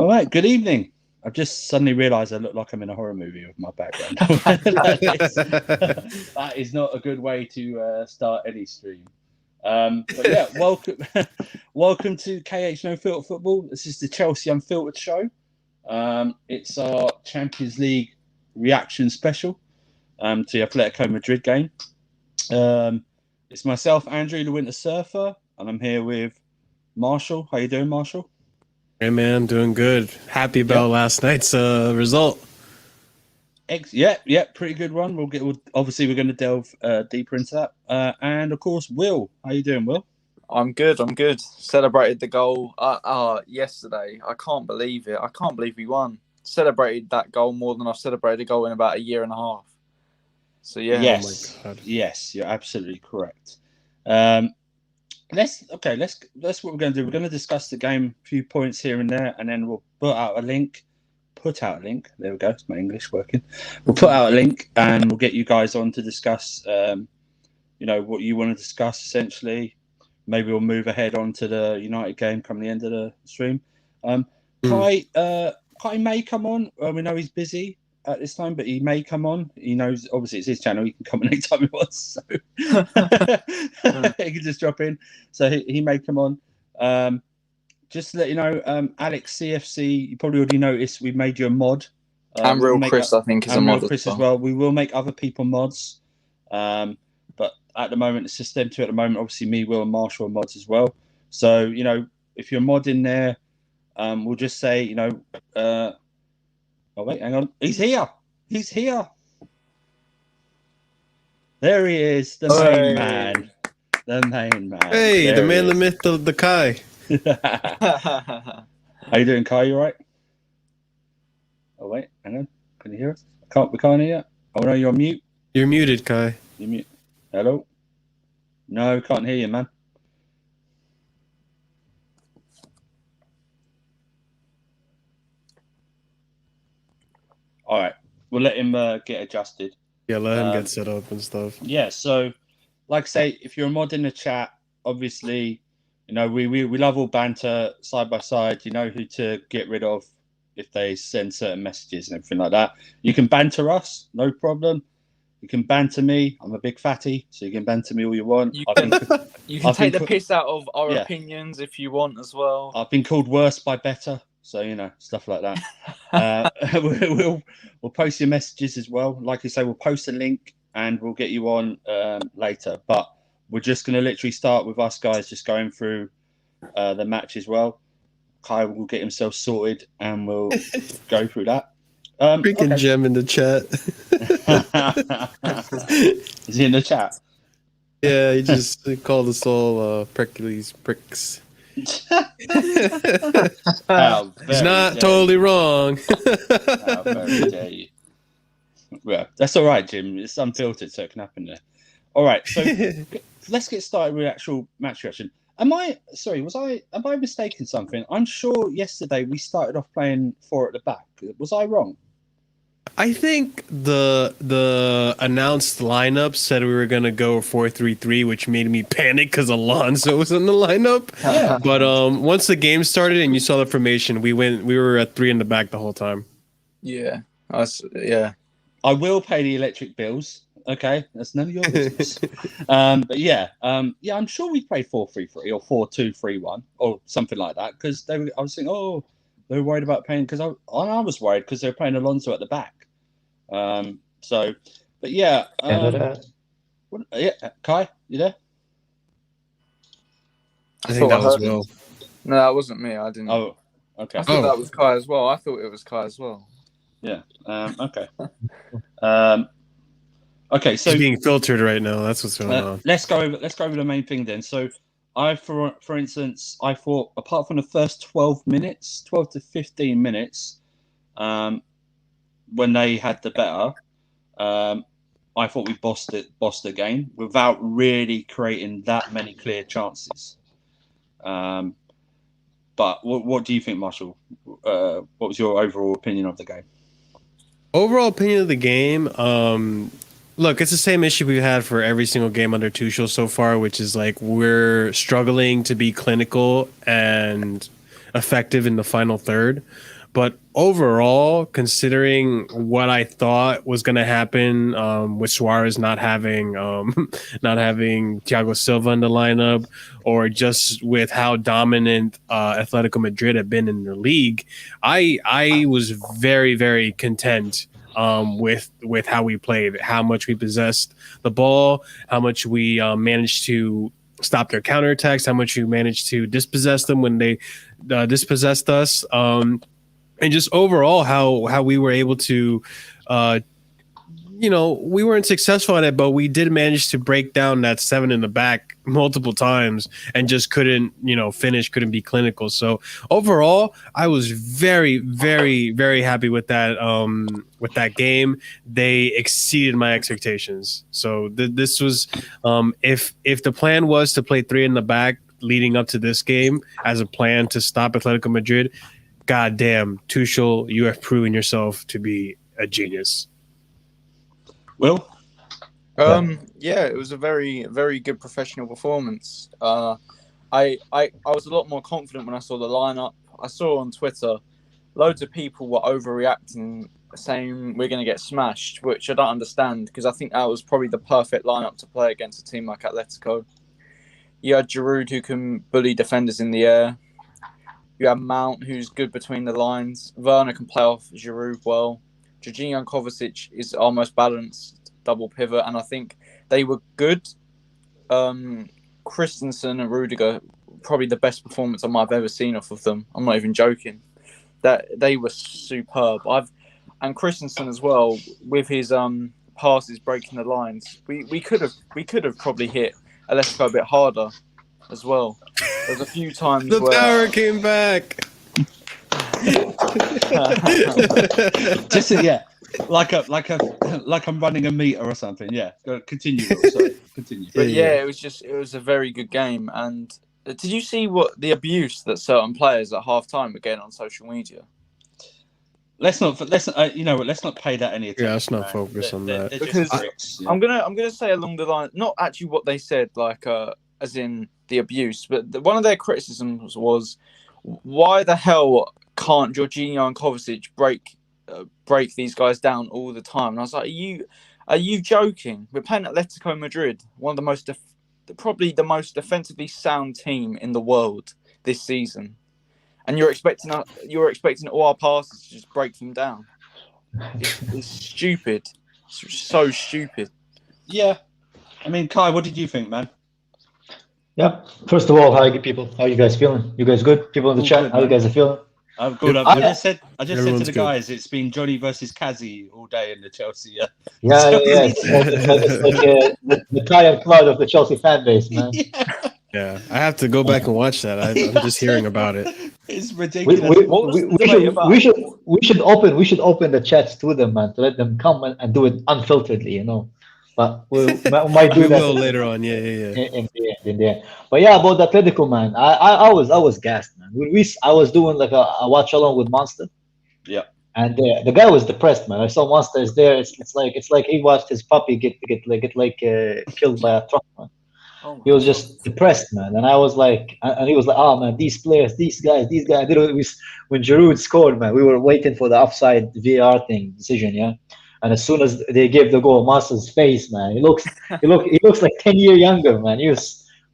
All right, good evening. I've just suddenly realised I look like I'm in a horror movie with my background. that is not a good way to start any stream. But yeah, welcome, welcome to KH No Filter Football. This is the Chelsea Unfiltered show. It's our Champions League reaction special to the Atletico Madrid game. It's myself, Andrew, the Winter Surfer, and I'm here with Marshall. How you doing, Marshall? Hey man, doing good. Happy about last night's result. Yeah, pretty good run. Obviously we're going to delve deeper into that. And of course, Will. How you doing, Will? I'm good. Celebrated the goal yesterday. I can't believe it. I can't believe we won. Celebrated that goal more than I've celebrated a goal in about a year and a half. So yeah. Yes. Oh my God. Yes, you're absolutely correct. Let's what we're going to do. We're going to discuss the game, a few points here and there, and then we'll put out a link. There we go. It's my English working. We'll put out a link and we'll get you guys on to discuss, what you want to discuss essentially. Maybe we'll move ahead on to the United game come the end of the stream. Kai may come on. We know he's busy at this time, but he may come on. He knows, obviously, it's his channel. He can come on anytime he wants. So he can just drop in. So he may come on. Just to let you know, Alex CFC, you probably already noticed we made you a mod. And Real Chris, I think, is a mod. Chris as well. We will make other people mods. But at the moment, it's just them two at the moment. Obviously, me, Will, and Marshall are mods as well. So, if you're modding there, we'll just say, oh, wait, hang on. He's here. There he is, the main man. Hey, there the man, the myth, the Kai. How you doing, Kai? You all right? Oh, wait, hang on. Can you hear us? We can't hear you. Oh, no, you're on mute. You're muted, Kai. You're mute. Hello? No, can't hear you, man. All right, we'll let him get adjusted. Yeah, let him get set up and stuff. Yeah, so like I say, if you're a mod in the chat, obviously, we love all banter side by side. You know who to get rid of if they send certain messages and everything like that. You can banter us, no problem. You can banter me. I'm a big fatty, so you can banter me all you want. You can take the piss out of our opinions if you want as well. I've been called worse by better. So, stuff like that. We'll post your messages as well. Like you say, we'll post a link and we'll get you on later. But we're just going to literally start with us guys just going through the match as well. Kai will get himself sorted and we'll go through that. Freaking Gem in the chat. Is he in the chat? Yeah, he just called us all pricklies pricks. He's not totally wrong. How very dare you. Well, that's all right, Jim. It's unfiltered, so it can happen there. All right, so let's get started with the actual match reaction. Am I mistaken something? I'm sure yesterday we started off playing 4 at the back. Was I wrong? I think the announced lineup said we were gonna go 4-3-3, which made me panic because Alonso was in the lineup. Yeah. But once the game started and you saw the formation, we were at 3 in the back the whole time. Yeah. I will pay the electric bills. Okay, that's none of your business. But yeah, I'm sure we played 4-3-3 or 4-2-3-1 or something like that because I was thinking, they were worried about playing because I was worried because they were playing Alonso at the back. But yeah, Kai, you there? I think that was Will. No, that wasn't me. I didn't. Oh, okay. I thought that was Kai as well. I thought it was Kai as well. Yeah. Okay. Okay. So he's being filtered right now. That's what's going on. Let's go over the main thing then. So for instance, I thought apart from the first 12 to 15 minutes, when they had the better, I thought we bossed the game without really creating that many clear chances. But what do you think, Marshall? What was your overall opinion of the game? Overall opinion of the game, look, it's the same issue we've had for every single game under Tuchel so far, which is like we're struggling to be clinical and effective in the final third. But overall, considering what I thought was going to happen with Suarez not having Thiago Silva in the lineup, or just with how dominant Atletico Madrid have been in the league, I was very, very content with how we played, how much we possessed the ball, how much we managed to stop their counterattacks, how much we managed to dispossess them when they dispossessed us. And just overall, how we were able to, we weren't successful at it, but we did manage to break down that 7 in the back multiple times and just couldn't finish, couldn't be clinical. So overall, I was very, very, very happy with that game. They exceeded my expectations. So this was, if the plan was to play 3 in the back leading up to this game as a plan to stop Atletico Madrid, God damn, Tuchel, you have proven yourself to be a genius. Will? Yeah, it was a very, very good professional performance. I was a lot more confident when I saw the lineup. I saw on Twitter loads of people were overreacting, saying we're going to get smashed, which I don't understand, because I think that was probably the perfect lineup to play against a team like Atletico. You had Giroud, who can bully defenders in the air. You have Mount, who's good between the lines. Werner can play off Giroud well. Jorginho and Kovacic is almost balanced double pivot, and I think they were good. Christensen and Rüdiger, probably the best performance I might have ever seen off of them. I'm not even joking. That they were superb. And Christensen as well, with his passes breaking the lines. We could have probably hit Atletico a bit harder as well. There's a few times the where power came back. Just like I'm running a meter or something. Yeah, continue. Sorry, continue. But it was a very good game. And did you see what the abuse that certain players at halftime were getting on social media? Let's not pay that any attention. Yeah, let's not focus on that. Because I'm gonna say along the line, not actually what they said, like as in the abuse, but one of their criticisms was, why the hell can't Jorginho and Kovacic break these guys down all the time? And I was like, are you joking? We're playing Atletico Madrid, one of the most probably the most defensively sound team in the world this season, and you're expecting all our passes to just break them down. It's stupid. It's so stupid. Yeah, I mean, Kai, what did you think, man? Yeah. First of all, hi, good people. How you guys feeling? You guys good? People in the chat, how you guys are feeling? I'm good. I just said to the guys, it's been Johnny versus Kazi all day in the Chelsea. Yeah. It's like the Kai and Cloud of the Chelsea fan base, man. Yeah, I have to go back and watch that. I'm just hearing about it. It's ridiculous. We should open the chats to them, man, to let them come and do it unfilteredly, But we might do that later on. Yeah. In the end. But yeah, about the Atletico, man, I was gassed, man. I was doing like a watch along with Monster. Yeah. And the guy was depressed, man. I saw Monster is there. It's like he watched his puppy get killed by a truck, man. Oh, he was just depressed, man. And I was like, and he was like, oh man, these players, these guys. When Giroud scored, man, we were waiting for the offside VAR decision, yeah. And as soon as they gave the goal, Monster's face, man, he looks like 10 years younger, man.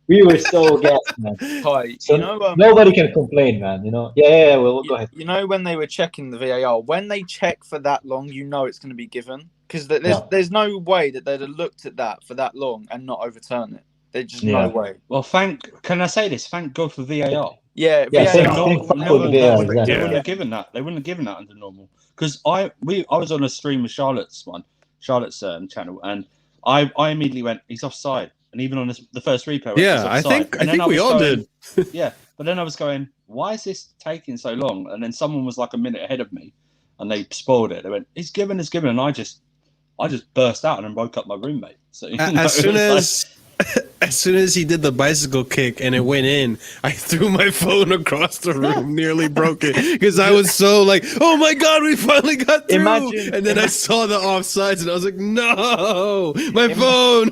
We were so gassed, man. Hi, so nobody can complain, man. Yeah. Well, go ahead. When they were checking the VAR, when they check for that long, it's going to be given, because there's no way that they'd have looked at that for that long and not overturn it. There's just no way. Well, can I say this? Thank God for VAR. Yeah, they wouldn't have given that. They wouldn't have given that under normal. Because I was on a stream with Charlotte's channel, and I immediately went, he's offside. And even on the first replay, I think we all did. Yeah, but then I was going, why is this taking so long? And then someone was like a minute ahead of me, and they spoiled it. They went, it's given, and I just burst out and woke up my roommate. So as soon as he did the bicycle kick and it went in, I threw my phone across the room, nearly broke it, because I was so like, oh my God, we finally got through. And then I saw the offsides and I was like, no, my phone.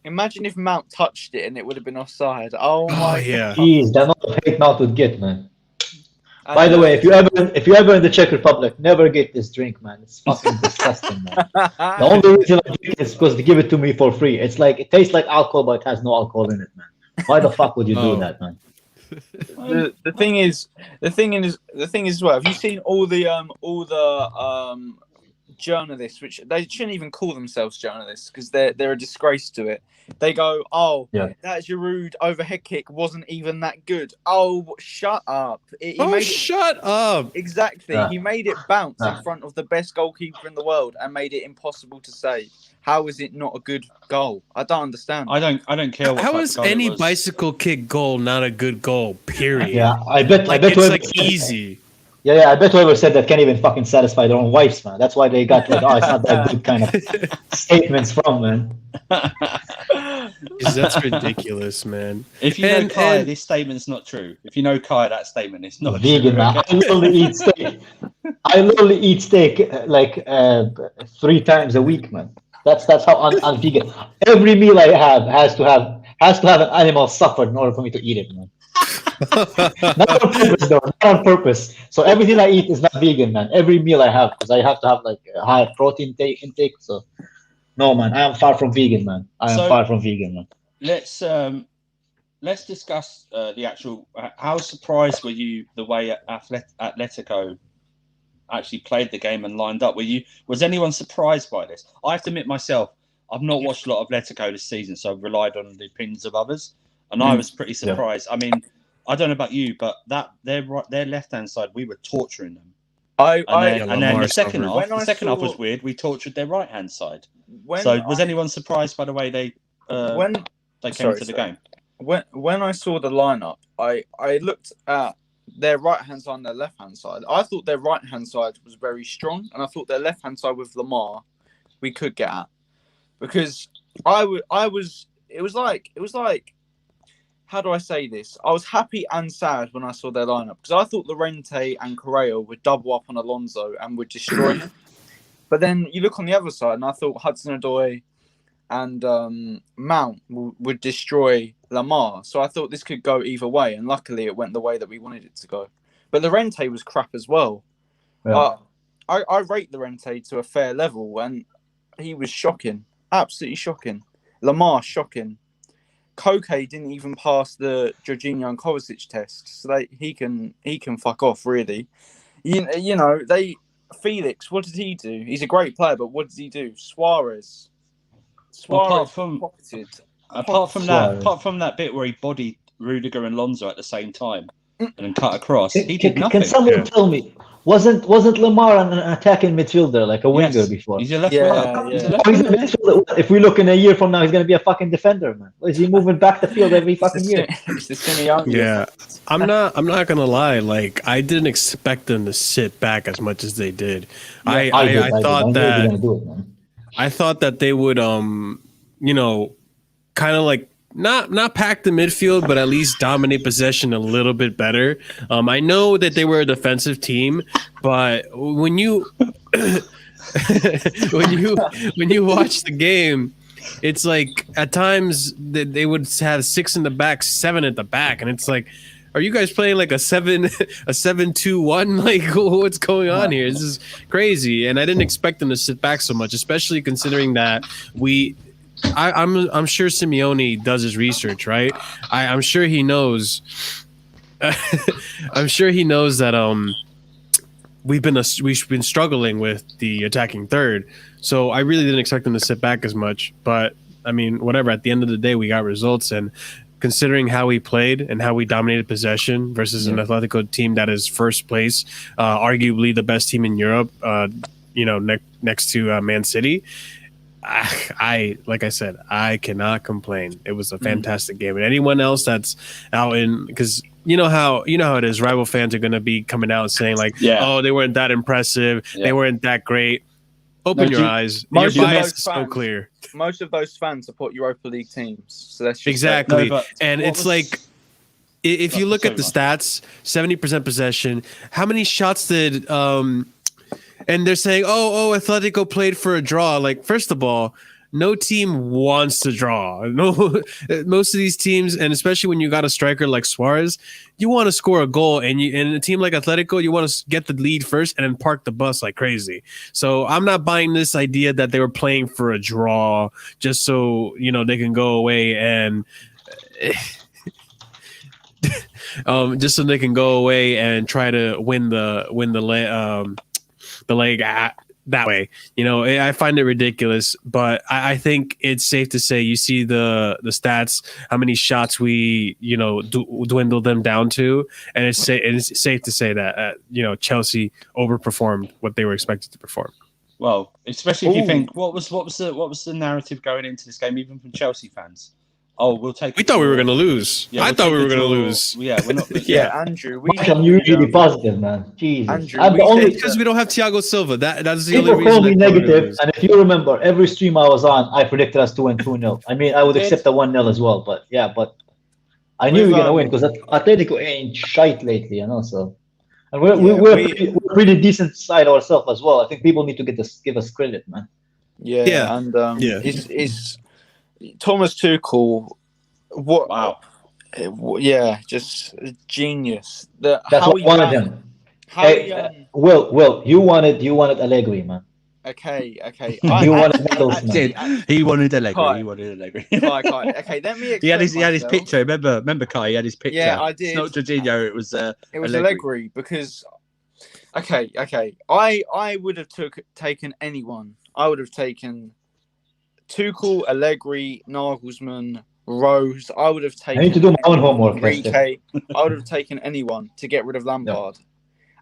Imagine if Mount touched it and it would have been offside. Oh my yeah. Jeez, the amount of hate Mount would get, man. And By the way, if you're ever in the Czech Republic, never get this drink, man. It's fucking disgusting, man. The only reason I drink it is because they give it to me for free. It's like it tastes like alcohol, but it has no alcohol in it, man. Why the fuck would you do that, man? the thing is, well, have you seen all the journalists, which they shouldn't even call themselves journalists because they're a disgrace to it. They go, oh, Yeah. that Giroud overhead kick wasn't even that good. Oh, shut up. Shut up. Exactly. Yeah. He made it bounce Yeah. in front of the best goalkeeper in the world and made it impossible to save. How is it not a good goal? I don't understand. I don't care what How type is of goal it any was. bicycle kick goal not a good goal? Period. Yeah, I bet it's whoever like said- easy. Yeah, I bet whoever said that can't even fucking satisfy their own wives, man. That's why they got like, oh, it's not that good kind of statements from, man. 'Cause that's ridiculous, man. If you know And- Kai, and- this statement's not true. If you know Kai, that statement is not Vegan, true. man. okay? I literally eat steak like 3 times a week, man. That's how I'm vegan. Every meal I have has to have an animal suffered in order for me to eat it, man. Not on purpose, though. Not on purpose. So everything I eat is not vegan, man. Every meal I have, because I have to have like a high protein intake. So, no, man, I am far from vegan, man. Far from vegan, man. Let's discuss the actual. How surprised were you the way Atletico actually played the game and lined up? Was anyone surprised by this? I have to admit myself, I've not watched a lot of Atletico this season, so I've relied on the opinions of others, and I was pretty surprised. I mean, I don't know about you, but their left-hand side, we were torturing them. And then the second half was weird. We tortured their right-hand side. Was anyone surprised by the way they came into the game? When I saw the lineup, I looked at their right-hand side and their left-hand side. I thought their right-hand side was very strong, and I thought their left-hand side with Lamar we could get at, because it was like how do I say this? I was happy and sad when I saw their lineup, because I thought Llorente and Correa would double up on Alonso and would destroy him. But then you look on the other side, and I thought Hudson-Odoi and Mount would destroy Lamar. So I thought this could go either way, and luckily it went the way that we wanted it to go. But Llorente was crap as well. Yeah. I rate Llorente to a fair level, and he was shocking, absolutely shocking. Lamar shocking. Koke didn't even pass the Jorginho and Kovacic test, so he can fuck off, really. You know, Felix, what did he do? He's a great player, but what did he do? Suarez Apart from pocketed. that bit where he bodied Rüdiger and Lonzo at the same time and then cut across, he did nothing. Can someone tell me? Wasn't Lamar an attacking midfielder, like a winger before? He's a left winger. Yeah. He's a left He's a winger. midfielder. If we look in a year from now, he's going to be a fucking defender, man. Is he moving back the field every fucking year? It's the Simeone. Yeah, I'm not gonna lie. Like, I didn't expect them to sit back as much as they did. I thought that they would, kind of like not pack the midfield, but at least dominate possession a little bit better. I know that they were a defensive team, but when you when you watch the game, it's like at times they would have 6 in the back, 7 at the back, and it's like, are you guys playing like a 7-2-1? Like, what's going on here? This is crazy, and I didn't expect them to sit back so much, especially considering that I'm sure Simeone does his research, right? I'm sure he knows. I'm sure he knows that we've been struggling with the attacking third. So I really didn't expect them to sit back as much. But I mean, whatever. At the end of the day, we got results, and considering how we played and how we dominated possession versus an Atletico team that is first place, arguably the best team in Europe, next to Man City. Like I said, I cannot complain. It was a fantastic game, and anyone else that's out because you know how it is. Rival fans are going to be coming out saying like, "Oh, they weren't that impressive. They weren't that great." Open your eyes. Your bias is so clear. Most of those fans support Europa League teams, so that's just exactly. And it's like, if you look at the stats, 70% possession. How many shots did and they're saying, oh, Atletico played for a draw. Like, first of all, no team wants to draw. No, most of these teams, and especially when you got a striker like Suarez, you want to score a goal, and in a team like Atletico, you want to get the lead first and then park the bus like crazy. So I'm not buying this idea that they were playing for a draw just so they can go away and. Just so they can go away and try to win the leg that way. I find it ridiculous, but I think it's safe to say you see the stats, how many shots we dwindle them down to, and it's safe to say that Chelsea overperformed what they were expected to perform. Well, especially if you think what was the narrative going into this game, even from Chelsea fans. Oh, we'll take. We thought we were going to lose. Yeah, I thought we were going to lose. Yeah, we're not. Yeah, Andrew. I'm usually positive, man. Jesus. Andrew, I'm the only because we don't have Thiago Silva. That's the people only reason. call me negative, and if you remember, every stream I was on, I predicted us to win 2-0. I mean, I would accept the 1-0 as well, but I knew we were going to win because Atletico ain't shite lately, So, and we're a pretty decent side ourselves as well. I think people need to give us credit, man. Yeah. And is Thomas Tuchel. What? Wow. Yeah, just a genius. That's what I wanted him. Will, you wanted Allegri, man. Okay. You wanted Middlesbrough. He wanted Allegri. Kai. Okay, let me explain. He had his picture. Remember, Kai? He had his picture. Yeah, I did. It's not Jorginho. It was Allegri because. Okay. I would have taken anyone. I would have taken Tuchel, Allegri, Nagelsmann, Rose. I would have taken. I need to do my own homework. I would have taken anyone to get rid of Lampard,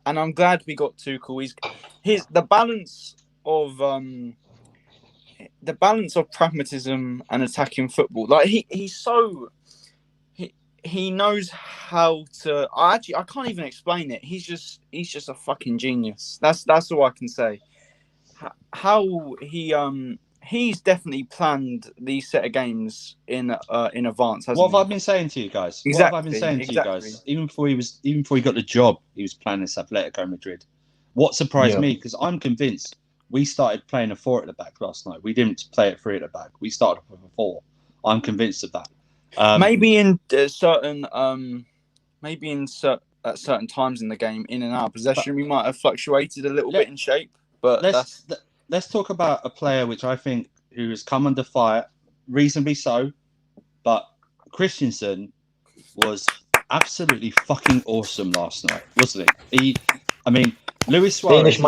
and I'm glad we got Tuchel. He's the balance of pragmatism and attacking football. Like he knows how to. I can't even explain it. He's just a fucking genius. That's all I can say. How he's definitely planned these set of games in advance. What have I been saying to you guys? Exactly. What have I been saying to you guys? Even before he got the job, he was planning this Atletico Madrid. What surprised me, because I'm convinced we started playing a 4 at the back last night. We didn't play it 3 at the back. We started with a 4. I'm convinced of that. Maybe in certain at certain times in the game, in and out of possession, we might have fluctuated a little bit in shape. But let's talk about a player which I think who has come under fire, reasonably so. But Christensen was absolutely fucking awesome last night, wasn't he? Luis Suarez.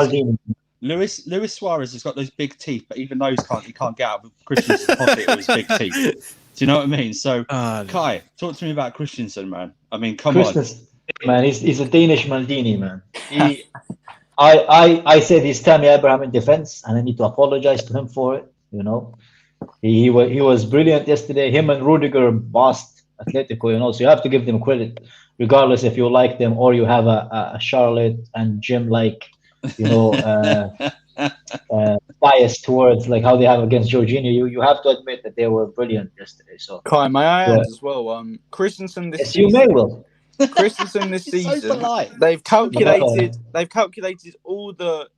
Luis Suarez has got those big teeth, but even those he can't get out of Christensen's pocket with his big teeth. Do you know what I mean? So, Kai, talk to me about Christensen, man. Come on. Man, he's a Danish Maldini, man. I said he's Tammy Abraham in defense, and I need to apologize to him for it. He was brilliant yesterday. Him and Rüdiger bossed Atletico. So you have to give them credit, regardless if you like them or you have a Charlotte and Jim bias towards how they have against Jorginho. You have to admit that they were brilliant yesterday. So Kai, may I add as well? Christensen this season. You may, Will. Christensen this season. So they've calculated all the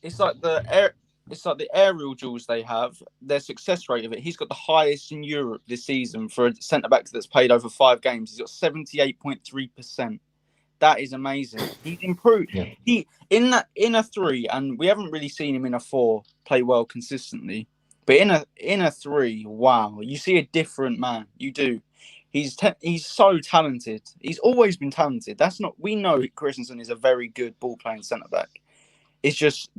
it's like the aerial duels they have, their success rate of it. He's got the highest in Europe this season for a centre back that's played over 5 games. He's got 78.3%. That is amazing. He's improved. Yeah. He in a 3, and we haven't really seen him in a 4 play well consistently. But in a 3, wow, you see a different man. You do. He's so talented. He's always been talented. We know Christensen is a very good ball playing centre back. It's just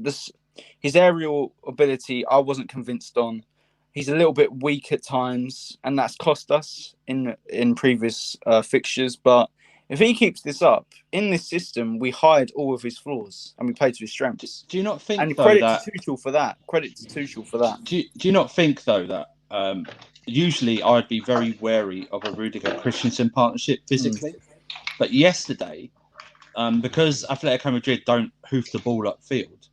his aerial ability. I wasn't convinced on. He's a little bit weak at times, and that's cost us in previous fixtures. But if he keeps this up in this system, we hide all of his flaws and we play to his strengths. Do you not think? And credit to Tuchel for that. Do you not think though that usually I'd be very wary of a Rüdiger Christensen partnership physically, but yesterday, because Atletico Madrid don't hoof the ball upfield,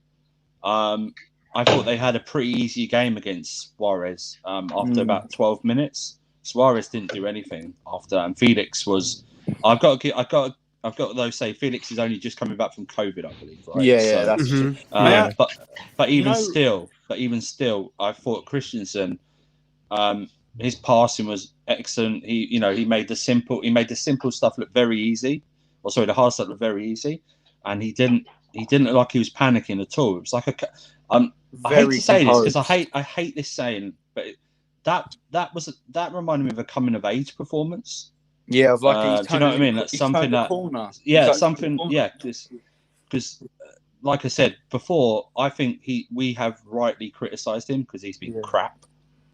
I thought they had a pretty easy game against Suarez after about 12 minutes. Suarez didn't do anything after that, and Felix was. I've got to say Felix is only just coming back from COVID, I believe. Right? Yeah, that's true. But even still, but even still, I thought Christensen, his passing was excellent. He made the simple stuff look very easy. Or sorry, the hard stuff look very easy, and he didn't look like he was panicking at all. It was like I hate to say this because I hate this saying, but that reminded me of a coming of age performance. Yeah, of like do you know what I mean? That's something that corner. Yeah, something. Yeah, because like I said before, I think we have rightly criticised him because he's been crap.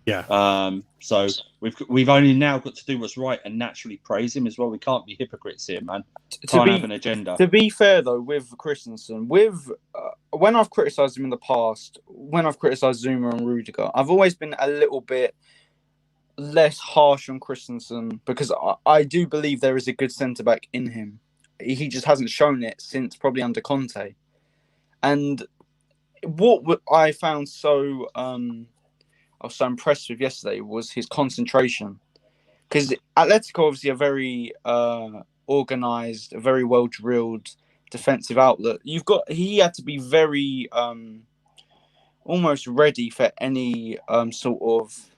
Yeah. So we've only now got to do what's right and naturally praise him as well. We can't be hypocrites here, man. Can't have an agenda. To be fair though, with Christensen, when I've criticised him in the past, when I've criticised Zuma and Rüdiger, I've always been a little bit less harsh on Christensen because I do believe there is a good centre back in him. He just hasn't shown it since probably under Conte. And what I found I was so impressed with yesterday was his concentration, because Atletico obviously a very organised, a very well drilled defensive outlet. He had to be very almost ready for any sort of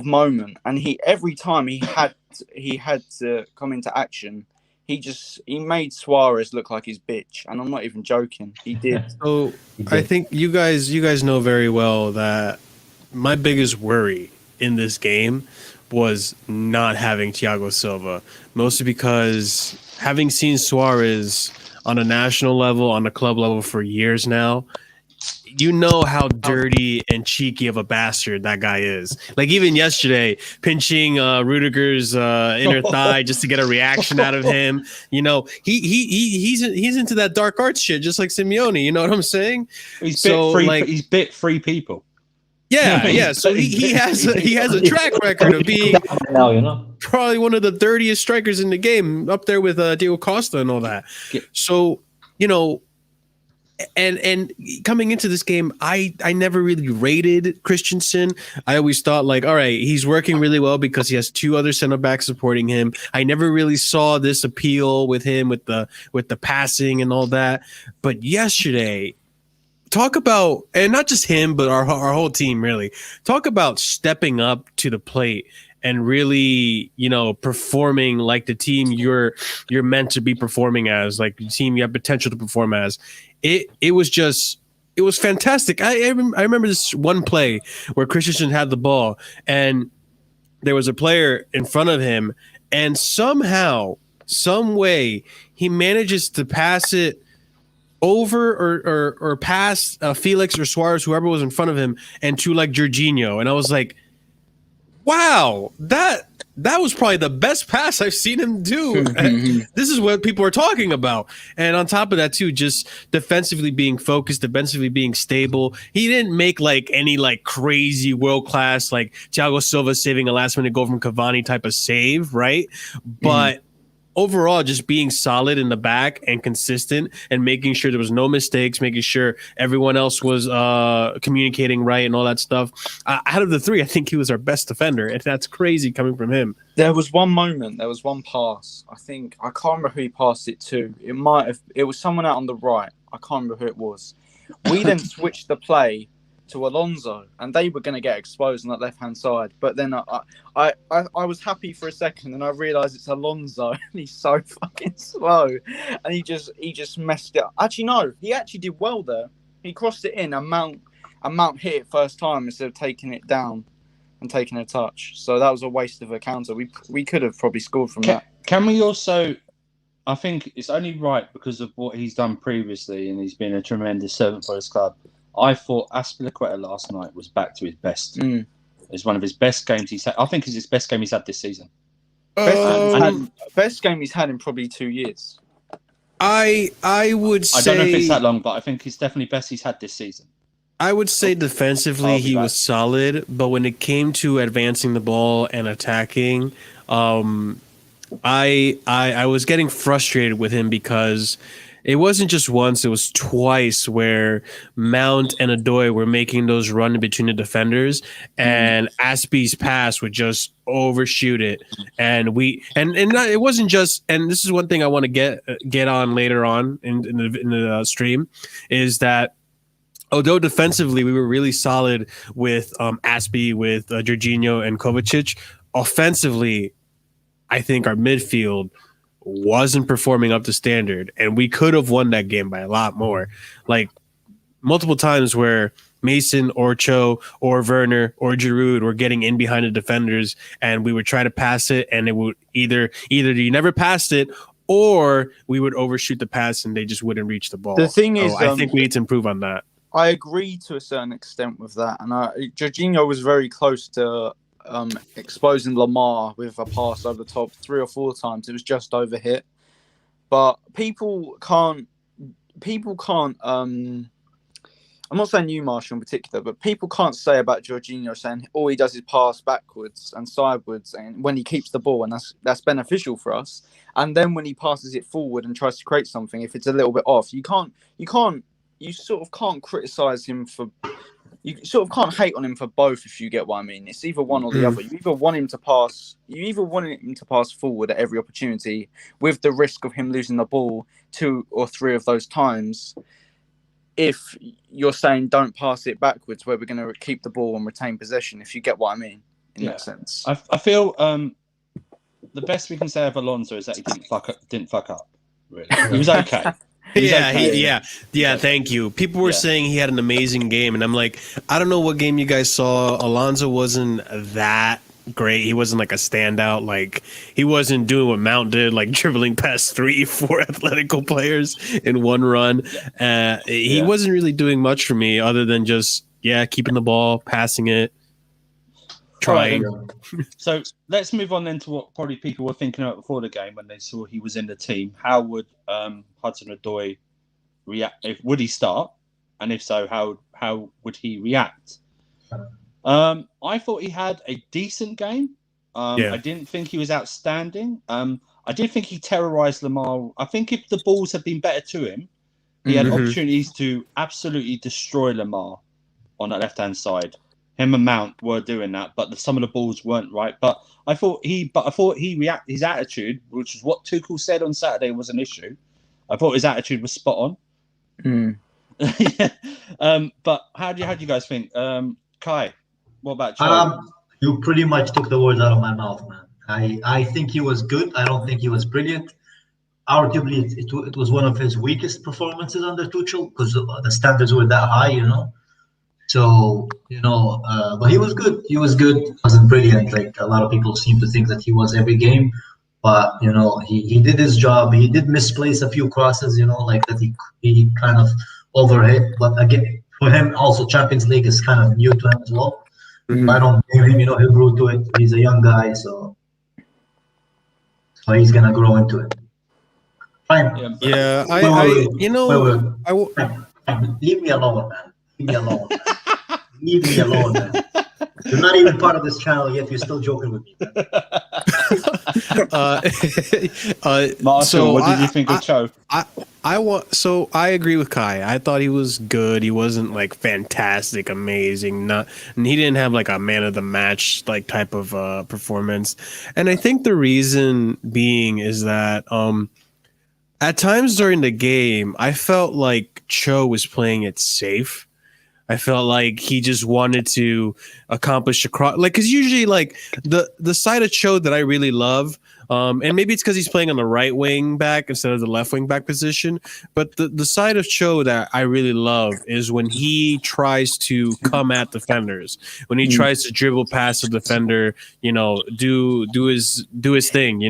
moment, and every time he had to come into action. He made Suarez look like his bitch, and I'm not even joking. He did. So I think you guys know very well that my biggest worry in this game was not having Thiago Silva, mostly because having seen Suarez on a national level, on a club level for years now, you know how dirty and cheeky of a bastard that guy is. Like even yesterday, pinching Rüdiger's inner thigh just to get a reaction out of him. You know, he's into that dark arts shit, just like Simeone. You know what I'm saying? He's bit free people. Yeah. So he has a track record of being probably one of the dirtiest strikers in the game, up there with Diego Costa and all that. So And coming into this game, I never really rated Christensen. I always thought like, all right, he's working really well because he has two other center backs supporting him. I never really saw this appeal with him with the passing and all that. But yesterday, talk about, and not just him, but our whole team really, talk about stepping up to the plate and really, performing like the team you're meant to be performing as, like the team you have potential to perform as. It was fantastic. I remember this one play where Christensen had the ball and there was a player in front of him, and somehow, some way, he manages to pass it over or past Felix or Suarez, whoever was in front of him, and to like Jorginho. And I was like, wow, that was probably the best pass I've seen him do. This is what people are talking about. And on top of that, too, just defensively being focused, defensively being stable. He didn't make like any like crazy world class, like Thiago Silva saving a last minute goal from Cavani type of save, right? But overall, just being solid in the back and consistent and making sure there was no mistakes, making sure everyone else was communicating right and all that stuff. Out of the three, I think he was our best defender, and that's crazy coming from him. There was one pass. I can't remember who he passed it to. It was someone out on the right. I can't remember who it was. We then switched the play to Alonso, and they were going to get exposed on that left-hand side. But then I was happy for a second, and I realised it's Alonso, and he's so fucking slow, and he just messed it up. Actually, no, he actually did well there. He crossed it in, and Mount hit it first time instead of taking it down and taking a touch. So that was a waste of a counter. We could have probably scored from that. Can we also? I think it's only right because of what he's done previously, and he's been a tremendous servant for his club. I thought Azpilicueta last night was back to his best. It's one of his best games he's had. I think it's his best game he's had this season. Best game he's had in probably 2 years. I would say... I don't know if it's that long, but I think it's definitely best he's had this season. I would say defensively he was solid, but when it came to advancing the ball and attacking, I was getting frustrated with him because it wasn't just once, it was twice where Mount and Odoi were making those runs between the defenders, and Aspi's pass would just overshoot it. And it wasn't just, and this is one thing I want to get on later on in the stream, is that although defensively we were really solid with Aspi, with Jorginho and Kovacic, offensively, I think our midfield wasn't performing up to standard, and we could have won that game by a lot more. Like multiple times where Mason or Cho or Werner or Giroud were getting in behind the defenders, and we would try to pass it, and it would either you never passed it, or we would overshoot the pass and they just wouldn't reach the ball. The thing is, I think we need to improve on that. I agree to a certain extent with that, and Jorginho was very close to exposing Lamar with a pass over the top 3 or 4 times. It was just overhit, but people can't. I'm not saying you, Marshall, in particular, but people can't say about Jorginho saying all he does is pass backwards and sideways, and when he keeps the ball, and that's beneficial for us. And then when he passes it forward and tries to create something, if it's a little bit off, you sort of can't criticize him for. You sort of can't hate on him for both, if you get what I mean. It's either one or the other. You either want him to pass forward at every opportunity, with the risk of him losing the ball 2 or 3 of those times. If you're saying don't pass it backwards, where we're going to keep the ball and retain possession, if you get what I mean, in that sense. I feel the best we can say of Alonso is that he didn't fuck up. Really, he was okay. Yeah. Thank you. People were saying he had an amazing game, and I'm like, I don't know what game you guys saw. Alonso wasn't that great. He wasn't like a standout. Like he wasn't doing what Mount did, like dribbling past 3-4 Atletico players in one run. He wasn't really doing much for me other than just keeping the ball, passing it, trying. Right. So let's move on then to what probably people were thinking about before the game when they saw he was in the team. How would Hudson-Odoi react? Would he start? And if so, how would he react? I thought he had a decent game. I didn't think he was outstanding. I did think he terrorized Lamar. I think if the balls had been better to him, he had opportunities to absolutely destroy Lamar on that left-hand side. Him and Mount were doing that, but some of the balls weren't right. But I thought his attitude, which is what Tuchel said on Saturday, was an issue. I thought his attitude was spot on. But how do you guys think? Kai, what about you? You pretty much took the words out of my mouth, man. I think he was good. I don't think he was brilliant. Arguably, it was one of his weakest performances under Tuchel because the standards were that high, So, but he was good. He was good. Wasn't brilliant. Like a lot of people seem to think that he was every game. But, he did his job. He did misplace a few crosses, like that he kind of overhit. But again, for him, also Champions League is kind of new to him as well. I don't blame him, he'll grow to it. He's a young guy, so he's gonna grow into it. Fine. Yeah, leave me alone, man. Leave me alone, man. You're not even part of this channel yet. You're still joking with me, man. Marshall, what did you think of Cho? I agree with Kai. I thought he was good. He wasn't like fantastic, amazing. And he didn't have like a man of the match like type of performance. And I think the reason being is that at times during the game, I felt like Cho was playing it safe. I felt like he just wanted to accomplish a cross, like because usually like the side of Cho that I really love, and maybe it's because he's playing on the right wing back instead of the left wing back position. But the side of Cho that I really love is when he tries to come at defenders, when he tries to dribble past the defender, do his thing,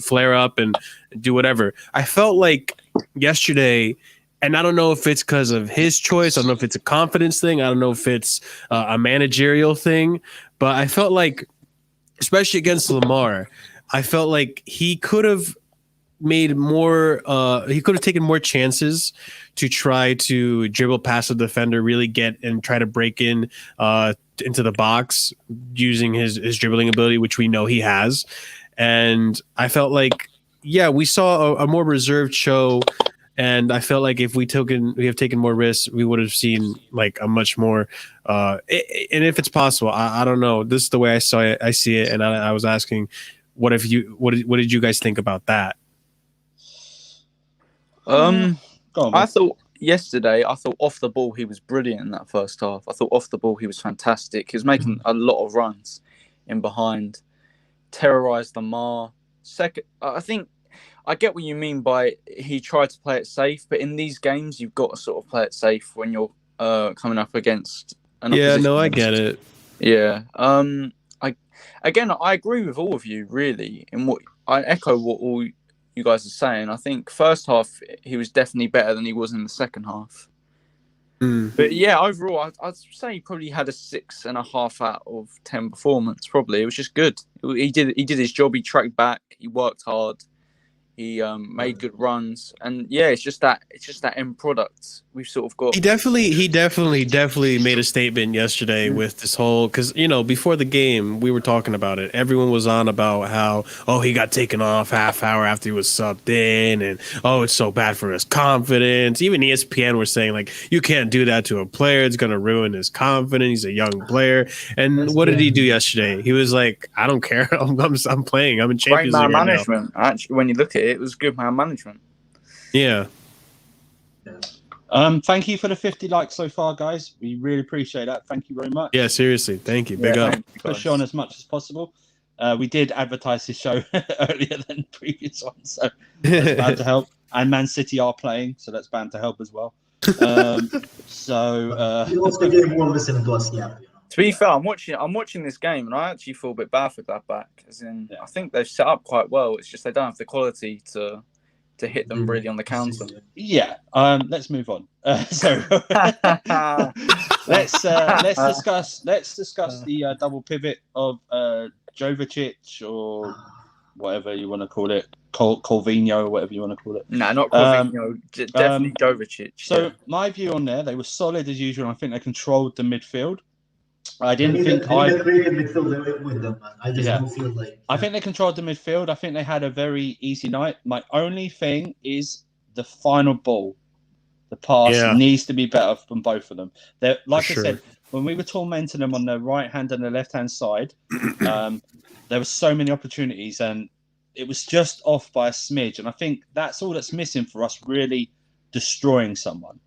flare up and do whatever. I felt like yesterday. And I don't know if it's because of his choice. I don't know if it's a confidence thing. I don't know if it's a managerial thing. But I felt like, especially against Lamar, I felt like he could have made more. He could have taken more chances to try to dribble past the defender, really get and try to break in into the box using his dribbling ability, which we know he has. And I felt like, we saw a more reserved Cho. And I felt like if we have taken more risks, we would have seen like a much more. And if it's possible, I don't know. This is the way I saw it. I see it, and I was asking, what did you guys think about that? I thought yesterday, I thought off the ball he was brilliant in that first half. I thought off the ball he was fantastic. He was making a lot of runs in behind, terrorised the Mar. Second, I think I get what you mean by he tried to play it safe, but in these games you've got to sort of play it safe when you're coming up against an opposition. Yeah, no, I get it. Yeah. I agree with all of you really. In what I echo what all you guys are saying. I think first half he was definitely better than he was in the second half. But yeah, overall, I'd say he probably had a 6.5 out of 10 performance. Probably it was just good. He did his job. He tracked back. He worked hard. He made good runs, and yeah, it's just that end product we've sort of got. He definitely made a statement yesterday with this whole, because before the game we were talking about it. Everyone was on about how he got taken off half hour after he was subbed in, and it's so bad for his confidence. Even ESPN were saying like you can't do that to a player; it's gonna ruin his confidence. He's a young player, and what did he do yesterday? He was like, I don't care. I'm playing. I'm in Champions League right now. Management. Actually, when you look at it, it was good man management. Yeah. Thank you for the 50 likes so far, guys. We really appreciate that. Thank you very much. Yeah, seriously. Thank you. Big up. Push on as much as possible. We did advertise this show earlier than the previous one, so that's bound to help. And Man City are playing, so that's bound to help as well. You also get more listening to us, yeah. To be fair, I'm watching this game, and I actually feel a bit bad for Gladbach. As in, I think they've set up quite well. It's just they don't have the quality to hit them really on the counter. Yeah. Let's move on. Let's discuss the double pivot of Kovacic or whatever you want to call it, Corvinho or whatever you want to call it. No, not Corvinho. Definitely Kovacic. So my view on there, they were solid as usual. I think they controlled the midfield. I didn't think midfield with them, man. I just don't feel like. I think they controlled the midfield. I think they had a very easy night. My only thing is the final ball. The pass needs to be better from both of them. Like I said, when we were tormenting them on the right hand and the left hand side, there were so many opportunities, and it was just off by a smidge. And I think that's all that's missing for us really destroying someone.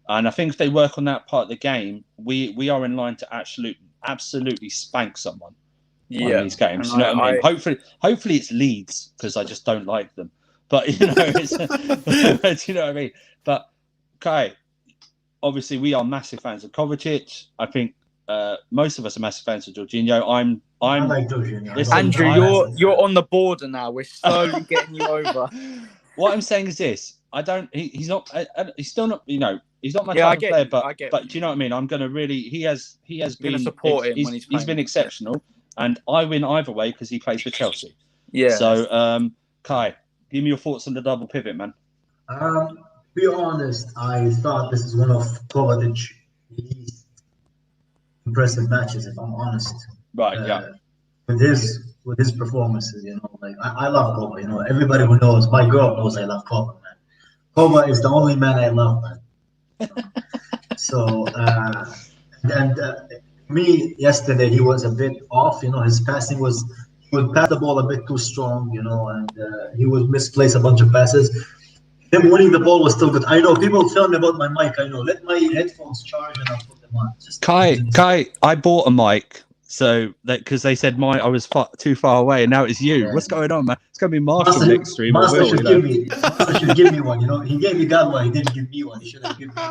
And I think if they work on that part of the game, we are in line to absolutely spank someone in these games. You know what I mean? Hopefully it's Leeds, because I just don't like them. But you know, you know what I mean. But okay, obviously we are massive fans of Kovacic. I think most of us are massive fans of Jorginho. I like Jorginho. Andrew, you're on the border now. We're slowly getting you over. What I'm saying is this: he's not. He's still not. You know. He's not my type of player, but do you know what I mean? I'm going to really. He has been support him when he's playing. He's been exceptional, and I win either way because he plays for Chelsea. Yeah. So, Kai, give me your thoughts on the double pivot, man. To be honest, I thought this is one of Kovacic's least impressive matches. If I'm honest. Right. Yeah. With his performances, like I love Kova. Everybody who knows, my girl knows I love Kova, man. Kova is the only man I love, man. So me yesterday he was a bit off. His passing he would pass the ball a bit too strong. And he would misplace a bunch of passes. Him winning the ball was still good. I know people tell me about my mic. I know. Let my headphones charge and I'll put them on. Kai, I bought a mic. So because they said I was too far away, and now it's you. Yeah. What's going on, man? It's gonna be Marshall next stream. Master should give me one. He gave me that one. He didn't give me one. He should have given me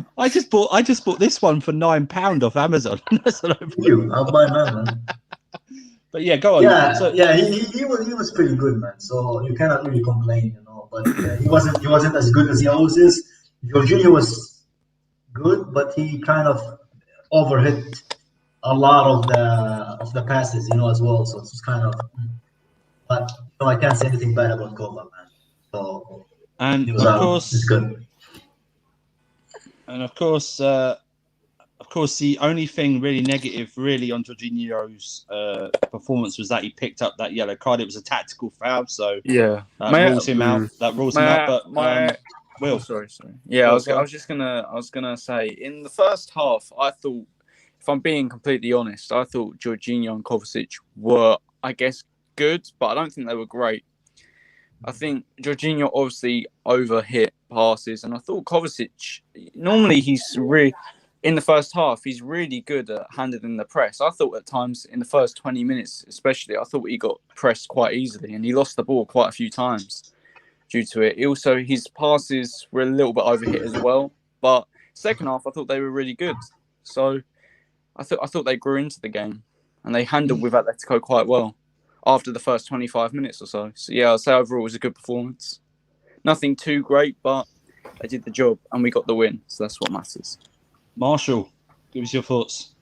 one. I just bought this one for £9 off Amazon. That's what I bought. I'll buy man. But yeah, go on. He was pretty good, man. So you cannot really complain, But he wasn't as good as he always is. Jorginho was good, but he kind of overhit a lot of the passes, as well. So it's kind of, but I can't say anything bad about Kova, man. So and of course, it's good. And of course, the only thing really negative, really, on Jorginho's performance was that he picked up that yellow card. It was a tactical foul, so that rules him out. That rules him out. But Will, sorry. Yeah, I was gonna say in the first half, I thought. If I'm being completely honest, I thought Jorginho and Kovacic were, I guess, good, but I don't think they were great. I think Jorginho obviously overhit passes, and I thought Kovacic, normally he's really, in the first half, he's really good at handling the press. I thought at times in the first 20 minutes, especially, I thought he got pressed quite easily, and he lost the ball quite a few times due to it. Also, his passes were a little bit overhit as well, but second half, I thought they were really good. So I thought they grew into the game, and they handled with Atletico quite well after the first 25 minutes or so. So, yeah, I'd say overall it was a good performance. Nothing too great, but they did the job and we got the win. So that's what matters. Marshall, give us your thoughts.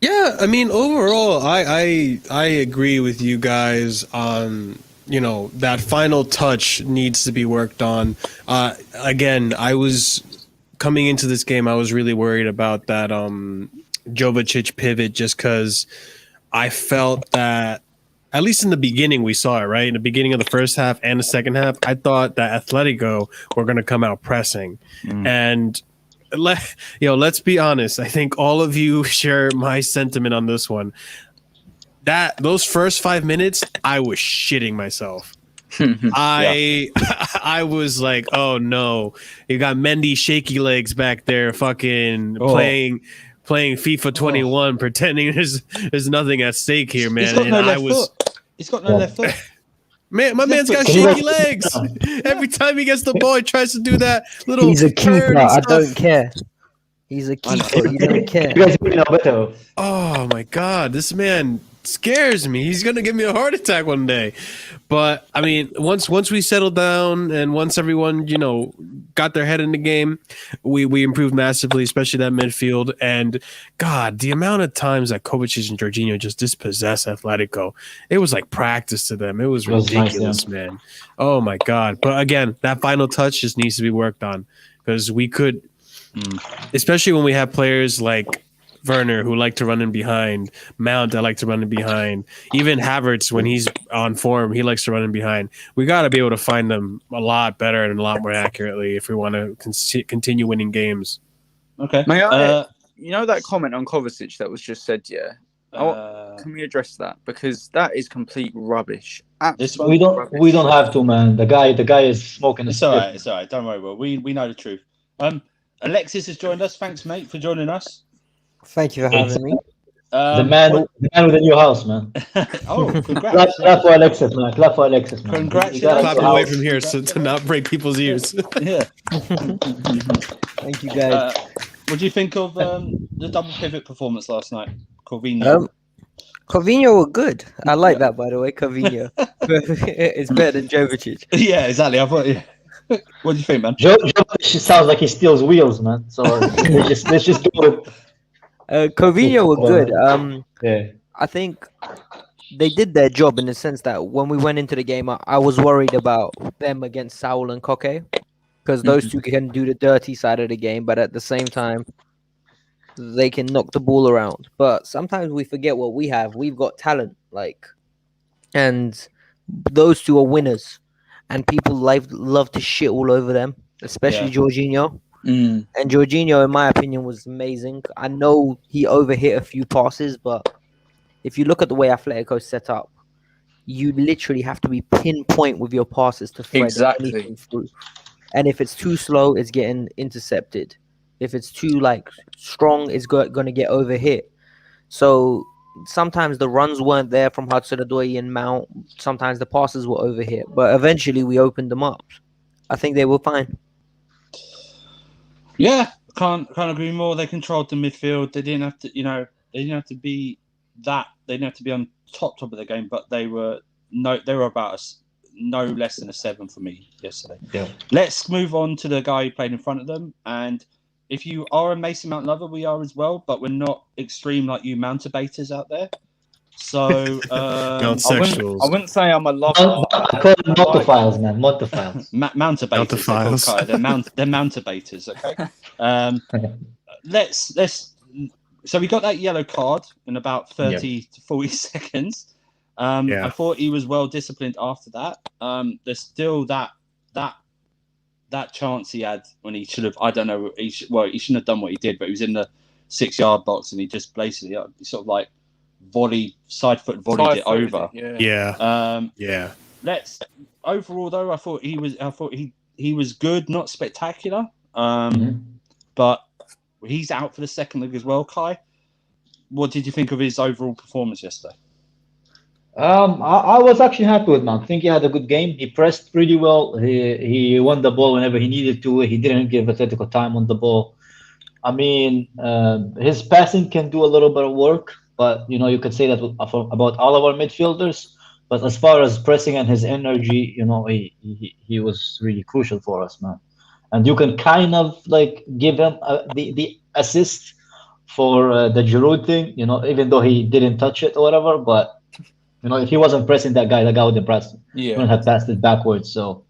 Yeah, I mean, overall, I agree with you guys on, that final touch needs to be worked on. Again, I was coming into this game, I was really worried about that Kovacic pivot just because I felt that, at least in the beginning, we saw it, right? In the beginning of the first half and the second half, I thought that Atletico were going to come out pressing. And let's be honest. I think all of you share my sentiment on this one. Those first 5 minutes, I was shitting myself. I was like, oh no, you got Mendy shaky legs back there, fucking playing FIFA 21, pretending there's nothing at stake here, man. He's got no left foot. He's got no left foot. Man, my man's got shaky legs. Every time he gets the ball, he tries to do that little. He's a keeper. I don't care. He's a keeper. You don't care. You guys know better. Oh my God, this man scares me. He's gonna give me a heart attack one day. But I mean, once we settled down and once everyone got their head in the game, we improved massively, especially that midfield. And God, the amount of times that Kovacic and Jorginho just dispossessed Atletico, it was like practice to them. It was ridiculous, man. Oh my God! But again, that final touch just needs to be worked on because we could, especially when we have players like Werner, who like to run in behind, Mount, I like to run in behind. Even Havertz, when he's on form, he likes to run in behind. We got to be able to find them a lot better and a lot more accurately if we want to continue winning games. Okay. May I, that comment on Kovacic that was just said, can we address that? Because that is complete rubbish. We don't have to, man. The guy is smoking. It's all right. It's all right. Don't worry. Well, we know the truth. Alexis has joined us. Thanks, mate, for joining us. Thank you for having me. The man with the new house, man. Oh, congrats. Clap for Alexis, man. Clap for Alexis, man. Congratulations. Clap away from here to not break people's ears. Yeah. Thank you, guys. What do you think of the double pivot performance last night? Corvinho. Corvinho were good. I like that, by the way. Corvinho. It's better than Kovacic. Yeah, exactly. I thought. Yeah. What do you think, man? Joe sounds like he steals wheels, man. So let's just go with. Corvinho were good. Yeah. I think they did their job in the sense that when we went into the game, I was worried about them against Saul and Koke because those two can do the dirty side of the game, but at the same time, they can knock the ball around. But sometimes we forget what we have. We've got talent, and those two are winners, and people love to shit all over them, especially Jorginho. And Jorginho, in my opinion, was amazing. I know he overhit a few passes, but if you look at the way Atletico set up, you literally have to be pinpoint with your passes to thread anything through. And if it's too slow, it's getting intercepted. If it's too strong, it's going to get overhit. So sometimes the runs weren't there from Hudson-Odoi and Mount. Sometimes the passes were overhit, but eventually we opened them up. I think they were fine. Yeah, can't agree more. They controlled the midfield. They didn't have to, they didn't have to be that. They didn't have to be on top of the game, but they were about no less than a 7 for me yesterday. Yeah. Let's move on to the guy who played in front of them. And if you are a Mason Mount lover, we are as well, but we're not extreme like you mountabators out there. So Not sexuals. I wouldn't say I'm a lover. I call them Montophiles, man. Montophiles. Mountabators. They're mountabators. Okay. Let's. So we got that yellow card in about 30 to 40 seconds. I thought he was well disciplined after that. There's still that chance he had when he should have. I don't know. He shouldn't have done what he did, but he was in the 6-yard box and he just basically sort of side foot volleyed it over. Yeah. Let's overall though, I thought he was good, not spectacular. Mhm. But he's out for the second leg as well. Kai, what did you think of his overall performance yesterday? I was actually happy with Mount. I think he had a good game. He pressed pretty well. He won the ball whenever he needed to. He didn't give Atletico time on the ball. I mean, his passing can do a little bit of work, but you could say that about all of our midfielders. But as far as pressing and his energy, he was really crucial for us, man. And you can kind of like give him the assist for the Giroud thing, even though he didn't touch it or whatever. But if he wasn't pressing that guy would have pressed. Yeah. Wouldn't have passed it backwards. So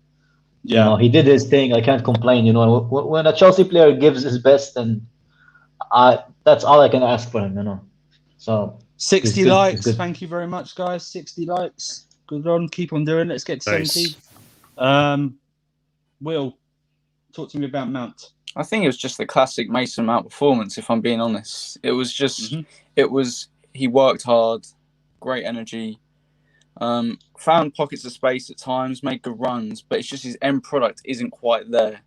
Yeah, he did his thing. I can't complain. When a Chelsea player gives his best, and that's all I can ask for him. So 60 it's good. likes. It's good. Thank you very much, guys. 60 likes. Good on. Keep on doing. Let's get to Nice. 70. Will, talk to me about Mount. I think it was just the classic Mason Mount performance, if I'm being honest. It was just, he worked hard, great energy, found pockets of space at times, made good runs, but it's just his end product isn't quite there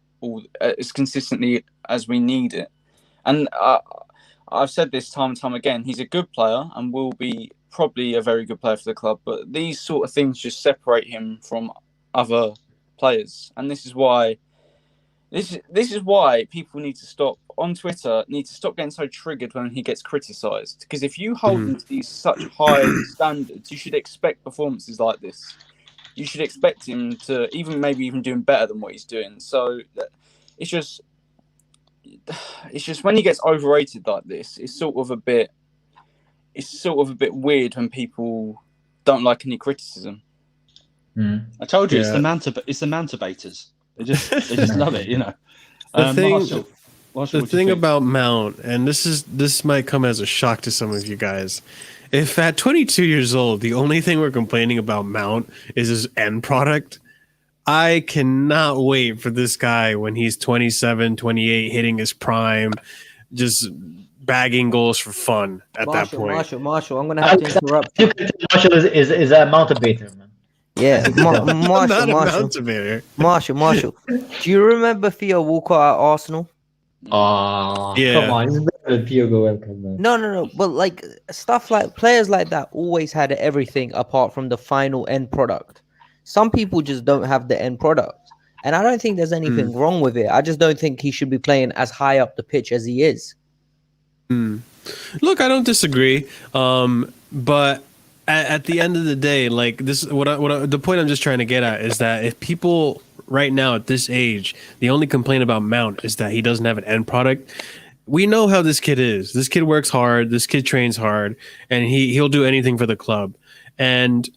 as consistently as we need it. And I've said this time and time again, he's a good player and will be probably a very good player for the club, but these sort of things just separate him from other players. And this is why people need to stop on Twitter, getting so triggered when he gets criticised. Because if you hold him to these such high standards, you should expect performances like this. You should expect him to maybe even doing better than what he's doing. So it's just when he gets overrated like this, it's sort of a bit weird when people don't like any criticism. I told you, Yeah. it's the Manta baiters. They just love it, The thing- Marshall, The what do you thing think? about Mount, and this might come as a shock to some of you guys, if at 22 years old the only thing we're complaining about Mount is his end product, I cannot wait for this guy when he's 27, 28, hitting his prime, just bagging goals for fun at that point. Marshall, I'm gonna have to interrupt. You can tell Marshall is a motivator, man. Yeah, I'm not a Marshall. motivator. Marshall. Do you remember Theo Walcott at Arsenal? Oh, Yeah. come on, he's better than Diogo Welcome, man. No. But like stuff like players like that always had everything apart from the final end product. Some people just don't have the end product, and I don't think there's anything wrong with it. I just don't think he should be playing as high up the pitch as he is. Look, I don't disagree, but at the end of the day, like this, the point I'm just trying to get at is that if people right now at this age, the only complaint about Mount is that he doesn't have an end product. We know how this kid is. This kid works hard. This kid trains hard, and he'll do anything for the club. And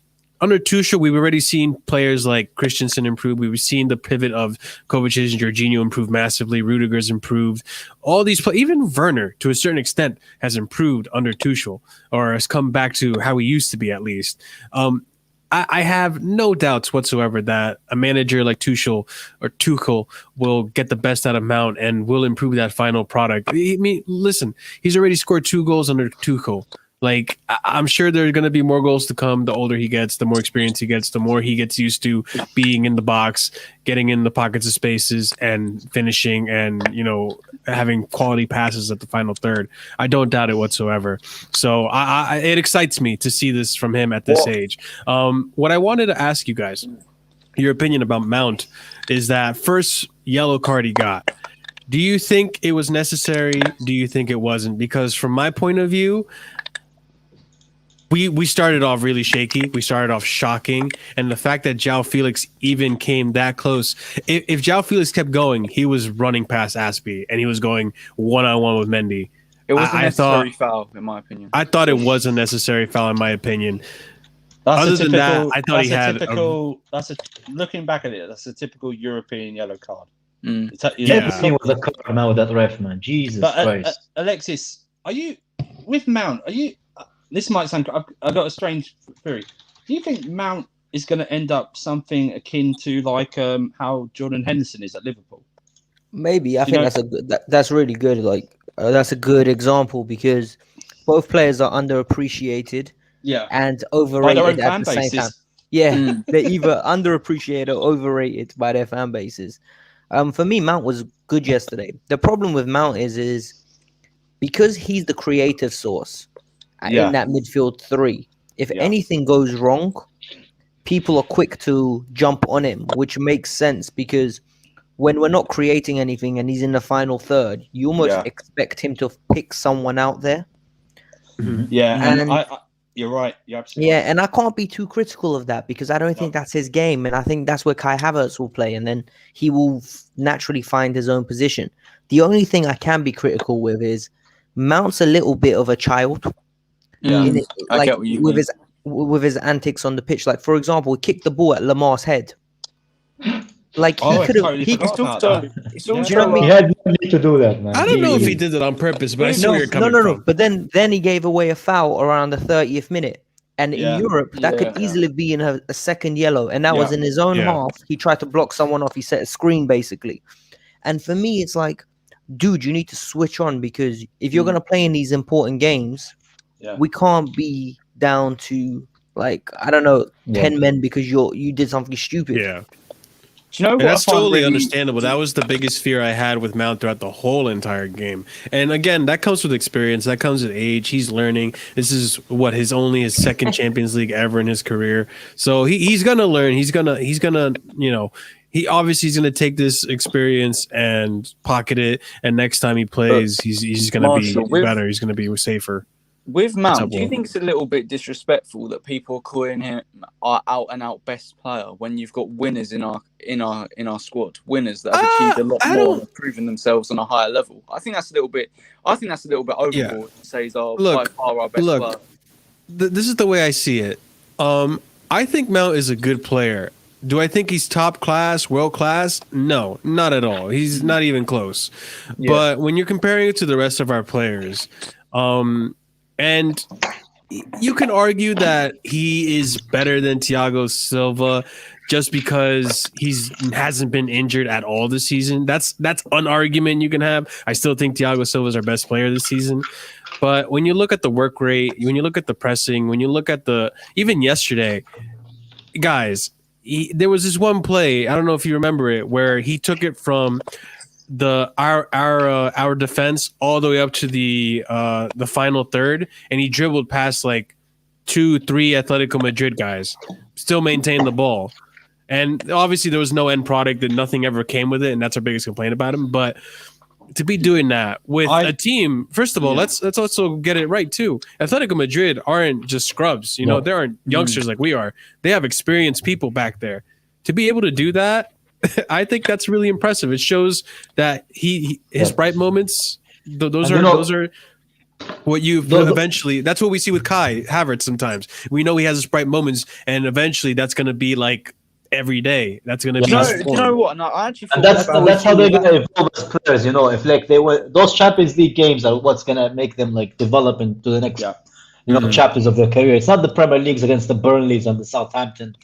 under Tuchel, we've already seen players like Christensen improve. We've seen the pivot of Kovacic and Jorginho improve massively. Rüdiger's improved. All these even Werner, to a certain extent, has improved under Tuchel, or has come back to how he used to be, at least. I have no doubts whatsoever that a manager like Tuchel will get the best out of Mount and will improve that final product. I mean, listen, he's already scored 2 goals under Tuchel. Like, I'm sure there are going to be more goals to come. The older he gets, the more experience he gets, the more he gets used to being in the box, getting in the pockets of spaces and finishing and, having quality passes at the final third. I don't doubt it whatsoever. So it excites me to see this from him at this age. What I wanted to ask you guys, your opinion about Mount, is that first yellow card he got. Do you think it was necessary? Do you think it wasn't? Because from my point of view, we started off really shaky. We started off shocking. And the fact that João Felix even came that close, if João Felix kept going, he was running past Azpi and he was going one-on-one with Mendy. It was a necessary foul, in my opinion. I thought it was a necessary foul, in my opinion. That's Other a typical, than that, I thought he had looking back at it, that's a typical European yellow card. Everything was a card now with that ref, man. Jesus Christ. Alexis, are you with Mount? This might sound. I've got a strange theory. Do you think Mount is going to end up something akin to like how Jordan Henderson is at Liverpool? Maybe. I think that's really good. Like that's a good example because both players are underappreciated. Yeah, and overrated at the same time. Yeah, they're either underappreciated or overrated by their fan bases. For me, Mount was good yesterday. The problem with Mount is because he's the creative source in that midfield three. If anything goes wrong, people are quick to jump on him, which makes sense because when we're not creating anything and he's in the final third, you almost expect him to pick someone out there. Yeah, and you're right. You're absolutely right. And I can't be too critical of that because I don't think that's his game, and I think that's where Kai Havertz will play, and then he will naturally find his own position. The only thing I can be critical with is Mount's a little bit of a child. Yeah, I get what you mean. With his antics on the pitch. Like, for example, he kicked the ball at Lamar's head. Like, he could have. Totally He had no need to do that, man. I don't know if he did it on purpose, but I see where you're coming from. No. But then he gave away a foul around the 30th minute. And in Europe, that could easily be in a second yellow. And that was in his own half. He tried to block someone off. He set a screen, basically. And for me, it's like, dude, you need to switch on because if you're going to play in these important games, we can't be down to, like, I don't know, 10 men because you did something stupid. Yeah. Do you know what? That's totally understandable. That was the biggest fear I had with Mount throughout the whole entire game. And again, that comes with experience. That comes with age. He's learning. This is what his second Champions League ever in his career. So he's gonna learn. He's gonna he obviously is gonna take this experience and pocket it. And next time he plays, he's gonna be better. He's gonna be safer. With Mount, do you think it's a little bit disrespectful that people are calling him our out and out best player when you've got winners in our squad, winners that have achieved a lot more and proven themselves on a higher level? I think that's a little bit overboard to say he's by far our best player. This is the way I see it. I think Mount is a good player. Do I think he's top class, world class? No, not at all. He's not even close. Yeah. But when you're comparing it to the rest of our players, and you can argue that he is better than Thiago Silva just because he hasn't been injured at all this season. That's an argument you can have. I still think Thiago Silva is our best player this season. But when you look at the work rate, when you look at the pressing, when you look at even yesterday, guys, there was this one play, I don't know if you remember it, where he took it from our defense all the way up to the final third, and he dribbled past like 2-3 Atletico Madrid guys, still maintained the ball. And obviously there was no end product, and nothing ever came with it, and that's our biggest complaint about him. But to be doing that with a team, first of all, let's also get it right too. Atletico Madrid aren't just scrubs, they aren't youngsters like we are. They have experienced people back there. To be able to do that, I think that's really impressive. It shows that his bright moments. Those are what you eventually. That's what we see with Kai Havertz. Sometimes we know he has his bright moments, and eventually that's going to be like every day. That's going to be. You know what? No, I actually. And that's how they're going to evolve as players. If like they were, those Champions League games are what's going to make them like develop into the next, chapters of their career. It's not the Premier Leagues against the Burnleys and the Southampton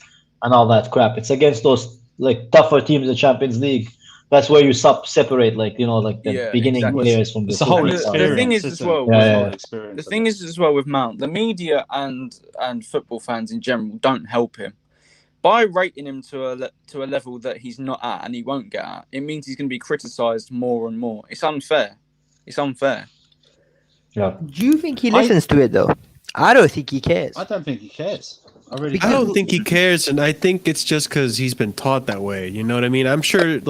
and all that crap. It's against those like tougher teams in the Champions League. That's where you separate the beginning players from the whole experience. The thing is as well with Mount, the media and football fans in general don't help him. By rating him to a level that he's not at and he won't get at, it means he's going to be criticised more and more. It's unfair. Yeah. Do you think he listens to it though? I don't think he cares. I don't think he cares. I don't think he cares, and I think it's just because he's been taught that way. You know what I mean? I'm sure,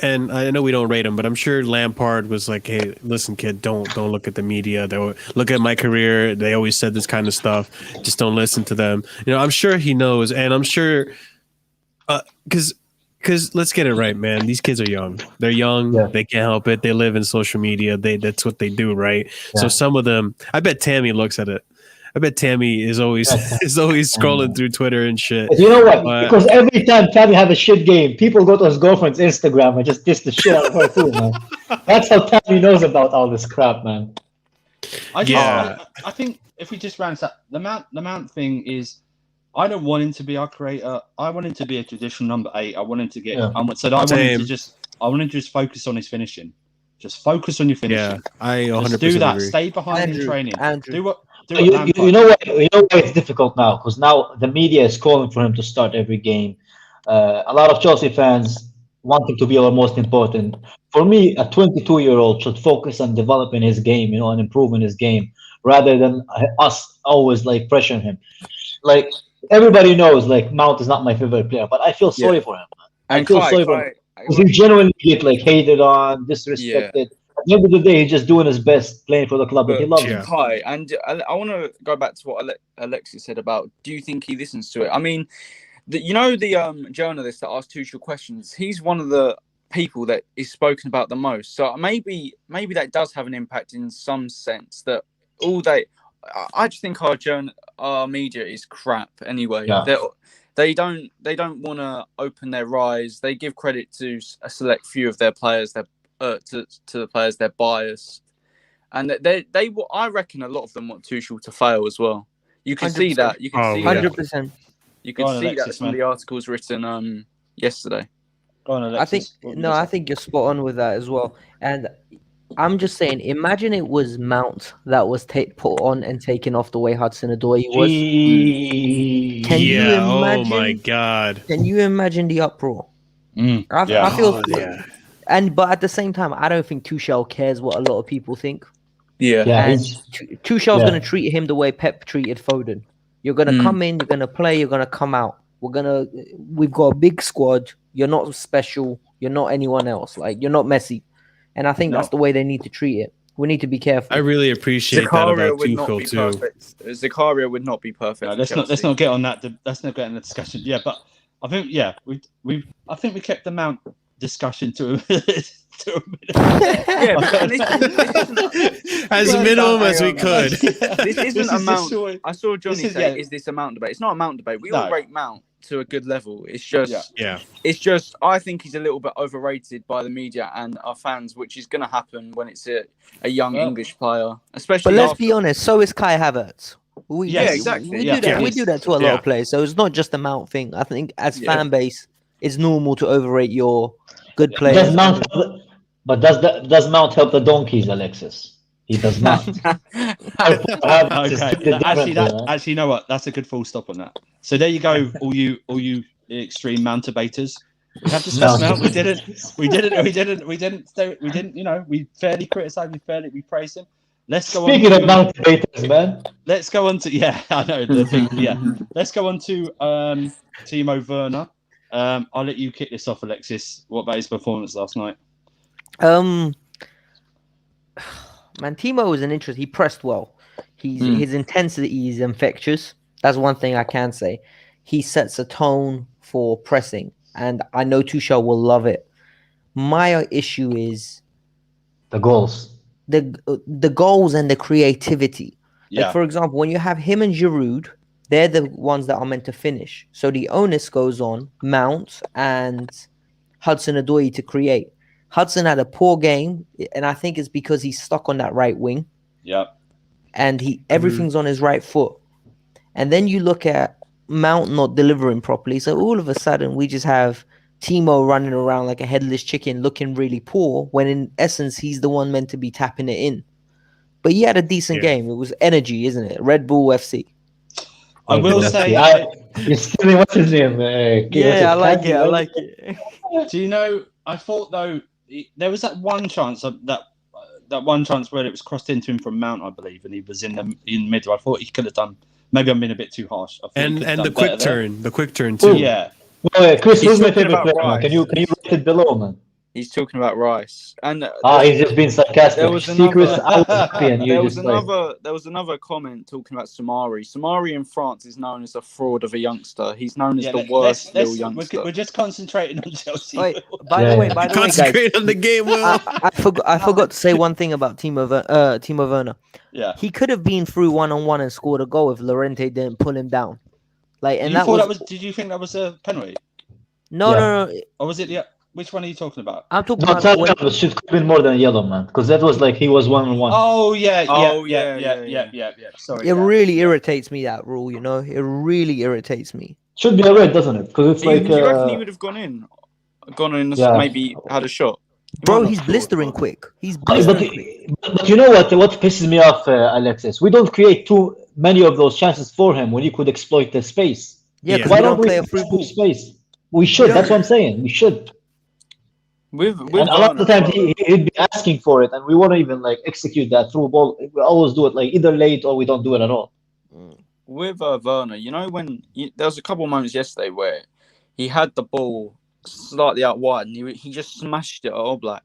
and I know we don't rate him, but I'm sure Lampard was like, "Hey, listen, kid, don't look at the media. They look at my career. They always said this kind of stuff. Just don't listen to them." I'm sure he knows, and I'm sure, because let's get it right, man. These kids are young. They're young. Yeah. They can't help it. They live in social media. That's what they do, right? Yeah. So some of them, I bet Tammy looks at it. I bet Tammy is always scrolling through Twitter and shit. But you know what? Because every time Tammy have a shit game, people go to his girlfriend's Instagram and just diss the shit out of her too, man. That's how Tammy knows about all this crap, man. I think if we just round up, the Mount thing is, I don't want him to be our creator. I want him to be a traditional number 8. I want him to get. I want him to just focus on his finishing. Just focus on your finishing. Yeah, I 100% just do that. agree. Stay behind in training. Andrew, do it. You know what? You know why it's difficult now? Because now the media is calling for him to start every game. A lot of Chelsea fans want him to be our most important. For me, a 22-year-old should focus on developing his game, and improving his game, rather than us always like pressuring him. Like everybody knows, like Mount is not my favorite player, but I feel sorry for him. I feel sorry for him because he genuinely get like hated on, disrespected. At the end of the day, he's just doing his best, playing for the club that he loves. Kai, and I want to go back to what Alexis said about, do you think he listens to it? I mean, the journalist that asked Tuchel questions, he's one of the people that is spoken about the most. So maybe that does have an impact in some sense. That I just think our media is crap anyway. Yeah. They don't want to open their eyes. They give credit to a select few of their players. To the players, they're biased, and I reckon a lot of them want Tuchel to fail as well. You can 100%. See that. You can see 100%. You can see that from the articles written yesterday. Go on, Alexis. I think you're spot on with that as well. And I'm just saying, imagine it was Mount that was put on and taken off the way Hudson-Odoi was. Can you imagine? Oh my God! Can you imagine the uproar? I feel. But at the same time, I don't think Tuchel cares what a lot of people think. Yeah. And Tuchel's going to treat him the way Pep treated Foden. You're going to come in, you're going to play, you're going to come out. We've got a big squad. You're not special. You're not anyone else. Like, you're not Messi. And I think that's the way they need to treat it. We need to be careful. I really appreciate that about Tuchel too. Zakaria would not be perfect. No, let's not get on that. Let's not get in the discussion. Yeah, but I think we kept the Mount discussion to a as minimum as we could. This isn't a Mount. I saw Johnny say, "Is this a Mount debate?" It's not a Mount debate. We all rate Mount to a good level. It's just, it's just. I think he's a little bit overrated by the media and our fans, which is going to happen when it's a young English player, especially. But let's be honest. So is Kai Havertz. Exactly. We do that to a lot of players. So it's not just a Mount thing. I think as fan base, it's normal to overrate your good players. Does Mount help the donkeys, Alexis? He does not. Actually, you know what? That's a good full stop on that. So there you go, all you extreme Mount debaters. We have discussed Mount. We didn't. We fairly criticised. We praised him. Let's go. Speaking of Mount debaters, man. Let's go on to I know the thing. Yeah, let's go on to Timo Werner. I'll let you kick this off, Alexis. What about his performance last night? Man, Timo was an interest. He pressed well. His intensity is infectious. That's one thing I can say. He sets a tone for pressing, and I know Tuchel will love it. My issue is the goals. The goals and the creativity. Yeah. Like, for example, when you have him and Giroud, they're the ones that are meant to finish. So the onus goes on Mount and Hudson-Odoi to create. Hudson had a poor game, and I think it's because he's stuck on that right wing. Yeah. And everything's on his right foot. And then you look at Mount not delivering properly. So all of a sudden, we just have Timo running around like a headless chicken looking really poor, when in essence, he's the one meant to be tapping it in. But he had a decent game. It was energy, isn't it? Red Bull FC. I will say... what's his name? I like it. Do you know, I thought, though, there was that one chance where it was crossed into him from Mount, I believe, and he was in the middle. I thought he could have done... Maybe I'm being a bit too harsh. And the quick turn too. Yeah. Well, Chris, who's my favorite player, man? Can you rate it below, man? He's talking about Rice, and he's just being sarcastic. There was another comment talking about Samari. Samari in France is known as a fraud of a youngster. He's known as the worst little youngster. We're just concentrating on Chelsea. By the way, guys, concentrate on the game. Will I forgot to say one thing about Timo Werner. Yeah, he could have been through 1-on-1 and scored a goal if Llorente didn't pull him down. Did you think that was a penalty? No. Or was it which one are you talking about? I'm talking about. It should have been more than a yellow, man, because that was like he was 1-on-1. Oh yeah. Sorry. It really irritates me, that rule. It really irritates me. Should be a red, doesn't it? Because it's like. You reckon he would have gone in, maybe had a shot? Bro, he's blistering quick. He's But, blistering quick. but you know what? What pisses me off, Alexis? We don't create too many of those chances for him when he could exploit the space. Yeah, because Why we don't don't we play a free ball. space? We should. That's what I'm saying. We should. With And a lot of the Werner, time he'd be asking for it, and we won't even like execute that through ball. We always do it like either late or we don't do it at all. with Werner, you know there was a couple of moments yesterday where he had the ball slightly out wide and he just smashed it at Oblak.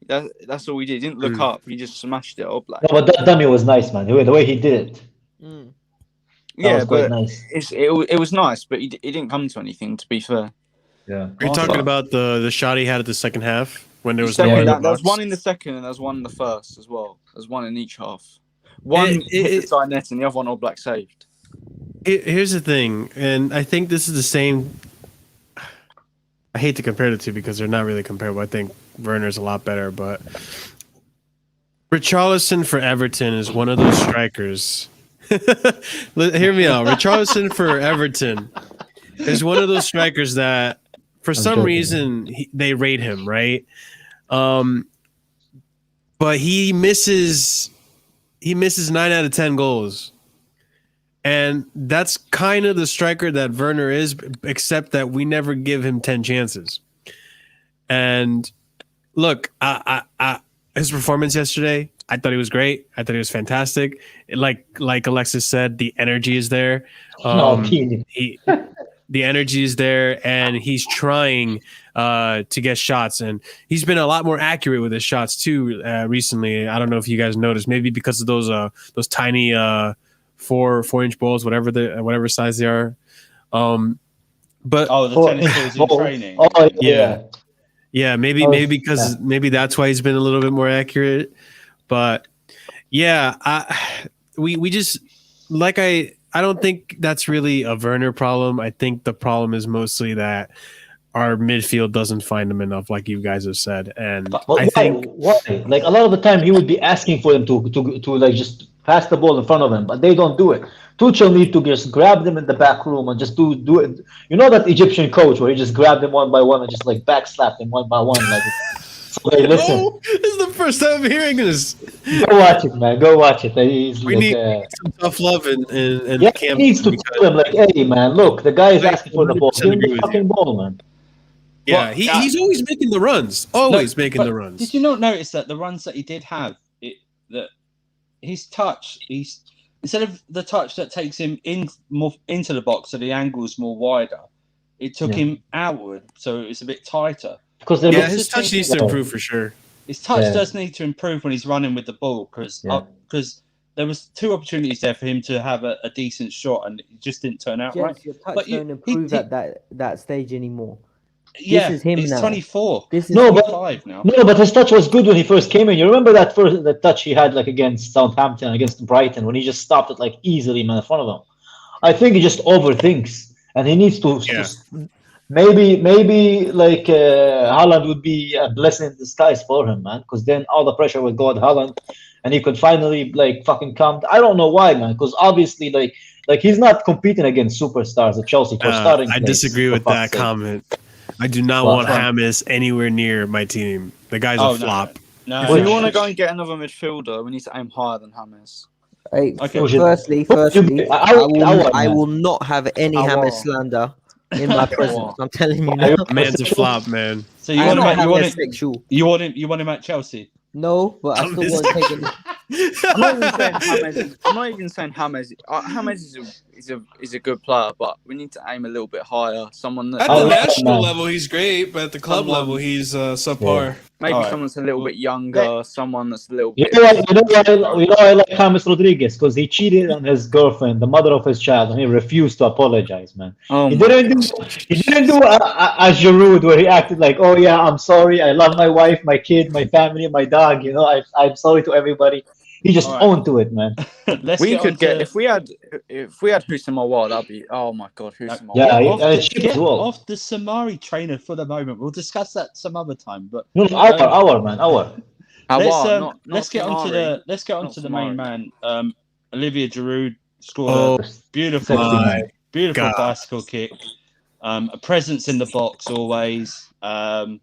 That's all he did. He didn't look up. He just smashed it at Oblak. No, but that dummy was nice, man. The way he did it. That was quite nice. It was nice, but it didn't come to anything. To be fair. Yeah. Are you talking about the shot he had at the second half when there was Second, no there was one in the second and there was one in the first as well. There's one in each half. One hit the side net and the other one Oblak saved. Here's the thing, and I think this is the same. I hate to compare the two because they're not really comparable. I think Werner's a lot better, but Richarlison for Everton is one of those strikers. Hear me out. Richarlison for Everton is one of those strikers that, for some reason, they rate him right, but he misses 9 out of 10 goals. And that's kind of the striker that Werner is, except that we never give him 10 chances. And look, his performance yesterday, I thought he was great. I thought he was fantastic. Like Alexis said, the energy is there. The energy is there, and he's trying to get shots. And he's been a lot more accurate with his shots too recently. I don't know if you guys noticed, maybe because of those tiny 4-inch balls, whatever size they are. But the tennis balls in training. Yeah, maybe because maybe that's why he's been a little bit more accurate. But yeah, we just I don't think that's really a Werner problem. I think the problem is mostly that our midfield doesn't find him enough, like you guys have said. And I think why? Like a lot of the time he would be asking for them to like just pass the ball in front of him, but they don't do it. Tuchel need to just grab them in the back room and just do it. You know that Egyptian coach where he just grabbed them one by one and just like backslapped them one by one. Like, so, hey, listen. Oh, this is the first time I'm hearing this. Go watch it, man. Go watch it. We need some tough love in the camp. He needs to tell them like, hey, man, look, the guy is asking for the ball. Give him the fucking ball, man. Yeah, he's always making the runs. Making the runs. Did you not notice that the runs that he did have, his touch, instead of the touch that takes him more into the box, so the angle's more wider, it took him outward, so it was a bit tighter. Because his touch needs to improve for sure. His touch does need to improve when he's running with the ball, because there was 2 opportunities there for him to have a decent shot, and it just didn't turn out right. Your touch don't improve at that stage anymore. Yeah, this is him he's now. 24. This is 25 now. No, but his touch was good when he first came in. You remember the touch he had like against Southampton, against Brighton, when he just stopped it like easily, man, in front of him. I think he just overthinks, and he needs to just maybe like Haaland would be a blessing in disguise for him, man, because then all the pressure would go at Haaland, and he could finally like fucking come. I don't know why, man, because obviously like he's not competing against superstars at Chelsea for starting. I disagree with that comment. I do not want James anywhere near my team. The guy's a flop. No. If you want to go and get another midfielder, we need to aim higher than James. Hey, firstly, I will not have any James slander in my presence. I'm telling you now. Man's a flop, man. So you want him at Chelsea? No, but I still want to take him. I'm not even saying James. James is a good player, but we need to aim a little bit higher. Someone that at the national level he's great, but at the club level he's subpar. Maybe someone's a little bit younger, someone that's a little bit. You know I like James Rodriguez because he cheated on his girlfriend, the mother of his child, and he refused to apologize, man. He didn't do a Giroud where he acted like, oh yeah, I'm sorry, I love my wife, my kid, my family, my dog. You know, I'm sorry to everybody. He just owned to it, man. If we had Hussein Mawar, that'd be my god, Hussein Mawar. Yeah, off the Samari trainer for the moment. We'll discuss that some other time. But our. Let's get onto the main man. Olivier Giroud scored a beautiful bicycle kick. A presence in the box always. Kai,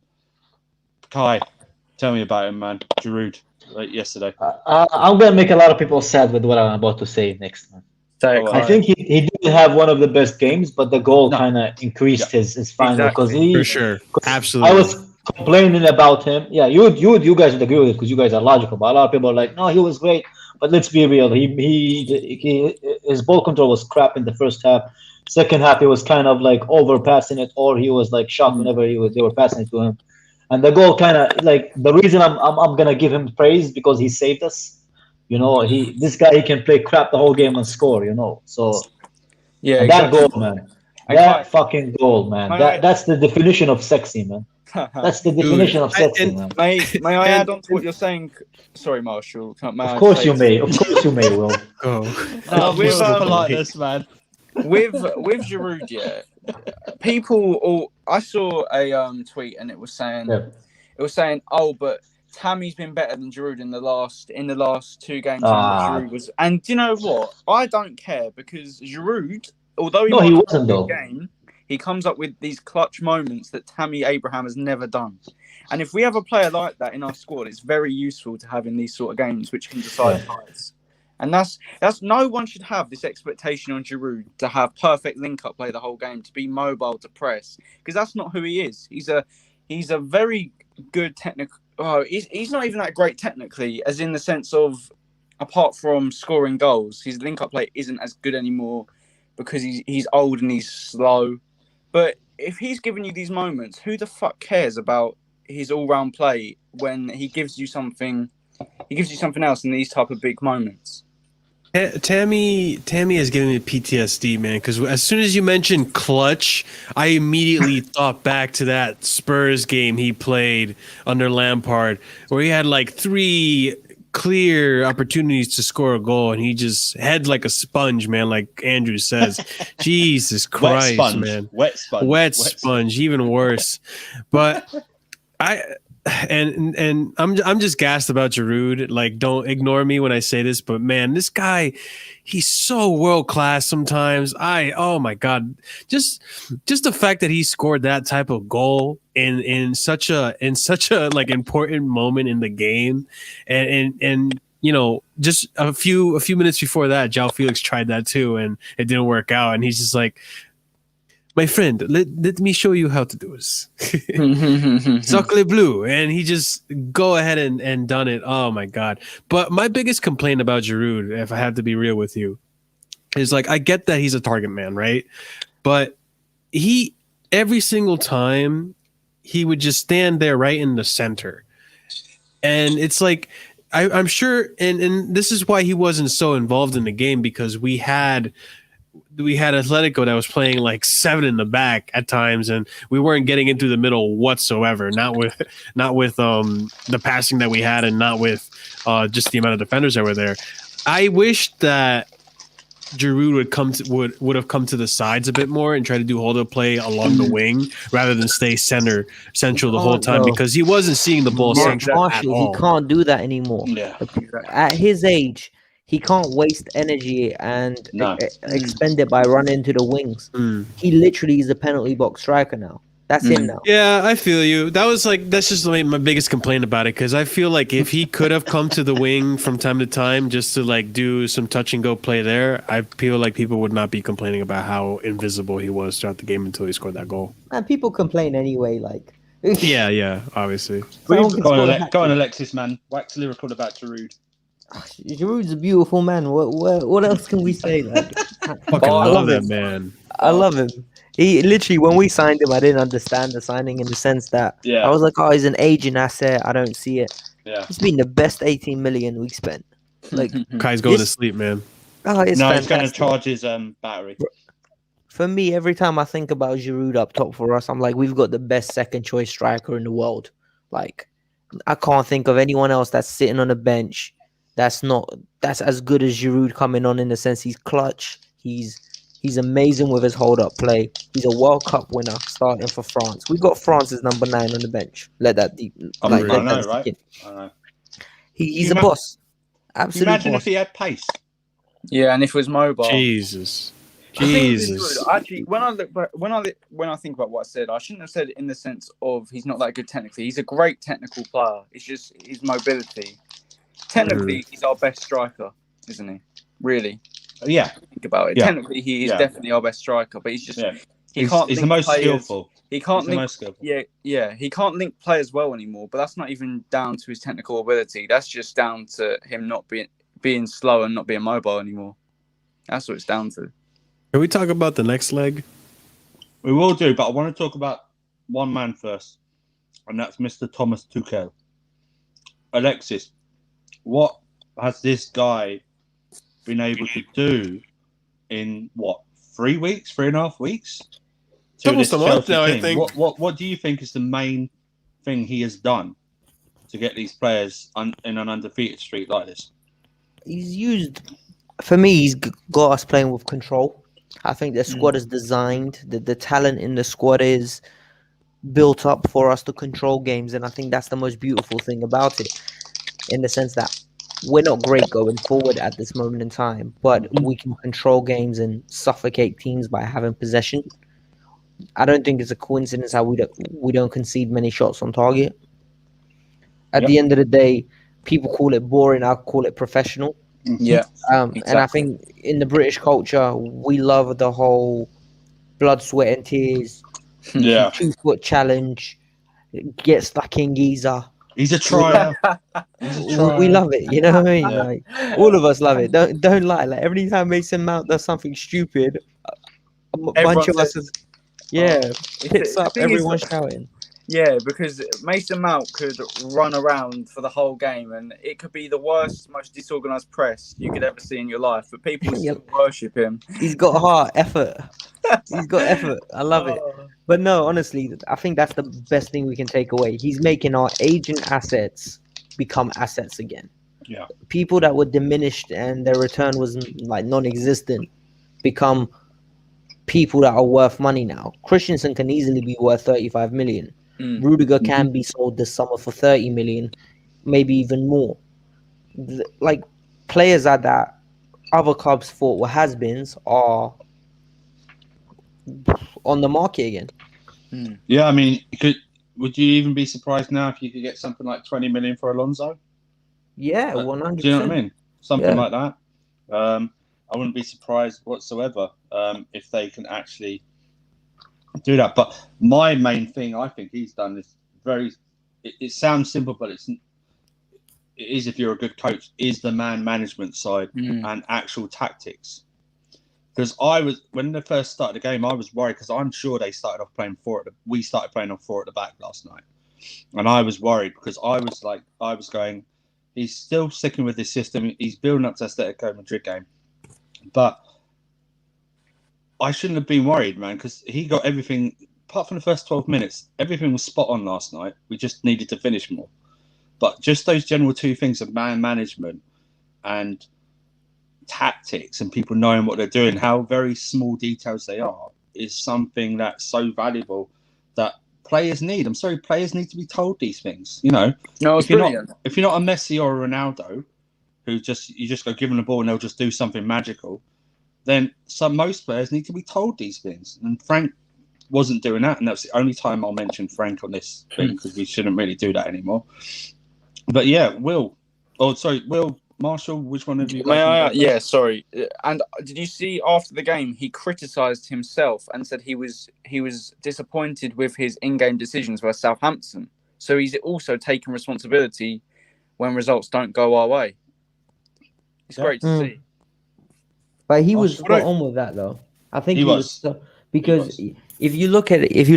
Tell me about him, man. Giroud, like yesterday. I'm gonna make a lot of people sad with what I'm about to say next, man. I think he did have one of the best games, but the goal kind of increased his final because for sure, absolutely. I was complaining about him. Yeah, you guys would agree with it because you guys are logical. But a lot of people are like, no, he was great. But let's be real. His ball control was crap in the first half. Second half, he was kind of like overpassing it, or he was like shocked whenever they were passing it to him. And the goal kind of like the reason I'm gonna give him praise because he saved us. You know, this guy he can play crap the whole game and score. You know, so yeah, that exactly. goal, man, that fucking goal, man. That's the definition of sexy, man. That's the definition of sexy, man. May I add on to what you're saying? Sorry, Marshall. Of course you may. Of course you may, Will. With politeness, man. With Giroud, yeah. I saw a tweet and it was saying, oh, but Tammy's been better than Giroud in the last 2 games. Giroud was, and do you know what? I don't care because Giroud, although he wasn't though. Game, he comes up with these clutch moments that Tammy Abraham has never done. And if we have a player like that in our squad, it's very useful to have in these sort of games, which can decide fights. And that's no one should have this expectation on Giroud to have perfect link-up play the whole game, to be mobile, to press, because that's not who he is. He's a very good technical. Oh, he's not even that great technically, as in the sense of, apart from scoring goals, his link-up play isn't as good anymore because he's old and he's slow. But if he's giving you these moments, who the fuck cares about his all-round play when he gives you something? He gives you something else in these type of big moments. Tammy is giving me PTSD, man, because as soon as you mentioned clutch, I immediately thought back to that Spurs game he played under Lampard, where he had like 3 clear opportunities to score a goal, and he just head like a sponge, man, like Andrew says. Jesus Christ, man. Wet sponge, even worse. But And I'm just gassed about Giroud. Like, don't ignore me when I say this, but man, this guy, he's so world class sometimes. Oh my God, just the fact that he scored that type of goal in such a like important moment in the game, and you know, just a few minutes before that, João Felix tried that too, and it didn't work out, and he's just like, my friend, let me show you how to do this. Sacre bleu. And he just go ahead and done it. Oh, my God. But my biggest complaint about Giroud, if I have to be real with you, is like, I get that he's a target man, right? But every single time, he would just stand there right in the center. And it's like, I'm sure, and this is why he wasn't so involved in the game, because we had Atletico that was playing like 7 in the back at times, and we weren't getting into the middle whatsoever. Not with the passing that we had, and not with just the amount of defenders that were there. I wish that Giroud would have come to the sides a bit more and try to do hold up play along the wing rather than stay central the whole time, because he wasn't seeing the ball central at all. He can't do that anymore. Yeah. At his age, he can't waste energy and expend it by running to the wings. He literally is a penalty box striker now. That's him now. Yeah, I feel you. That's just my biggest complaint about it, because I feel like if he could have come to the wing from time to time just to like do some touch and go play there, I feel like people would not be complaining about how invisible he was throughout the game until he scored that goal. And people complain anyway, like. Yeah, obviously. Go on, Alexis, man. Wax lyrical about Giroud. Giroud's a beautiful man. What else can we say? Like, I love that man. I love him. He literally, when we signed him, I didn't understand the signing in the sense that I was like, oh, he's an aging asset. I don't see it. Yeah, he's been the best 18 million we spent. Like, Kai's going to sleep, man. Oh, it's fantastic. He's going to charge his battery. For me, every time I think about Giroud up top for us, I'm like, we've got the best second choice striker in the world. Like, I can't think of anyone else that's sitting on the bench that's as good as Giroud coming on, in the sense he's clutch. He's amazing with his hold-up play. He's a World Cup winner starting for France. We got France's number 9 on the bench. Let that deep. I know. He's a boss. Absolutely. Imagine if he had pace. Yeah, and if it was mobile. Jesus. The thing is, Jesus. actually, when I think about what I said, I shouldn't have said it in the sense of he's not that good technically. He's a great technical player. It's just his mobility. Technically, he's our best striker, isn't he? Really? Yeah. Think about it. Yeah. Technically, he is definitely our best striker, but he's just he's can't. He's link the most players. skillful. He can't He's link. the most skillful. Yeah. He can't link players well anymore. But that's not even down to his technical ability. That's just down to him not being slow and not being mobile anymore. That's what it's down to. Can we talk about the next leg? We will do, but I want to talk about one man first, and that's Mr. Thomas Tuchel. Alexis, what has this guy been able to do in 3.5 weeks? It's almost a month now, I think. What do you think is the main thing he has done to get these players in an undefeated streak like this? For me, he's got us playing with control. I think the squad is designed, the talent in the squad is built up for us to control games, and I think that's the most beautiful thing about it, in the sense that we're not great going forward at this moment in time, but we can control games and suffocate teams by having possession. I don't think it's a coincidence how we don't concede many shots on target. At the end of the day, people call it boring, I call it professional. Yeah. Exactly. And I think in the British culture, we love the whole blood, sweat, and tears. 2-foot challenge, get stuck in Giza. He's a trier. We love it, you know what I mean? Like, all of us love it. Don't lie. Like every time Mason Mount does something stupid, a bunch of us hits up, everyone shouting. Yeah, because Mason Mount could run around for the whole game, and it could be the worst, most disorganized press you could ever see in your life, but people still worship him. He's got heart, effort. He's got effort. I love it. But no, honestly, I think that's the best thing we can take away. He's making our aging assets become assets again. Yeah. People that were diminished and their return was like non-existent become people that are worth money now. Christensen can easily be worth 35 million. Rüdiger can be sold this summer for 30 million, maybe even more. Like players that other clubs thought were has-beens are on the market again. Yeah, I mean, would you even be surprised now if you could get something like 20 million for Alonso? Yeah, 100%. Do you know what I mean? Something like that. I wouldn't be surprised whatsoever if they can actually do that. But my main thing I think he's done is it sounds simple, but it is, if you're a good coach, is the man management side and actual tactics. Because when they first started the game, I was worried because I'm sure they started off playing we started playing on 4 at the back last night. And I was worried because I was going, he's still sticking with this system. He's building up to Atletico Madrid game. But I shouldn't have been worried, man, because he got everything, apart from the first 12 minutes, everything was spot on last night. We just needed to finish more. But just those general 2 things of man management and tactics and people knowing what they're doing, how very small details they are, is something that's so valuable that players need. I'm sorry, players need to be told these things. You know, if you're not a Messi or a Ronaldo, you just go give them the ball and they'll just do something magical, then most players need to be told these things. And Frank wasn't doing that, and that's the only time I'll mention Frank on this thing, because we shouldn't really do that anymore. But yeah, Will Marshall, which one of you? Yeah, sorry. And did you see after the game he criticised himself and said he was disappointed with his in-game decisions versus Southampton. So he's also taking responsibility when results don't go our way. It's great to see. But he was spot on with that, though. I think he was because if you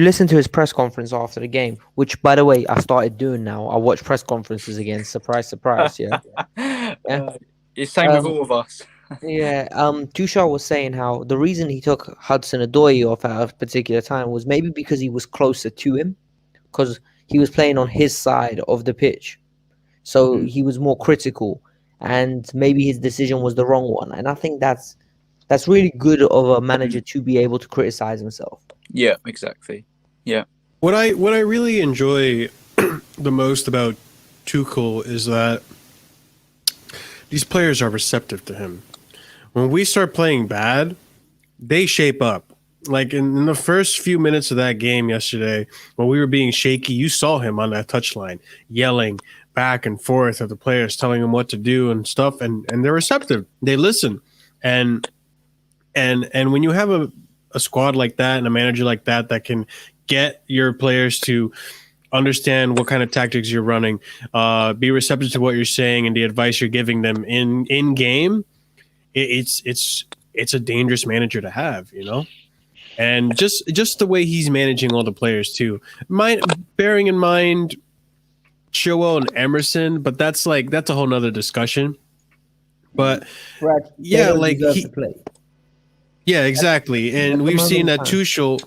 listen to his press conference after the game, which by the way I started doing now, I watch press conferences again. Surprise, surprise. Yeah. It's same with all of us. Tuchel was saying how the reason he took Hudson-Odoi off at a particular time was maybe because he was closer to him, because he was playing on his side of the pitch, so he was more critical, and maybe his decision was the wrong one. And I think that's really good of a manager to be able to criticize himself. Yeah, exactly. Yeah. What I really enjoy the most about Tuchel is that these players are receptive to him. When we start playing bad, they shape up. Like in the first few minutes of that game yesterday, when we were being shaky, you saw him on that touchline yelling back and forth at the players, telling them what to do and stuff, and they're receptive. They listen, and when you have a squad like that and a manager like that that can get your players to understand what kind of tactics you're running, be receptive to what you're saying and the advice you're giving them in game, it's a dangerous manager to have, you know. And just the way he's managing all the players too. Bearing in mind Chilwell and Emerson, but that's a whole nother discussion. But Brad, yeah, like to play. yeah, exactly. And we've seen that Tuchel.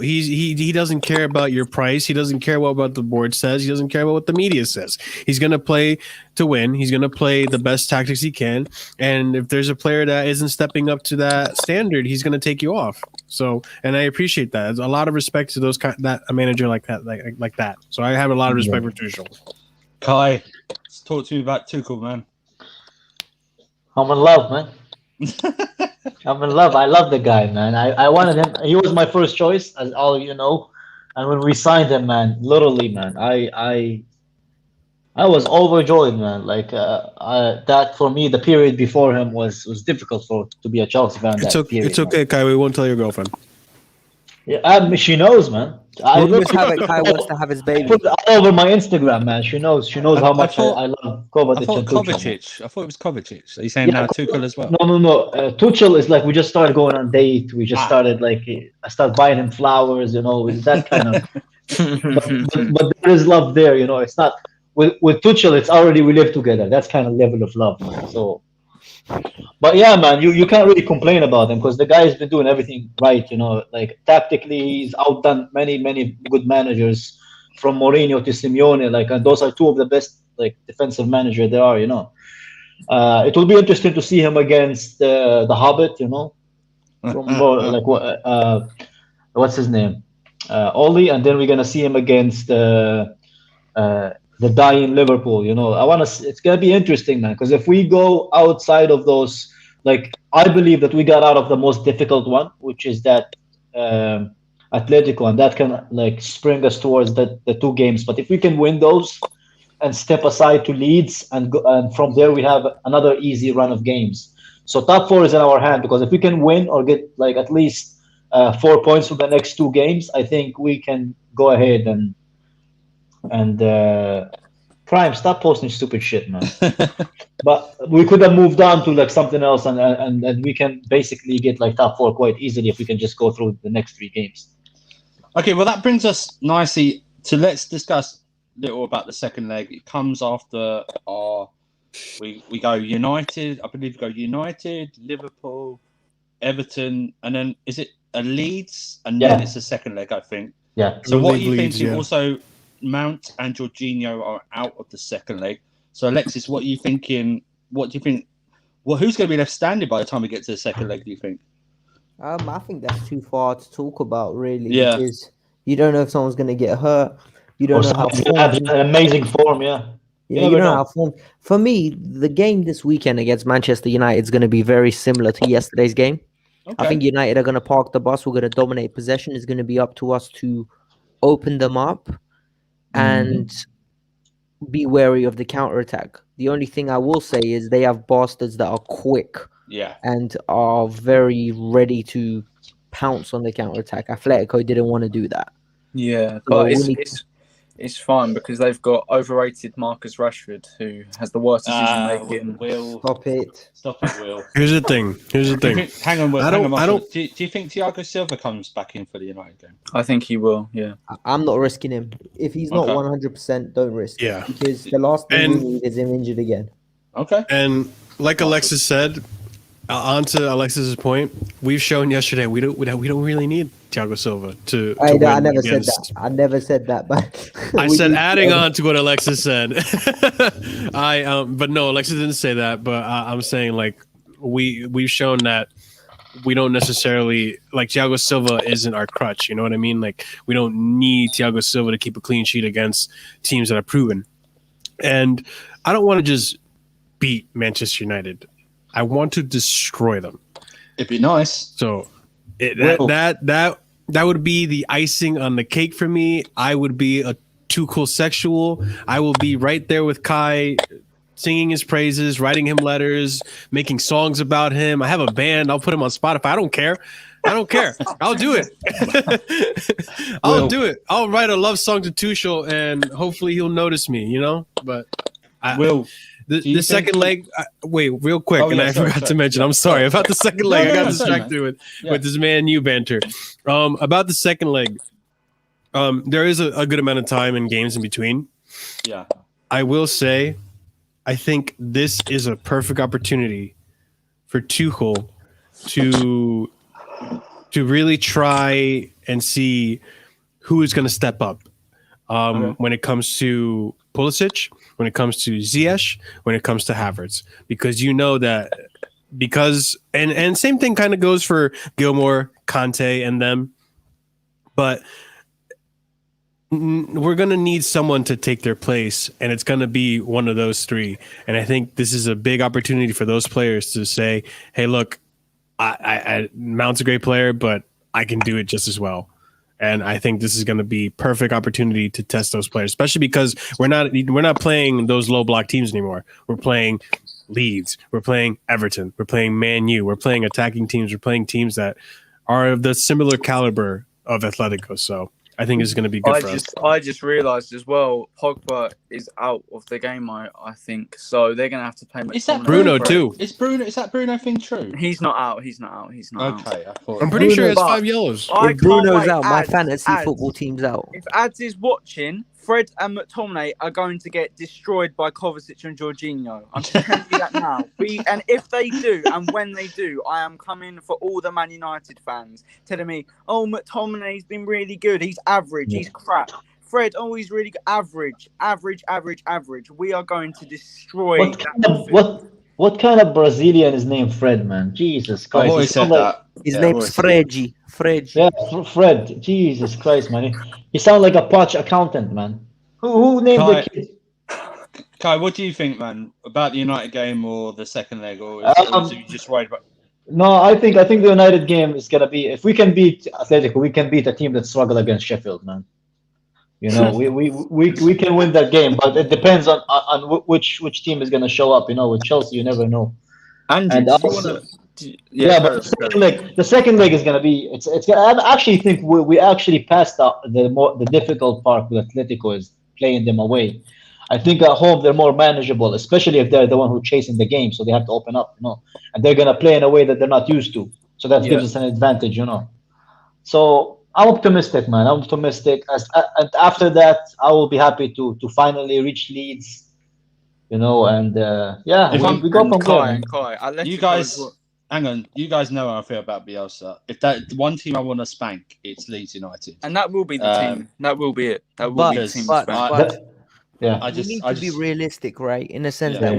He doesn't care about your price. He doesn't care what the board says. He doesn't care about what the media says. He's going to play to win. He's going to play the best tactics he can. And if there's a player that isn't stepping up to that standard, he's going to take you off. So, and I appreciate that. There's a lot of respect to a manager like that, like that. So I have a lot of respect for Tuchel. Kai, talk to me about Tuchel, man. I'm in love, man. I'm in love. I love the guy, man. I wanted him. He was my first choice, as all of you know. And when we signed him, man, literally, man, I was overjoyed, man. Like that for me, the period before him was difficult to be a Chelsea fan. It's okay, Kai. We won't tell your girlfriend. Yeah, she knows, man. Kai wants to have his baby. I put it all over my Instagram, man. She knows how much I love Kovacic and Tuchel. I thought it was Kovacic. Are you saying now Tuchel as well? No. Tuchel is like, we just started going on date. We just started I started buying him flowers, you know, that kind of. but there is love there, you know. It's not with Tuchel. It's already we live together. That's kind of level of love, man. So. But yeah, man, you can't really complain about him because the guy's been doing everything right, you know. Like tactically, he's outdone many good managers, from Mourinho to Simeone. Like, and those are two of the best defensive managers there are, you know. It will be interesting to see him against the Hobbit, you know. What's his name, Oli, and then we're gonna see him against the dying Liverpool, you know. It's gonna be interesting, man, because if we go outside of those, I believe that we got out of the most difficult one, which is that Atletico, and that can spring us towards the two games. But if we can win those and step aside to Leeds and from there we have another easy run of games. So top four is in our hand, because if we can win or get at least 4 points for the next two games, I think we can go ahead and Prime, stop posting stupid shit, man. But we could have moved on to something else, and we can basically get top four quite easily if we can just go through the next 3 games. Okay, well that brings us nicely to let's discuss a little about the second leg. It comes after we go United. I believe we go United, Liverpool, Everton, and then is it a Leeds, and then it's the second leg, I think. Yeah. So what are you thinking? Also, Mount and Jorginho are out of the second leg. So Alexis, what are you thinking? What do you think? Well, who's going to be left standing by the time we get to the second leg, do you think? I think that's too far to talk about, really. Yeah. Because you don't know if someone's going to get hurt. You don't know how an amazing form, yeah. Yeah, you know how form. For me, the game this weekend against Manchester United is going to be very similar to yesterday's game. Okay. I think United are going to park the bus. We're going to dominate possession. It's going to be up to us to open them up and be wary of the counter-attack. The only thing I will say is they have bastards that are quick and are very ready to pounce on the counter-attack. Atletico didn't want to do that. Yeah, but it's fine because they've got overrated Marcus Rashford, who has the worst decision making. Will, stop it, Will. Here's the thing. Hang on, Will. Do you think Thiago Silva comes back in for the United game? I think he will. Yeah, I'm not risking him. If he's not 100%, don't risk. Yeah, because the last thing we need is him injured again. Okay. And like Alexis said, on to Alexis's point, we've shown yesterday we don't really need Thiago Silva to I never said that. I never said that, but I said adding on to what Alexis said. But no, Alexis didn't say that. But I'm saying we've shown that we don't necessarily Thiago Silva isn't our crutch. You know what I mean? We don't need Thiago Silva to keep a clean sheet against teams that are proven. And I don't want to just beat Manchester United. I want to destroy them. It'd be nice. So that would be the icing on the cake for me. I would be a Tuchel sexual. I will be right there with Kai, singing his praises, writing him letters, making songs about him. I have a band. I'll put him on Spotify. I don't care. I'll do it. I'll do it. I'll write a love song to Tuchel, and hopefully he'll notice me, you know? But the second leg, wait, real quick, I forgot to mention, I'm sorry, about the second leg. I got distracted with this Man U banter. About the second leg, there is a good amount of time and games in between. Yeah. I will say, I think this is a perfect opportunity for Tuchel to really try and see who is going to step up when it comes to Pulisic, when it comes to Ziyech, when it comes to Havertz, because you know that and same thing kind of goes for Gilmore, Conte, and them, but we're going to need someone to take their place, and it's going to be one of those three. And I think this is a big opportunity for those players to say, hey, look, I Mount's a great player, but I can do it just as well. And I think this is going to be perfect opportunity to test those players, especially because we're not playing those low block teams anymore. We're playing Leeds, we're playing Everton, we're playing Man U, we're playing attacking teams, we're playing teams that are of the similar caliber of Atletico. So I think it's going to be good for us. I just realised as well, Pogba is out of the game, I think. So they're going to have to play. Is that Bruno too? Is that Bruno thing true? He's not out. Okay, I'm pretty sure it's 5 yellows. If Bruno's out, my fantasy football team's out. If Ads is watching, Fred and McTominay are going to get destroyed by Kovacic and Jorginho. I'm just telling you that now. And if they do, and when they do, I am coming for all the Man United fans telling me, oh, McTominay's been really good. He's average. He's crap. Fred, oh, he's really good. Average. We are going to destroy What kind of Brazilian is named Fred, man? Jesus Christ. I've always said that. His name's Fredgy. Yeah, Fred. Jesus Christ, man. He sounds like a potch accountant, man. Who named the kid? Kai, what do you think, man, about the United game or the second leg, or is you just worried about? No, I think the United game is gonna be, if we can beat Atletico, we can beat a team that struggle against Sheffield, man. You know, we can win that game, but it depends on which team is gonna show up. You know, with Chelsea, you never know. And also, but the second leg is gonna be. I actually think we actually passed the difficult part with Atletico is playing them away. I think at home they're more manageable, especially if they're the one who's chasing the game, so they have to open up, you know, and they're gonna play in a way that they're not used to. So that gives us an advantage, you know. So I'm optimistic, man. I'm optimistic. And after that, I will be happy to finally reach Leeds, you know, and we go from there. You guys. Hang on, you guys know how I feel about Bielsa. If that one team I want to spank, it's Leeds United, and that will be the team. That will be it. That will be the team. We need to be realistic, right? In the sense that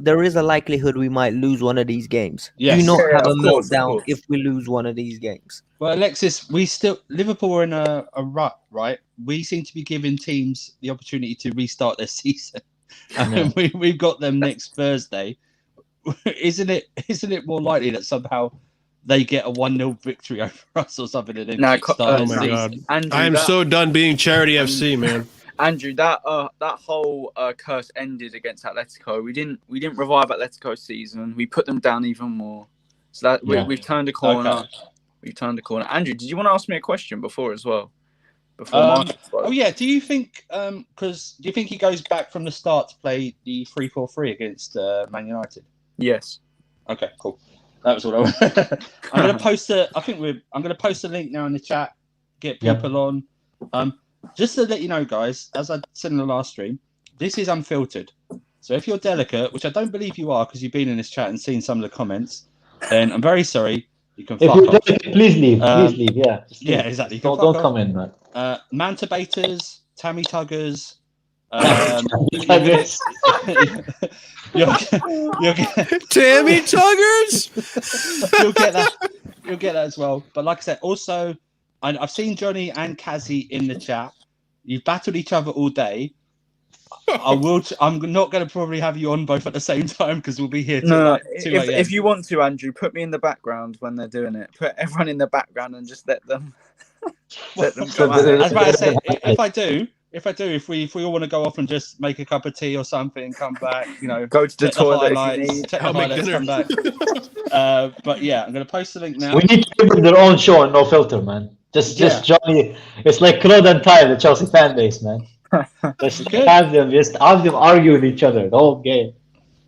there is a likelihood we might lose one of these games. Yes. Do not have a meltdown if we lose one of these games. Well, Alexis, Liverpool are in a rut, right? We seem to be giving teams the opportunity to restart their season. And we've got them next Thursday. Isn't it more likely that somehow they get a 1-0 victory over us or something? Oh my God! Andrew, I am so done being charity FC, man. Andrew, that whole curse ended against Atletico. We didn't revive Atletico's season. We put them down even more. So that we've turned a corner. Okay. We've turned a corner. Andrew, did you want to ask me a question before as well? Do you think do you think he goes back from the start to play the 3-4-3 against Man United? Yes. Okay, cool. That was what I'm going to post I'm going to post a link now in the chat. Get people on. Just to let you know, guys, as I said in the last stream, this is unfiltered. So if you're delicate, which I don't believe you are because you've been in this chat and seen some of the comments, then I'm very sorry. You can fuck off. Please leave. Please leave. Yeah. Yeah, exactly. Don't come in, man. Manta baiters, Tammy tuggers. Tammy tuggers. You'll get that as well. But like I said, also, I've seen Johnny and Kazi in the chat. You've battled each other all day. I'm not going to probably have you on both at the same time because we'll be here till No, like 2 a.m. if you want to, Andrew, put me in the background when they're doing it. Put everyone in the background and just let them So go at I it. was about to say, if we all want to go off and just make a cup of tea or something, come back, Go to the check toilet if you highlights, need. check the I'll make highlights, dinner. come back. But yeah, I'm going to post the link now. we need to give them their own show and no filter, man. Just Johnny. It's like Claude and Ty, the Chelsea fan base, man. Just Good. have them argue with each other the whole game.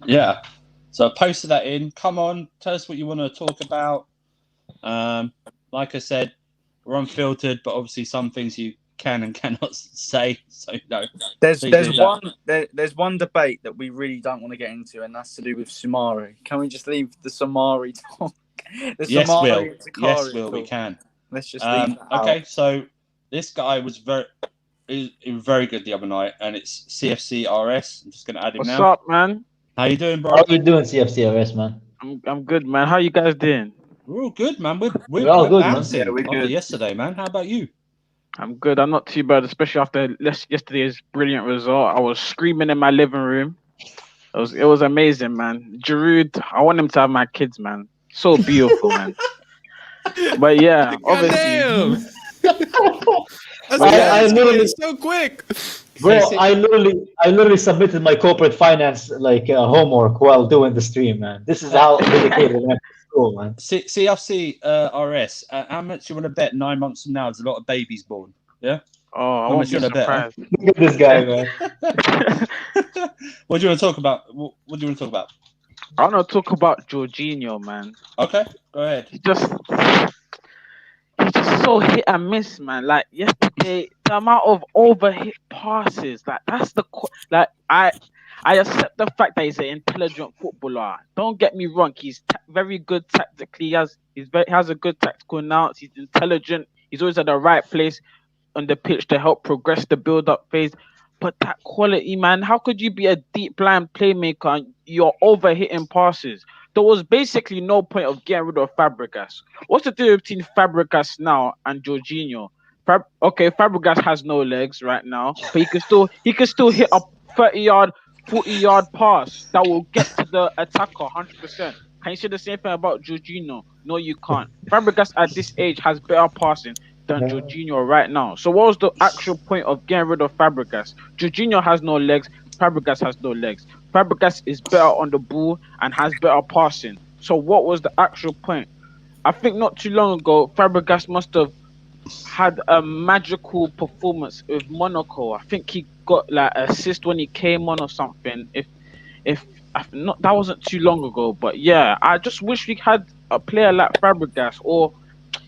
Yeah. So I posted that in. Come on, tell us what you want to talk about. Like I said, we're unfiltered, but obviously some things you can and cannot say. So There's one debate that we really don't want to get into, and that's to do with Sumari. Can we just leave the Sumari talk? Yes, Will. We can. Let's just leave that out. Okay, so this guy was very good the other night, and it's CFCRS. I'm just going to add him What's now. up, man? How you doing, bro? How you doing, CFCRS, man? I'm good, man. How you guys doing? We're all good, man. We're all good, man. bouncing Yeah, we're after good. yesterday, man. How about you? I'm good. I'm not too bad, especially after yesterday's brilliant result. I was screaming in my living room. It was amazing, man. Giroud, I want him to have my kids, man. So beautiful, man. But yeah, obviously. I literally so quick. Bro, I literally submitted my corporate finance homework while doing the stream, man. This is how dedicated I am to school, man. CFC RS. How much you want to bet 9 months from now? There's a lot of babies born. Yeah. Oh, I How won't much be you want to bet? surprised. Look at this guy, man. What do you want to talk about? What do you want to talk about? I want to talk about Jorginho, man. Okay, go ahead. He's just so hit and miss, man. Like yesterday, the amount of overhit passes, I accept the fact that he's an intelligent footballer. Don't get me wrong, he's very good tactically. He has a good tactical nous. He's intelligent. He's always at the right place on the pitch to help progress the build-up phase. But that quality, man, how could you be a deep line playmaker and you're overhitting passes? There was basically no point of getting rid of Fabregas. What's the difference between Fabregas now and Jorginho? Fabregas has no legs right now, but he can still hit a 30-yard, 40-yard pass that will get to the attacker 100%. Can you say the same thing about Jorginho? No, you can't. Fabregas at this age has better passing than Jorginho right now. So what was the actual point of getting rid of Fabregas? Jorginho has no legs. Fabregas has no legs. Fabregas is better on the ball and has better passing. So what was the actual point? I think not too long ago, Fabregas must have had a magical performance with Monaco. I think he got like an assist when he came on or something. If not, that wasn't too long ago. But yeah, I just wish we had a player like Fabregas, or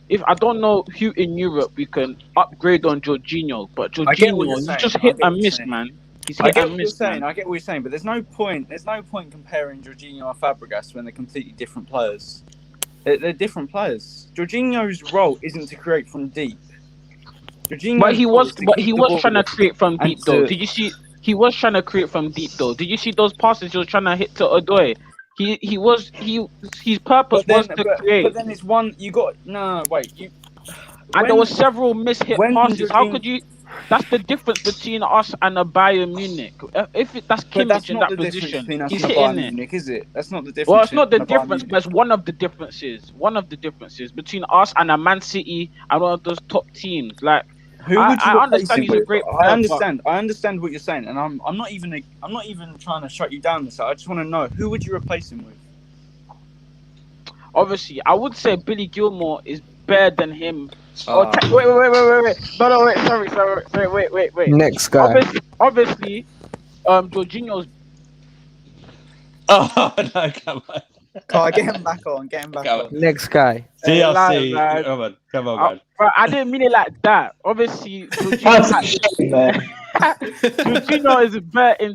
if I don't know who in Europe we can upgrade on Jorginho, but Jorginho, he's just hit and miss, man. I get what you're saying, but there's no point comparing Jorginho and Fabregas when they're completely different players. They're different players. Jorginho's role isn't to create from deep. But he was trying to create from deep though. Did you see? He was trying to create from deep though. Did you see those passes he was trying to hit to Odoi? His purpose was to create. But then it's one you got and there were several mishit passes. How could you? That's the difference between us and a Bayern Munich. That's Kimmich in that position, he's hitting it. Munich, is it? That's not the difference. Well, it's not the difference, but it's one of the differences. One of the differences between us and a Man City and one of those top teams. Like, I understand he's a great player. I understand what you're saying, and I'm not even trying to shut you down. I just want to know, who would you replace him with? Obviously, I would say Billy Gilmore is better than him. Wait. No, wait. Sorry. Wait. Next guy. Obviously, Jorginho's. Oh no! Come on. Get him back on. Next guy. DLC. Come on, man. I didn't mean it like that. Obviously, Jorginho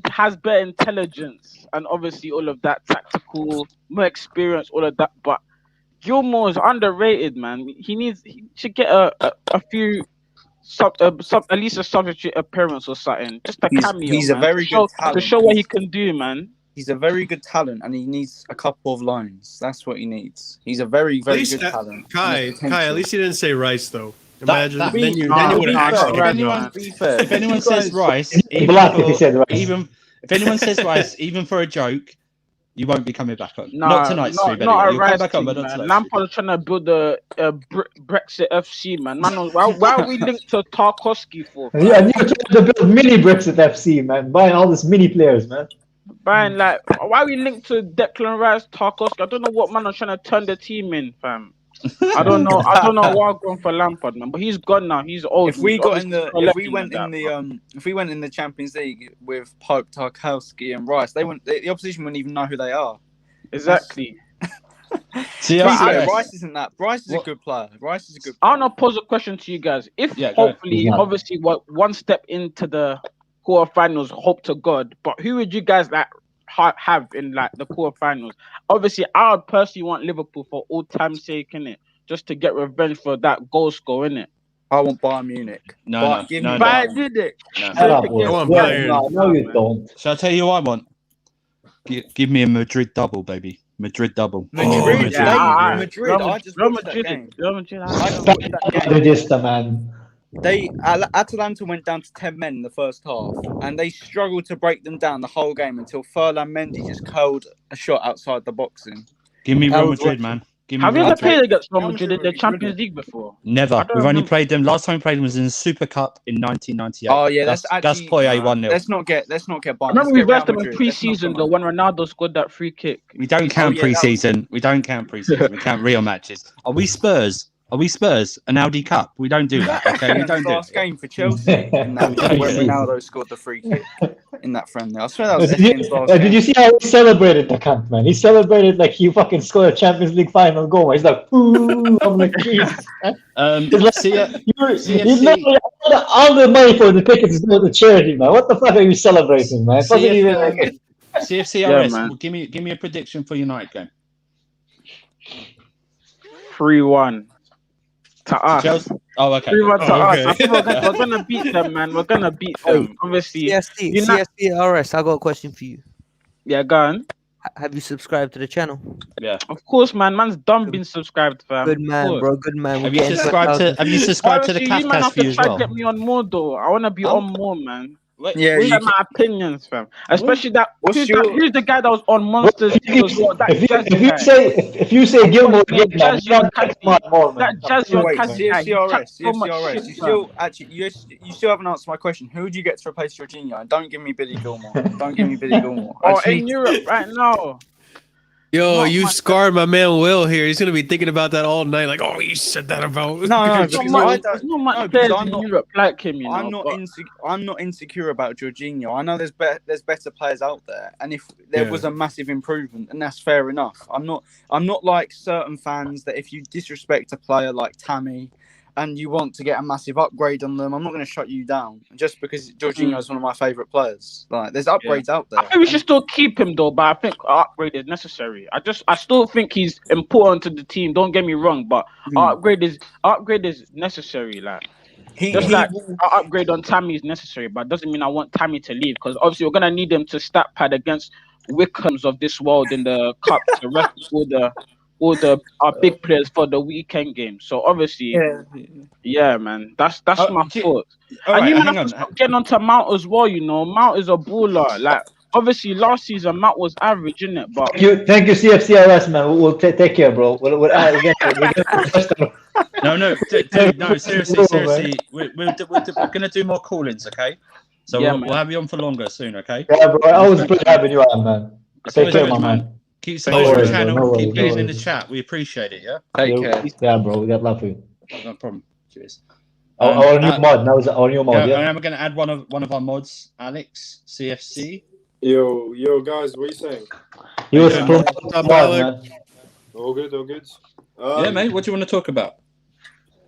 has better intelligence and obviously all of that tactical, more experience, all of that. But Gilmore is underrated, man. He should get a few at least a substitute appearance or something. Just a cameo. He's a very good talent to show what he can do, man. He's a very good talent, and he needs a couple of lines. That's what he needs. He's a very, very good talent. Kai, at least he didn't say Rice, though. Imagine. that- then you Nah, would be have fair, actually if kicked anyone- off. To be fair, if anyone says Rice, Black if he said Rice. even if anyone says Rice, even for a joke, you won't be coming back on. Nah, Not tonight, Steve. not Anyway, a you'll come Rice back on, team, but not man. tonight. Lampard is trying to build a Brexit FC, man. Why are we linked to Tarkowski for? Yeah, and you're trying to build mini Brexit FC, man. Buying all these mini players, man. Brian, like, why are we linked to Declan Rice, Tarkowski? I don't know what man are trying to turn the team in, fam. I don't know why I'm going for Lampard, man. But he's gone now. He's old. If we He's got in the, obviously if we went that, in the, if we went in the Champions League with Pope, Tarkowski, and Rice, they wouldn't. The opposition wouldn't even know who they are. exactly. See, But yes. Rice isn't that. Rice is a What- good player. Rice is a good. I want to pose a question to you guys. If Yeah, go ahead. hopefully, He's not. obviously, what one step into the quarterfinals, hope to God. But who would you guys like have in like the quarterfinals? Obviously, I would personally want Liverpool for all time's sake, innit? Just to get revenge for that goal score, innit? I want Bayern Munich. No, But no, give no, me no. Bayern. did it. No. Shut up, Yeah, Will. I want Yeah, Bayern. no, you don't. Shall I tell you who I want? Give me a Madrid double, baby. Madrid double. Madrid, Oh, Madrid. I just Real watched that game. Real Madrid. I just watched that game. Madridista, man. Atalanta went down to 10 men in the first half, and they struggled to break them down the whole game until Ferland Mendy just curled a shot outside the boxing. Give me I Real was Madrid, watching. man. Give me Have you Real ever Madrid. played against Real Real Madrid in the Madrid, Champions brilliant. League before? Never. I don't We've only remember. played them. Last time we played them was in the Super Cup in 1998. Oh yeah, that's Gus actually. Poyet 1-0. Let's not get Bayern. I remember Let's we get Real versed them in Madrid. Let's not pre-season come though on. when Ronaldo scored that free kick. We don't count yeah, that was- pre-season. We don't count pre-season. We count real matches. Are we Spurs? Are we Spurs? An Audi Cup? We don't do that. Okay, we don't do Last it. game for Chelsea in that when Ronaldo scored the free kick in that friendly. I swear that was Did Etienne's last did you game. see how he celebrated the cunt, man? He celebrated like he fucking scored a Champions League final goal. He's like, ooh, I'm like, Jesus. He's like- see ya. You know, all the money for the tickets is going to charity, man. What the fuck are you celebrating, man? It wasn't even like CFCRS. Yeah, man. Well, give me a prediction for United game. 3-1 to us. Chelsea? Oh, okay. 3-1 to Oh, us. okay. I think we're gonna beat them, man. We're gonna beat them. Obviously, CSCRS, I got a question for you. yeah, go on. Have you subscribed to the channel? Yeah. Of course, man. Man's done been subscribed, fam. Good Of man, course. bro. Good man. We're Have you getting to subscribed to 1,000. Have you subscribed to the Honestly, you man Cafcast have view to as try well? to get me on more though. I want to be Oh. on more, man. Yeah, These you are my opinions, fam. Especially that. What's Who's, your- who's the guy that was on Monsters team as well? That if you say Gilmore That again, man, Jazz you don't Young come on more, man. that Jazz Young Wait, Cassie guy, he chats so much CFCRS. shit, You fam. still actually you still haven't answered my question. Who would you get to replace Jorginho? And don't give me Billy Gilmore. Don't give me Billy Gilmore. I Or just in need- Europe right now. Yo, Not you much. scarred my man Will here. He's gonna be thinking about that all night. Like, oh, you said that about. No, There's because not I much, don't- there's not much no, because players I'm in not- Europe like him, you know. I'm not but- I'm not insecure about Jorginho. I know there's better players out there, and if there Yeah. was a massive improvement, and that's fair enough. I'm not like certain fans that if you disrespect a player like Tammy, and you want to get a massive upgrade on them, I'm not going to shut you down just because Jorginho is one of my favourite players. Like, there's upgrades out there. I think we should still keep him though, but I think an upgrade is necessary. I still think he's important to the team. Don't get me wrong, but our upgrade is necessary. Like just like an upgrade on Tammy is necessary, but it doesn't mean I want Tammy to leave because obviously we're gonna need him to stat pad against Wickhams of this world in the cup to ref our big players for the weekend game. So obviously, yeah, man, that's my thought. All And right, you hang have on. to stop getting onto Mount as well. You know, Mount is a baller. Like obviously last season Mount was average, innit? But Thank you, CFCRS, man. We'll take care, bro. We're No, dude, no, seriously. We're gonna do more call-ins, okay? So Yeah, we'll have you on for longer soon, okay? Yeah, bro. I was pretty having you on, man. It's Take always care, good, my man. Keep No supporting worries, the bro. channel. No worries, Keep getting no in the worries. chat. We appreciate it. Yeah, Take care. Yeah, bro. We got love for you. no problem. Cheers. Our new mod. Now is our new mod. Yeah, Yeah. and we're gonna add one of our mods, Alex CFC. Yo, guys, what are you saying? He was Yeah. promoted mod, man. All good, all good. Yeah, mate. What do you want to talk about?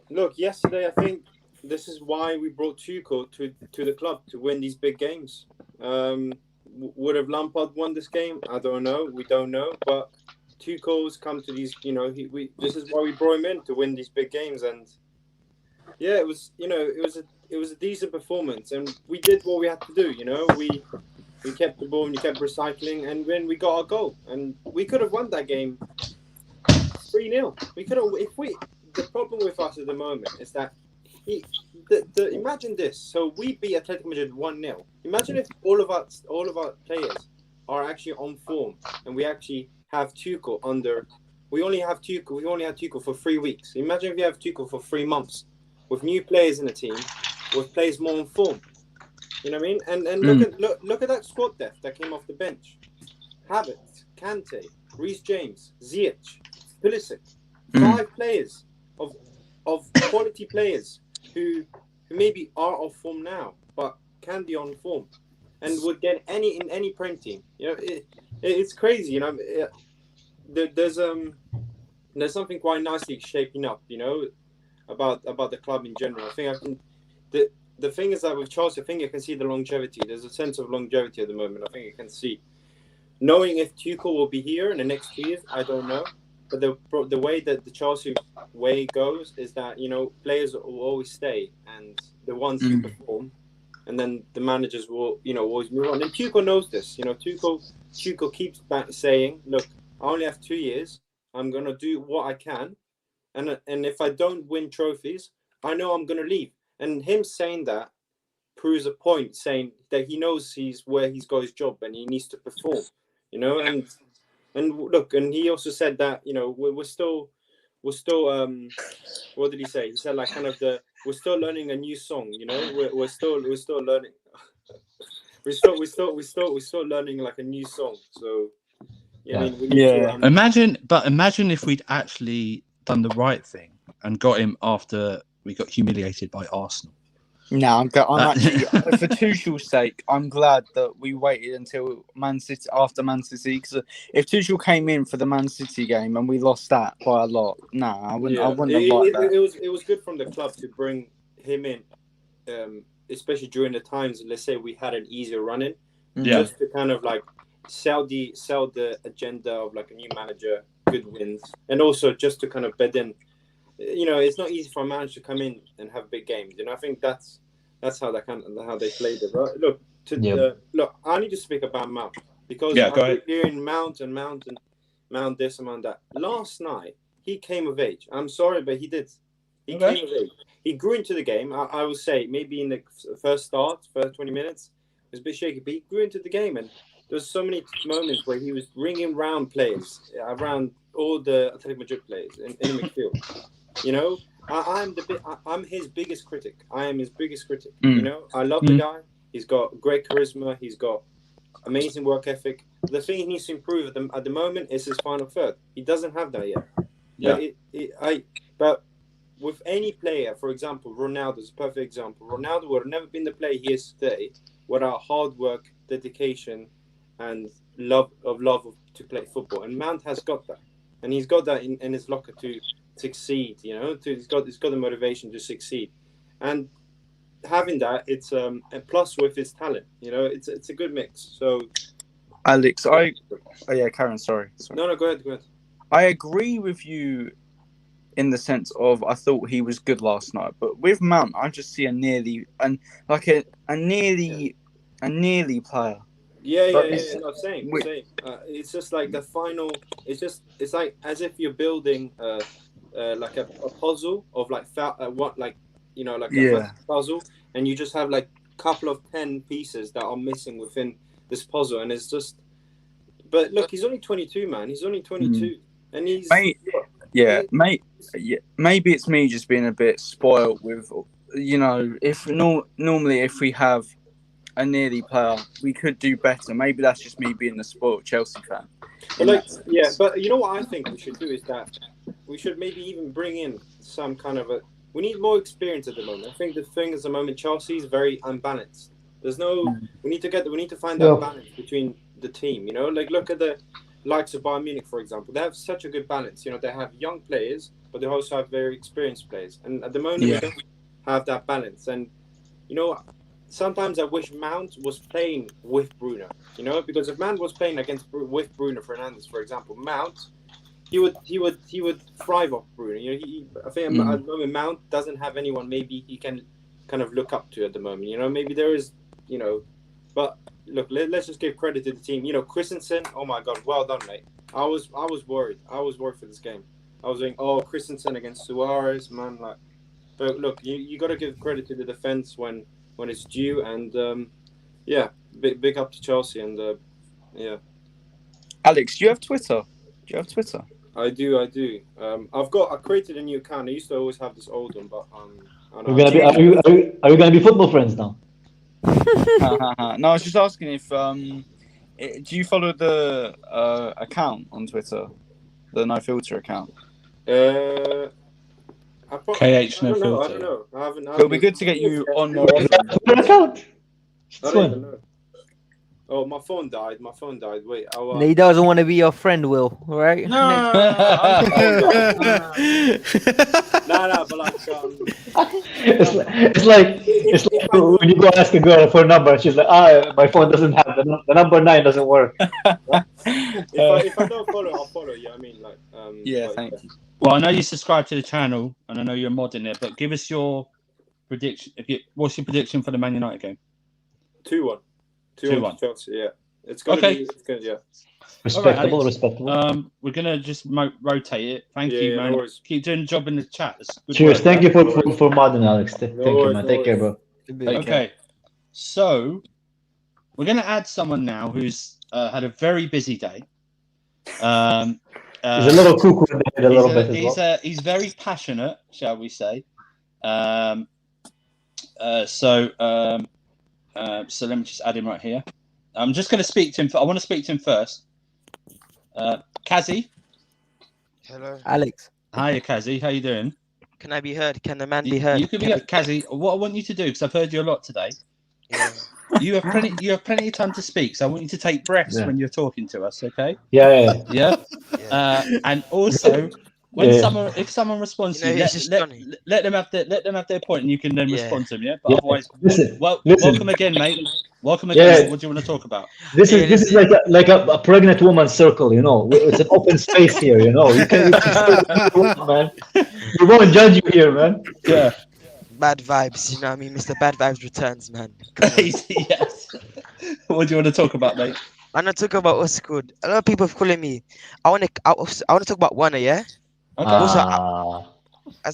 Look, yesterday I think this is why we brought Tuchel to the club to win these big games. Would have Lampard won this game? I don't know. We don't know. But Tuchel's come to these. You know, this is why we brought him in to win these big games. And yeah, it was a decent performance, and we did what we had to do. You know, we kept the ball and we kept recycling, and then we got our goal, and we could have won that game 3-0. We could have, the problem with us at the moment is that imagine this. So we beat Atletico Madrid 1-0. Imagine if all of our players are actually on form, and we actually have Tuchel under. We only had Tuchel for 3 weeks. Imagine if you have Tuchel for 3 months, with new players in the team, with players more on form. You know what I mean? And look at that squad depth that came off the bench. Havertz, Kante, Reece James, Ziyech, Pulisic. 5 players of quality players who maybe are off form now, but can be on form, and would get in any Prem team. You know, it's crazy. You know, there's something quite nicely shaping up. You know, about the club in general. I think the thing is that with Chelsea, I think you can see the longevity. There's a sense of longevity at the moment. I think you can see. Knowing if Tuchel will be here in the next 2 years, I don't know. But the way that the Chelsea way goes is that, you know, players will always stay, and the ones who perform, and then the managers will, you know, always move on. And Tuchel knows this. You know, Tuchel keeps back saying, "Look, I only have 2 years. I'm gonna do what I can, and if I don't win trophies, I know I'm gonna leave." And him saying that proves a point, saying that he knows where he's got his job and he needs to perform. You know, and look, and he also said that, you know, we're still what did he say? He said like kind of we're still learning a new song. You know, we're still learning. we're still learning like a new song. So yeah, I mean, we need to, imagine if we'd actually done the right thing and got him after we got humiliated by Arsenal. No, I'm actually, for Tuchel's sake, I'm glad that we waited until after Man City, because if Tuchel came in for the Man City game and we lost that by a lot, I wouldn't have liked that. It was good from the club to bring him in, especially during the times, let's say we had an easier run in, just to kind of like sell the agenda of like a new manager, good wins, and also just to kind of bed in. You know, it's not easy for a manager to come in and have big games. You know, I think that's how they played it. Right? Look, I need to speak about Mount, because I keep hearing Mount this and Mount that. Last night he came of age. I'm sorry, but he did. He came of age. He grew into the game. I would say maybe in the first 20 minutes, it was a bit shaky, but he grew into the game, and there was so many moments where he was ringing round players around all the Atletico Madrid players in the midfield. You know, I'm his biggest critic. I am his biggest critic. You know, I love the guy. He's got great charisma. He's got amazing work ethic. The thing he needs to improve at the moment is his final third. He doesn't have that yet. Yeah. But with any player, for example, Ronaldo is a perfect example. Ronaldo would have never been the player he is today without hard work, dedication, and love to play football. And Mount has got that, and he's got that in his locker to succeed. You know, he's got the motivation to succeed, and having that, it's a plus with his talent. You know, it's a good mix. So, Alex, Karen, sorry. No, go ahead. I agree with you in the sense of I thought he was good last night, but with Mount, I just see a nearly player. Yeah. No, same. It's just like the final. It's like as if you're building like a puzzle of like a puzzle, and you just have like a couple of 10 pieces that are missing within this puzzle, and it's just. But look, he's only 22, man. He's only 22, and he's. Maybe it's me just being a bit spoiled with, you know, normally if we have a nearly player, we could do better. Maybe that's just me being a spoiled Chelsea fan. But you know what I think we should do is that we should maybe even bring in some kind of we need more experience at the moment. I think the thing is, at the moment, Chelsea is very unbalanced. There's no. We need to find that balance between the team. You know, like look at the likes of Bayern Munich, for example. They have such a good balance. You know, they have young players, but they also have very experienced players. And at the moment, we don't have that balance. And you know, sometimes I wish Mount was playing with Bruno. You know, because if Mount was playing with Bruno Fernandes, for example, Mount, he would thrive off Bruno. You know, I think at the moment Mount doesn't have anyone maybe he can kind of look up to at the moment. You know, maybe there is, you know, but look, let's just give credit to the team. You know, Christensen, oh my God, well done, mate. I was worried. I was worried for this game. I was saying, Christensen against Suarez, man, like But look, you got to give credit to the defense when it's due, and yeah, big up to Chelsea, and yeah. Alex, do you have Twitter? I do. I created a new account. I used to always have this old one, but Are you gonna be football friends now? No, I was just asking if do you follow the account on Twitter, the No Filter account? KH I no don't filter. know. I haven't. It'll be good to get you on more often. Account. I don't even know. Oh, my phone died. Wait, He doesn't want to be your friend, Will. Right? No, but like, it's like when you go ask a girl for a number, and she's like, my phone doesn't have the number 9 doesn't work. if I don't follow, I'll follow you. I mean, like, yeah, thank you. Well, I know you subscribe to the channel, and I know you're a mod in there, but give us your prediction. What's your prediction for the Man United game? 2-1. 2-1. Chelsea, yeah. It's gonna Okay. be. It's gonna, yeah. Respectable, All right, respectable. We're gonna just rotate it. Thank Yeah, you, yeah, man. no worries. Keep doing the job in the chat. That's good Cheers. work. Thank you for modding, Alex. Thank you, worries, man. no Take care, worries. bro. Okay, so we're gonna add someone now who's had a very busy day. He's a little cuckoo in the head a little bit as well. He's very passionate, shall we say? So let me just add him right here. I'm just going to speak to him. I want to speak to him first. Kazi. Hello. Alex. Hi, Kazi. How you doing? Can I be heard? Can the man be heard? You can be heard, Kazi. What I want you to do, because I've heard you a lot today. Yeah. You have plenty of time to speak. So I want you to take breaths when you're talking to us. Okay? Yeah. Yeah. And also, when if someone responds to you, Johnny. let them have their point, and you can then respond to them. Yeah. But otherwise, Listen. welcome again, mate. Welcome again. Yeah. What do you want to talk about? This is like a pregnant woman's circle, you know. It's an open space here, you know. You can man. We won't judge you here, man. Yeah. Bad vibes, you know what I mean? Mr. Bad Vibes returns, man. Yes. What do you want to talk about, mate? I'm gonna talk about what's good. A lot of people have calling me. I want to talk about Warner, yeah. Okay.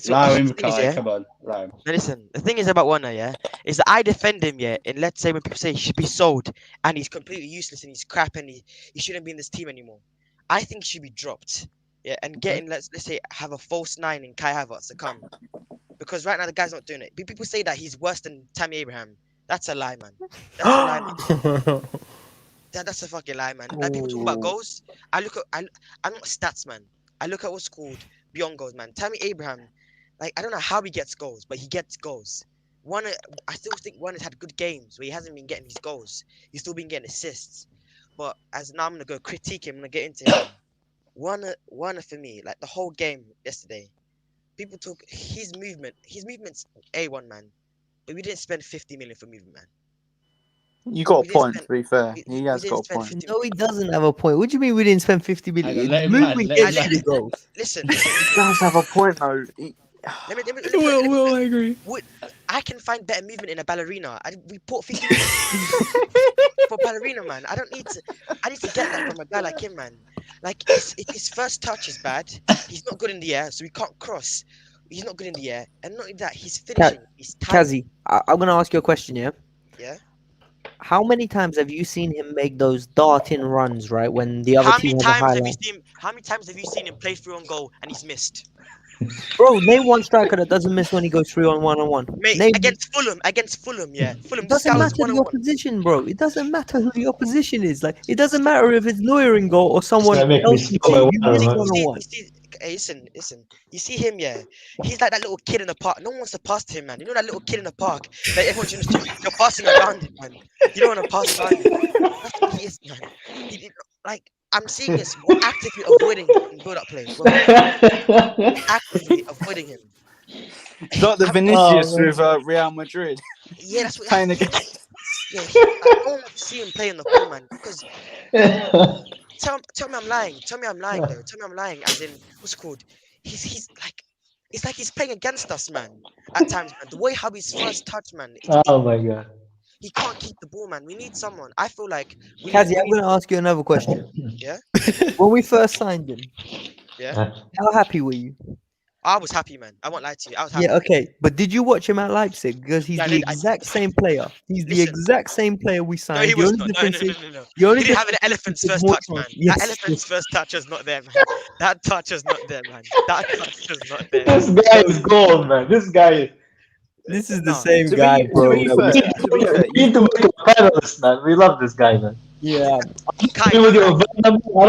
Allow him, Kai. Come on, allow him. Now listen, the thing is about Warner, yeah, is that I defend him, yeah. And let's say when people say he should be sold and he's completely useless and he's crap and he shouldn't be in this team anymore, I think he should be dropped, yeah. And getting let's say have a false 9 in Kai Havertz to come, because right now the guy's not doing it. People say that he's worse than Tammy Abraham. That's a lie, man. That's a lie, man. That's a fucking lie, man. Like people talk about goals. I'm not a stats man. I look at what's called beyond goals, man. Tammy Abraham, like I don't know how he gets goals, but he gets goals. I still think one has had good games where he hasn't been getting his goals. He's still been getting assists. But as now I'm gonna go critique him, I'm gonna get into him. One for me, like the whole game yesterday. People talk his movement's A1, man. But we didn't spend 50 million for movement, man. You got a point, to be fair. He has got a point. No, he doesn't have a point. What do you mean we didn't spend 50 million? Listen. He does have a point, though. Will, I agree. I can find better movement in a ballerina. We put 50 million for ballerina, man. I need to get that from a guy like him, man. Like his first touch is bad. He's not good in the air, so he can't cross. He's not good in the air, and not only that, he's finishing. He's tired. Kazi, I'm gonna ask you a question, yeah? Yeah. How many times have you seen him make those darting runs, right? When the other team has a highlight? How many times have you seen him play through on goal and he's missed? Bro, name one striker that doesn't miss when he goes through on one-on-one. Mate, against Fulham, yeah. Fulham. It doesn't matter the opposition, bro. It doesn't matter who the opposition is. Like, it doesn't matter if it's Neuer in goal or someone else. Hey, listen. You see him, yeah. He's like that little kid in the park. No one wants to pass to him, man. You know that little kid in the park that everyone's you're passing around him, man. You don't want to pass around him. That's what he is, man. Like, I'm seeing this actively avoiding build-up play. Actively avoiding him. Got the Vinicius with Real Madrid. Yeah, that's what playing against. Yeah, I don't want to see him play in the ball, man. Because tell me I'm lying. Tell me I'm lying, though. Tell me I'm lying. As in, what's it called? He's like, it's like he's playing against us, man. At times, man. The way how his first touch, man. Oh my god. He can't keep the ball, man. We need someone. I feel like. Kazi, I'm going to ask you another question. Yeah. When we first signed him, yeah. How happy were you? I was happy, man. I won't lie to you. I was happy. Yeah, okay. But did you watch him at Leipzig? Because he's Yeah, I the did. exact same player. He's the Listen. exact same player we No, signed. he The was only not. No, difference no, no, is- no, no. the only He didn't have an difference elephant's is first more touch, man. chance. Yes. That elephant's first touch was not there, man. That touch was not there, man. That touch was not there. This guy is gold, man. This guy. This is the No, same to guy, be bro. fair, to be fair, We need to make him a panelist, man. We love this guy, man. Yeah. Kai, I don't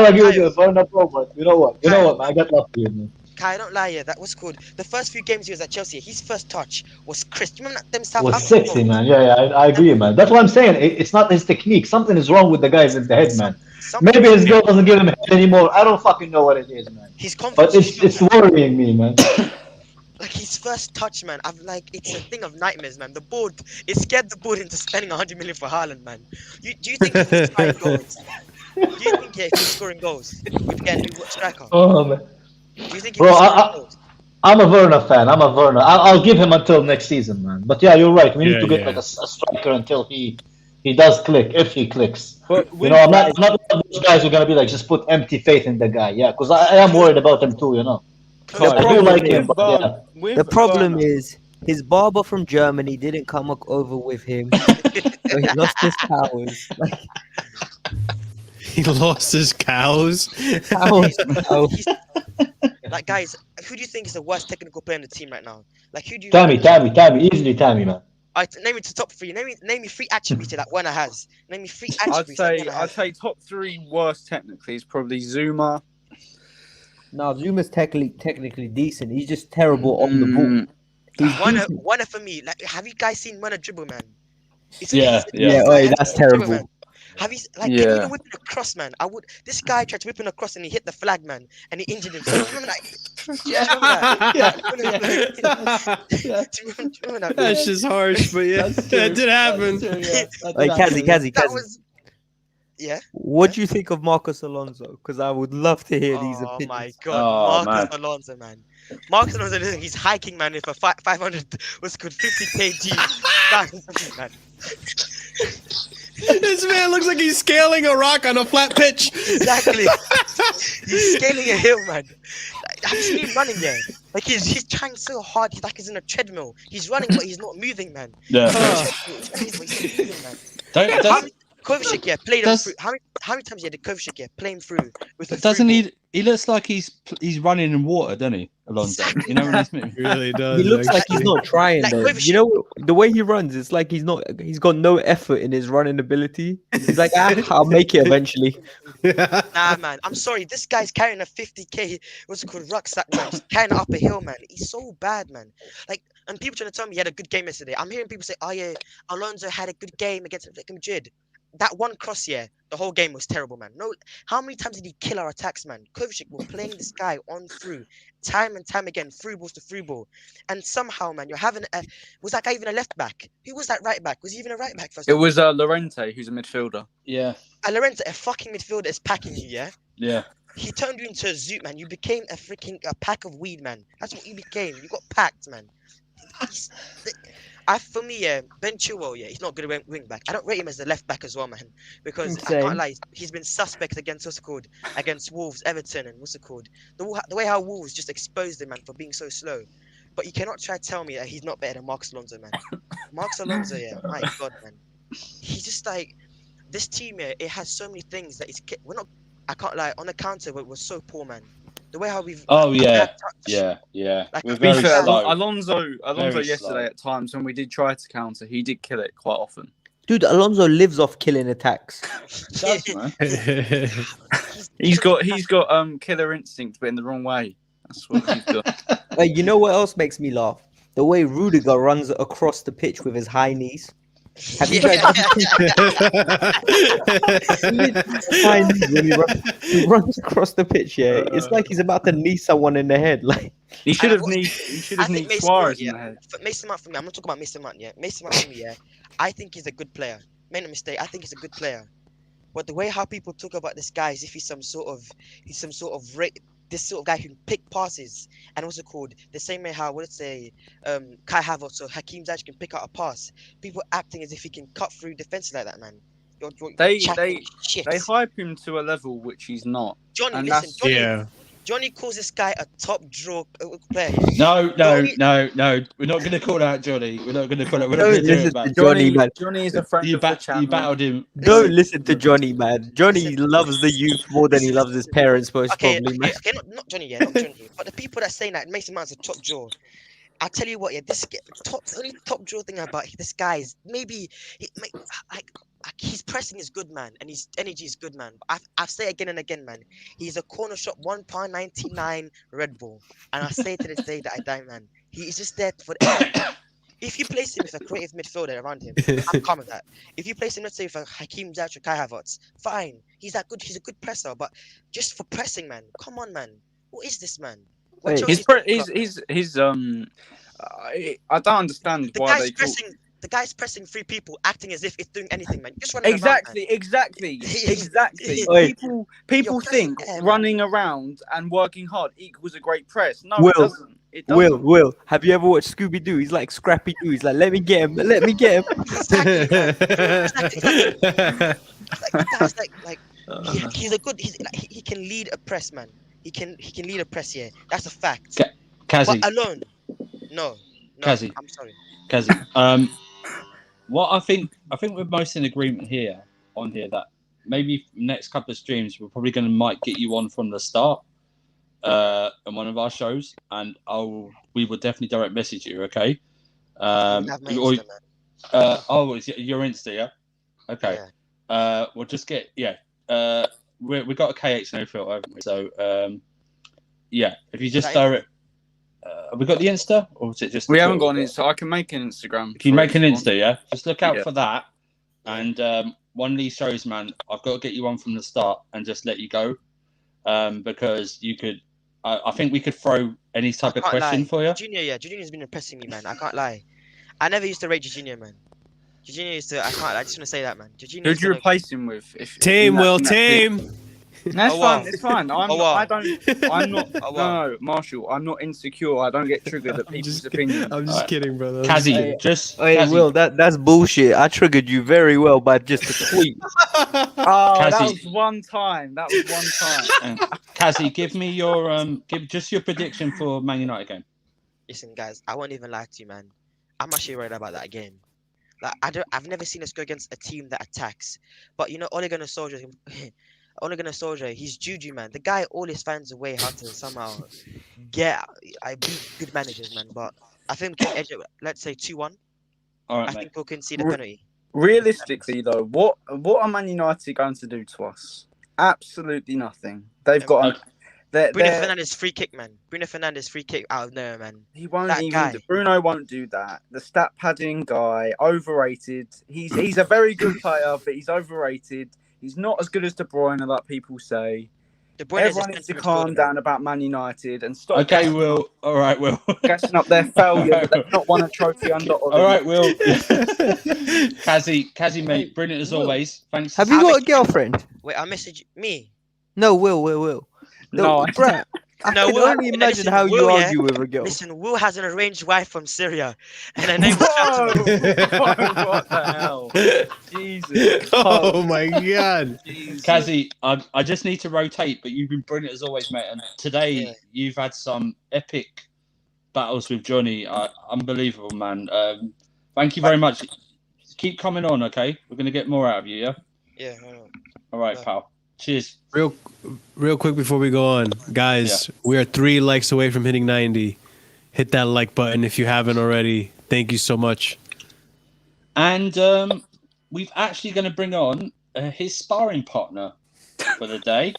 agree with you, Werner, bro, but you know what? Kai. Man? I got love for you, man. Kai, I don't lie, yeah. That was good. The first few games he was at Chelsea, his first touch was crisp. You remember them It Southampton was sexy, goals? man. Yeah, I agree, man. That's what I'm saying. It's not his technique. Something is wrong with the guys in the head, man. Maybe his girl doesn't give him head anymore. I don't fucking know what it is, man. His But confidence. it's worrying me, man. Like his first touch, man. It's a thing of nightmares, man. The board, it scared the board into spending 100 million for Haaland, man. Do you think if he's scoring goals? Do you think if he's scoring goals, we'd get a new striker? Oh, man. Do you think if Bro, he's scoring goals? I'm a Werner fan. I'll give him until next season, man. But yeah, you're right. We need to get like a striker until he does click, if he clicks. But You know, I'm not one of those guys who are gonna be like just put empty faith in the guy. Yeah, because I am worried about him too. You know, I do like him, but yeah. The problem is his barber from Germany didn't come over with him, so he lost his powers. Like, He lost his cows. Like, guys, who do you think is the worst technical player in the team right now? Like, who do you? Tammy, easily Tammy, man. Name me the top three. Name me 3 attributes that Werner has. Name me 3 I'd attributes. that Werner say has. top 3 worst technically is probably Zuma. no, Zuma's technically decent. He's just terrible on the ball. He's Werner for me. Like, have you guys seen Werner dribble, man? Yeah. That's terrible. Man. Have you can you Yeah. whip it across, man? This guy tried to whip it across and he hit the flag, man, and he injured himself. Remember that? Do you remember that? That's just harsh, but yeah, that did happen. Like Kazi. That was. Yeah. What do you think of Marcos Alonso? Because I would love to hear these Oh opinions. my god, Oh, Marcos Alonso, man. Marcos Alonso, he's hiking, man. If a 500 was good 50 kg, man. This man looks like he's scaling a rock on a flat pitch. Exactly. He's scaling a hill, man. Like, have you seen him running there? Like he's trying so hard. He's like he's in a treadmill. He's running, but he's not moving, man. Yeah. Kovacic, yeah, played him through. How many times did Kovacic play him through with the Doesn't through ball? he looks like he's running in water, doesn't he, Alonso? Exactly. You know when he's moving? He really does. He looks like he's not trying. Like though. Kovacic. You know the way he runs. It's like he's got no effort in his running ability. He's like, I'll make it eventually. Nah, man. I'm sorry. This guy's carrying a 50k. What's it called? Rucksack, man. Just carrying it up a hill, man. He's so bad, man. Like, and people trying to tell me he had a good game yesterday. I'm hearing people say, "Oh yeah, Alonso had a good game against Atletico Madrid." That one cross, yeah, the whole game was terrible, man. No, how many times did he kill our attacks, man? Kovacic was playing this guy on through, time and time again, through balls to through ball, and somehow, man, you're having was that guy even a left back? Who was that right back? Was he even a right back? First It was Lorente, who's a midfielder. Yeah. Lorenzo, a fucking midfielder is packing you, yeah. Yeah. He turned you into a zoot, man. You became a pack of weed, man. That's what you became. You got packed, man. For me, yeah, Ben Chilwell, yeah, he's not good at wing back. I don't rate him as the left back as well, man, because I can't lie, he's been suspect against against Wolves, Everton, and the way how Wolves just exposed him, man, for being so slow. But you cannot try to tell me that he's not better than Marcos Alonso, man. Marcos Alonso, yeah, my god, man, he's just like this team here. It has so many things that we're not. I can't lie, on the counter, we're so poor, man. The way how we've yeah. Like, We're To be very fair, slow. Alonso Very yesterday slow. at times when we did try to counter, he did kill it quite often. Dude, Alonso lives off killing attacks. Does, man. He's got killer instinct, but in the wrong way. That's what he's got. Like, you know what else makes me laugh? The way Rüdiger runs across the pitch with his high knees. Have you guys high knees when he runs across the pitch? Yeah, it's like he's about to knee someone in the head. Like He should have I think kneed Mason Suarez Mount, in yeah. the head. Mason Mount for me. I'm not talking about Mason Mount, yeah. Mason Mount for me, yeah. I think he's a good player. Made no mistake. I think he's a good player. But the way how people talk about this guy is if he's some sort of this sort of guy who can pick passes, and what's it called? The same way how let's say Kai Havertz or Hakeem Ziyech can pick out a pass. People acting as if he can cut through defenses like that, man. They chatting shit. hype him to a level which he's not. Johnny, and listen, that's- Johnny, Yeah. Johnny calls this guy a top draw player. No. Johnny- We're not going to call out Johnny. We're not going to call out. We're not going to do Listen it, man. to Johnny, man. Johnny is a friend You of the channel. battled him. Don't listen to Johnny, man. Johnny loves the youth more than he loves his parents, most probably, man. Okay, not Johnny, yeah, not Johnny. But the people that saying that Mason Mount's a top draw. I tell you what, yeah, only top draw thing about this guy is maybe his pressing is good, man, and his energy is good, man. But I say again and again, man, he's a corner shot £1.99 Red Bull, and I say to this day that I die, man. He is just there for the. If you place him with a creative midfielder around him, I'm calm with that. If you place him, let's say, with a Hakim Ziyech or Kai Havertz, fine. He's that good. He's a good presser, but just for pressing, man. Come on, man. What is this, man? Wait, I don't understand why they call. The guy's pressing three people, acting as if it's doing anything, man. Just running around, man. Exactly. Wait. People think running around and working hard equals a great press. No, Will, it doesn't. It doesn't. Will, have you ever watched Scooby Doo? He's like Scrappy Doo. He's like, let me get him. Exactly. He's a good. He can lead a press, man. He can lead a press here. That's a fact. Kazi. But alone, no. Kazi. I'm sorry. Kazi. What I think we're most in agreement here that maybe next couple of streams we're probably might get you on from the start in one of our shows, and we will definitely direct message you. Okay. Your Insta, yeah. Okay. Yeah. We'll just get we got a KH no filter, haven't we? So if you just direct. Have we got the Insta, or is it just? We haven't got an Insta. I can make an Instagram. Can you make an Insta? Yeah, just look out for that. And one of these shows, man, I've got to get you on from the start and just let you go, because you could. I think we could throw any type of question for you. Jorginho's been impressing me, man. I can't lie. I never used to rate Jorginho, man. Jorginho used to. I just want to say that, man. Who'd you replace him with? Team, Will, team. That's fine. It's fine. No, Marshall. I'm not insecure. I don't get triggered at people's opinions. I'm just kidding, brother. Kazi, Kazi. Will, that's bullshit. I triggered you very well by just a tweet. That was one time. Kazi, give me your give your prediction for Man United game. Listen, guys, I won't even lie to you, man. I'm actually worried about that game. Like I've never seen us go against a team that attacks. But you know, Ole Gunnar Solskjaer, he's Juju, man. The guy always finds a way how to somehow beat good managers, man. But I think we can edge it, let's say 2-1. All right, I think we can see the penalty. Realistically, though, what are Man United going to do to us? Absolutely nothing. They've got Bruno Fernandes free kick, man. Bruno Fernandes free kick out of nowhere, man. He won't Bruno won't do that. The stat padding guy, overrated. He's a very good player, but he's overrated. He's not as good as De Bruyne, like people say. Everyone needs to calm down about Man United and stop. Okay, Will. All right, Will. Gassing up their failure that they've not won a trophy under. All right, Will. Kazi, mate, brilliant as always. Thanks. Have you got a girlfriend? Wait, I'll message me. No, Will. No, bruh. I can only imagine how you argue with a girl. Listen, Will has an arranged wife from Syria, and her name Whoa! What the hell? Jesus. Oh my God. Kazi, I just need to rotate, but you've been brilliant as always, mate. And today you've had some epic battles with Johnny. Unbelievable, man. Thank you very much. Keep coming on, okay? We're going to get more out of you, yeah? Yeah. All right, pal. Cheers. Real quick before we go on, guys, we are 3 likes away from hitting 90. Hit that like button if you haven't already. Thank you so much. And we've actually going to bring on his sparring partner for the day,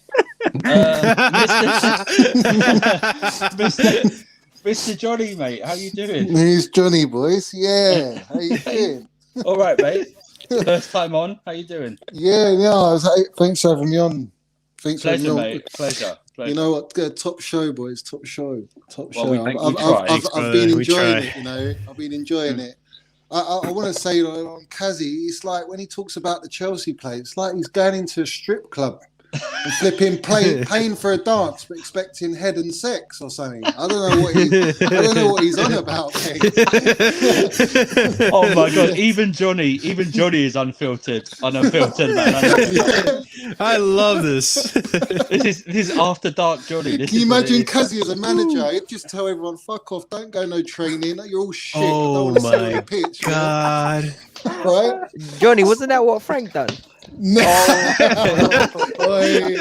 Mr. Johnny, mate. How you doing? He's Johnny, boys. Yeah. How you doing? All right, mate. First time on. How you doing? Yeah. Thanks for having me on. Pleasure, mate. Pleasure. You know what? Top show, boys. Top show. I've been enjoying it. You know, I've been enjoying it. I want to say on Kazi, it's like when he talks about the Chelsea play, it's like he's going into a strip club. and flipping paying for a dance but expecting head and sex or something. I don't know what he's on about, mate. Oh my god! Even Johnny is unfiltered, man. I love this. This is after dark, Johnny. Can you imagine Kazi as a manager? He'd just tell everyone, "Fuck off! Don't go no training. You're all shit. I don't Oh want to sit on my the pitch." God. Right? Johnny, wasn't that what Frank done? No. Oi,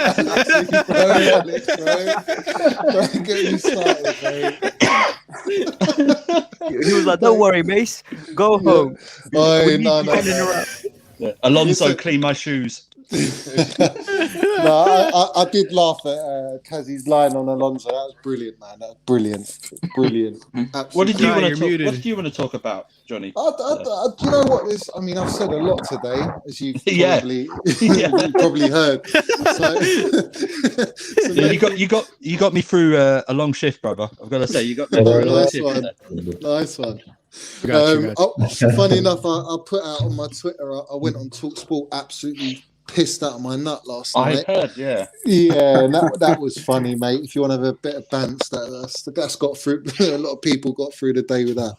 Alex, bro. Don't get me started, bro. He was like, "Don't worry, Mace. Go home." Oi, no. Alonso, clean my shoes. No, I did laugh at Kazi's line on Alonso. That was brilliant, man. That was brilliant. What did you Nah, want you're to muted. What do you want to talk about, Johnny? Do you know what this? I mean, I've said a lot today, as you've Yeah. probably heard. So Yeah, you got me through a long shift, brother. I've got to say, you got me through a long shift. Nice one. Got you. Funny enough, I put out on my Twitter. I went on TalkSport, absolutely pissed out of my nut last night. I heard, yeah. Yeah, and that was funny, mate. If you want to have a bit of bants, that's got through. A lot of people got through the day with that.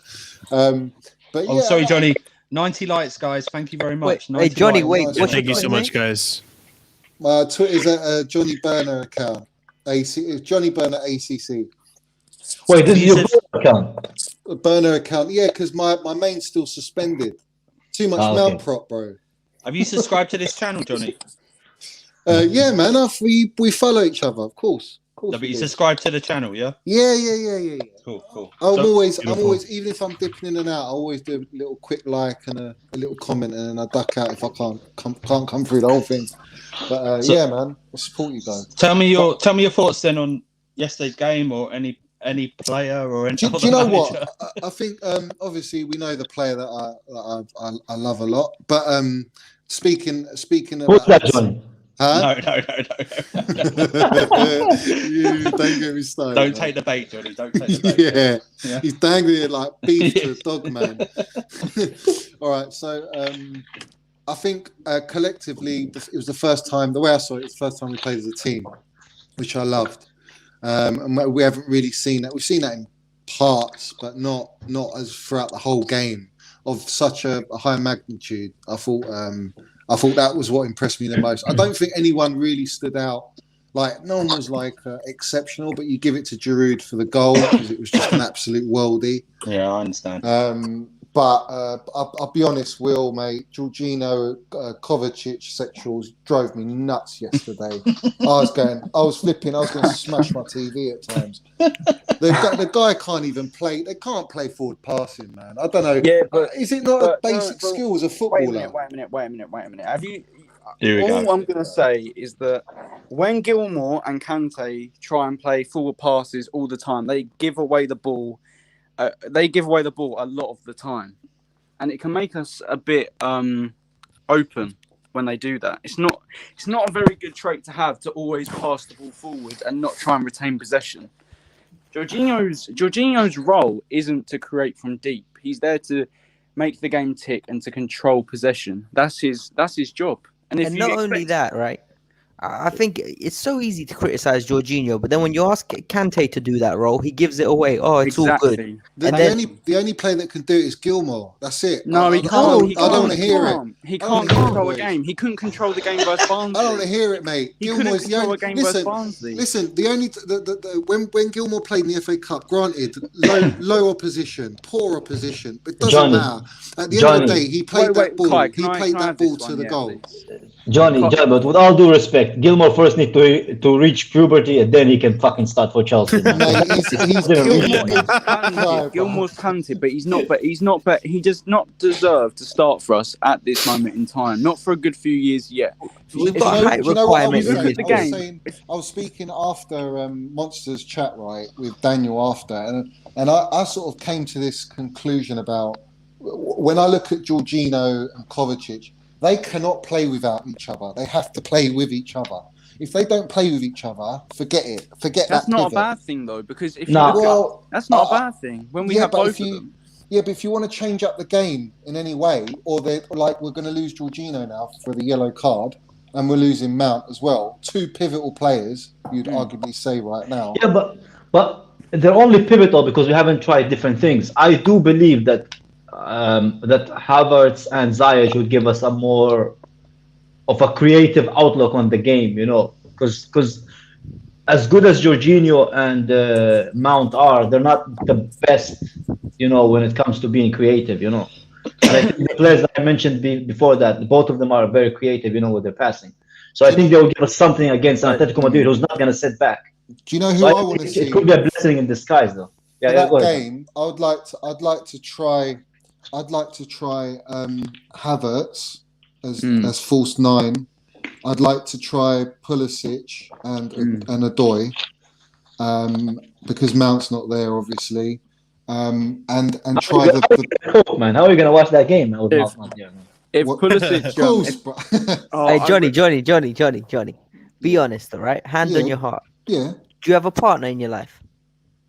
But yeah, sorry, Johnny. 90 likes, guys. Thank you very much. Wait, hey, Johnny, wait. Nice. What's Thank your you so Twitter much, name? guys. My Twitter's at Johnny Burner account. Johnny Burner ACC. Wait, this is your account. Burner account, yeah, because my main's still suspended. Too much mount prop, bro. Have you subscribed to this channel, Johnny? Yeah, man. We follow each other, of course. No, but you subscribe to the channel, yeah? Yeah. Cool. I'm always, beautiful. even if I'm dipping in and out, I always do a little quick like and a little comment, and then I duck out if I can't come through the whole thing. But yeah, man, I support you guys. Tell me your thoughts then on yesterday's game, or any player or any. Do you know what? I think obviously we know the player that I love a lot, but speaking about Who's that, Johnny? Huh? No. You don't get me started. Don't take the bait, Johnny. Don't take the bait. Yeah. He's dangling it like beef to a dog, man. All right, so I think collectively it was the first time. The way I saw it, it's the first time we played as a team, which I loved. And we haven't really seen that. We've seen that in parts, but not as throughout the whole game of such a high magnitude. I thought that was what impressed me the most. I don't think anyone really stood out. Like, no one was like exceptional, but you give it to Giroud for the goal because it was just an absolute worldie. Yeah, I understand. But I'll be honest, Will, mate, Jorginho, Kovacic sexuals drove me nuts yesterday. I was flipping. I was going to smash my TV at times. The guy can't even play. They can't play forward passing, man. I don't know. Yeah, but is it not a basic skill as a footballer? Wait a minute. Have you? Here we all go. I'm going to say is that when Gilmour and Kante try and play forward passes all the time, they give away the ball. They give away the ball a lot of the time, and it can make us a bit open when they do that. It's not a very good trait to have, to always pass the ball forward and not try and retain possession. Jorginho's role isn't to create from deep. He's there to make the game tick and to control possession. That's his job. And not only that, right? I think it's so easy to criticize Jorginho, but then when you ask Kante to do that role, he gives it away. Oh, it's all good. The only player that can do it is Gilmour. That's it. No, he can't. I don't want to hear it. He can't control a game. He couldn't control the game versus Barnsley. I don't want to hear it, mate. Gilmour's the only game versus Barnsley. Listen. The only when Gilmour played in the FA Cup, granted, low opposition, poor opposition, but it doesn't matter. At the end of the day, he played that ball. He played that ball to the goal. Johnny, but with all due respect, Gilmour first needs to reach puberty, and then he can fucking start for Chelsea. Gilmour's planted, but he's not. But he does not deserve to start for us at this moment in time. Not for a good few years yet. We've got a height requirement in the game. I was speaking after Monsters chat, right, with Daniel after, and I sort of came to this conclusion about when I look at Jorginho and Kovacic. They cannot play without each other. They have to play with each other. If they don't play with each other, forget it. That's not a bad thing, though, because if that's not a bad thing when we have both of them. Yeah, but if you want to change up the game in any way, or they're like, we're going to lose Jorginho now for the yellow card, and we're losing Mount as well. Two pivotal players, you'd arguably say right now. Yeah, but they're only pivotal because we haven't tried different things. I do believe that that Havertz and Ziyech would give us a more of a creative outlook on the game, because as good as Jorginho and Mount are, they're not the best, when it comes to being creative, And I think the players that I mentioned before that, both of them are very creative, with their passing. So I think they will give us something against Atletico Madrid, who's not going to sit back. Do you know who I want to see? It could be a blessing in disguise, though. For that game, I'd like to try Havertz as false 9. I'd like to try Pulisic and Odoi, because Mount's not there, obviously, and try man. How are you gonna watch that game? If Pulisic, Hey, Johnny, be honest, all right? Hand on your heart. Yeah. Do you have a partner in your life?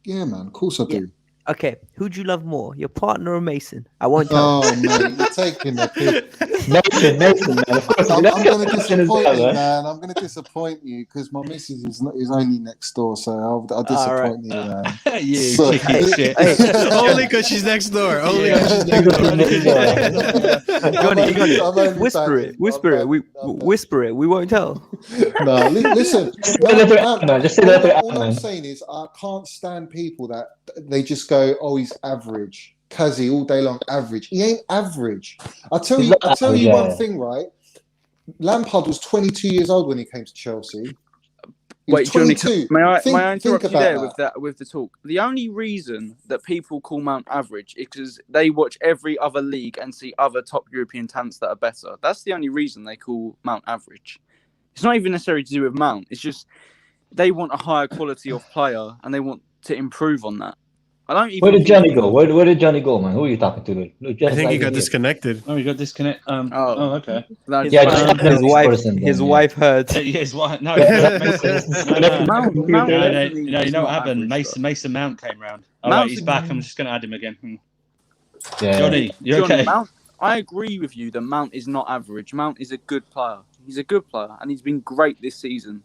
Yeah, man. Of course I do. Okay, who do you love more, your partner or Mason? I won't tell. Oh, man, you're taking the piss. Mason, man. Of course, I'm going to disappoint you, man. I'm going to disappoint you because my missus is only next door, so I'll disappoint you, man. You cheeky shit. Only because she's next door. Only because she's next door. Johnny, whisper it. Whisper it. We won't tell. No, listen. All I'm saying is I can't stand people that they just go, "Oh, he's average." Kazi all day long, average. He ain't average. I'll tell you one thing, right? Lampard was 22 years old when he came to Chelsea. Wait, Johnny, may I interrupt you there with the talk? The only reason that people call Mount average is because they watch every other league and see other top European talents that are better. That's the only reason they call Mount average. It's not even necessarily to do with Mount. It's just they want a higher quality of player and they want to improve on that. I don't even. Where did Johnny go? Where did Johnny go, man? Who are you talking to? I think he got disconnected. Oh, he got disconnected. Okay. His wife heard. His wife. No, you know what happened? Mason Mount came round. Oh, wait, he's back. I'm just going to add him again. Yeah. Johnny, you okay? Mount, I agree with you that Mount is not average. Mount is a good player. He's a good player, and he's been great this season.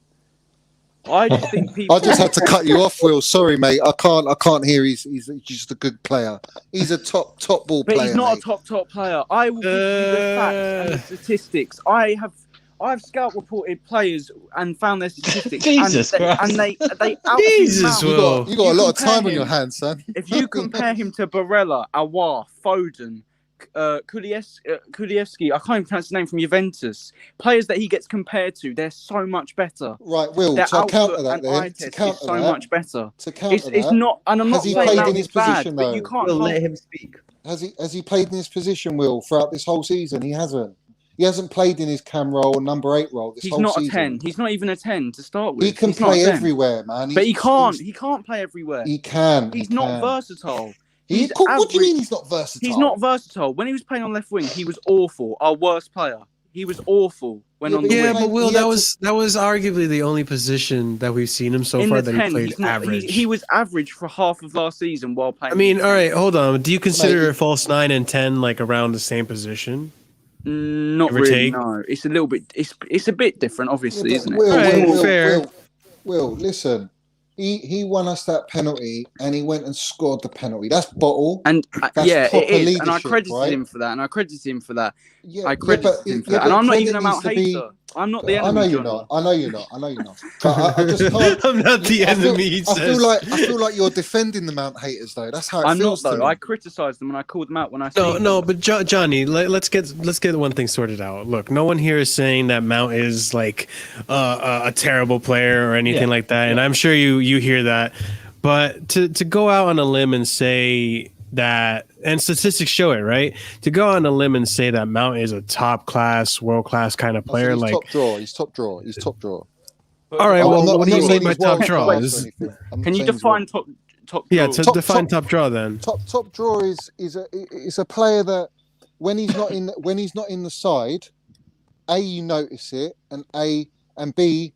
I just think people. I just had to cut you off, Will. Sorry, mate. I can't hear. He's just a good player. He's a top ball player. But he's not mate. a top player. I will give you the facts and the statistics. I've scout reported players and found their statistics. Jesus Christ. And they Jesus, Will. You got a lot of time on your hands, son. If you compare him to Barella, Aouar, Foden, Kulievski, I can't even pronounce his name, from Juventus. Players that he gets compared to, they're so much better. Right, Will. Their To counter output that, and then. is so much better. To counter It's not, and I'm not Has he saying played that in his is bad, position, but though? you can't. We'll let him speak. Has he played in his position, Will, throughout this whole season? He hasn't. He hasn't played in his cam role or number 8 role this He's whole not season. a 10. He's not even a 10 to start with. He can He's not play a 10. everywhere, man. But he can't. He can't play everywhere. He can. He's not versatile. What do you mean he's not versatile? He's not versatile. When he was playing on left wing, he was awful. Our worst player. He was awful when on the wing. But Will, that was arguably the only position that we've seen him so far that he played average. He was average for half of last season while playing. I mean, all right, hold on. Do you consider a false 9 and 10 like around the same position? Not really. No, it's a little bit. It's a bit different, obviously, isn't it? Will, listen. He won us that penalty, and he went and scored the penalty. That's bottle. And that's it is. And I credited him for that. And I credited him for that. Yeah, I credited him for that. And I'm not even a Mount hater. I'm not the enemy. I know you're not. But I just can't. I'm not the enemy. I feel like you're defending the Mount haters, though. That's how it feels. I'm not, though. I criticised them and I called them out when I. But Johnny, let's get one thing sorted out. Look, no one here is saying that Mount is like a terrible player or anything like that, and I'm sure you hear that. But to go out on a limb and say that, and statistics show it, right? To go on a limb and say that Mount is a top class, world class kind of player, he's like top drawer. All right, well, what do you mean by top draw? Can you define top draw? Yeah, define top draw then. Top draw is a player that when he's not in the side, A, you notice it, and B,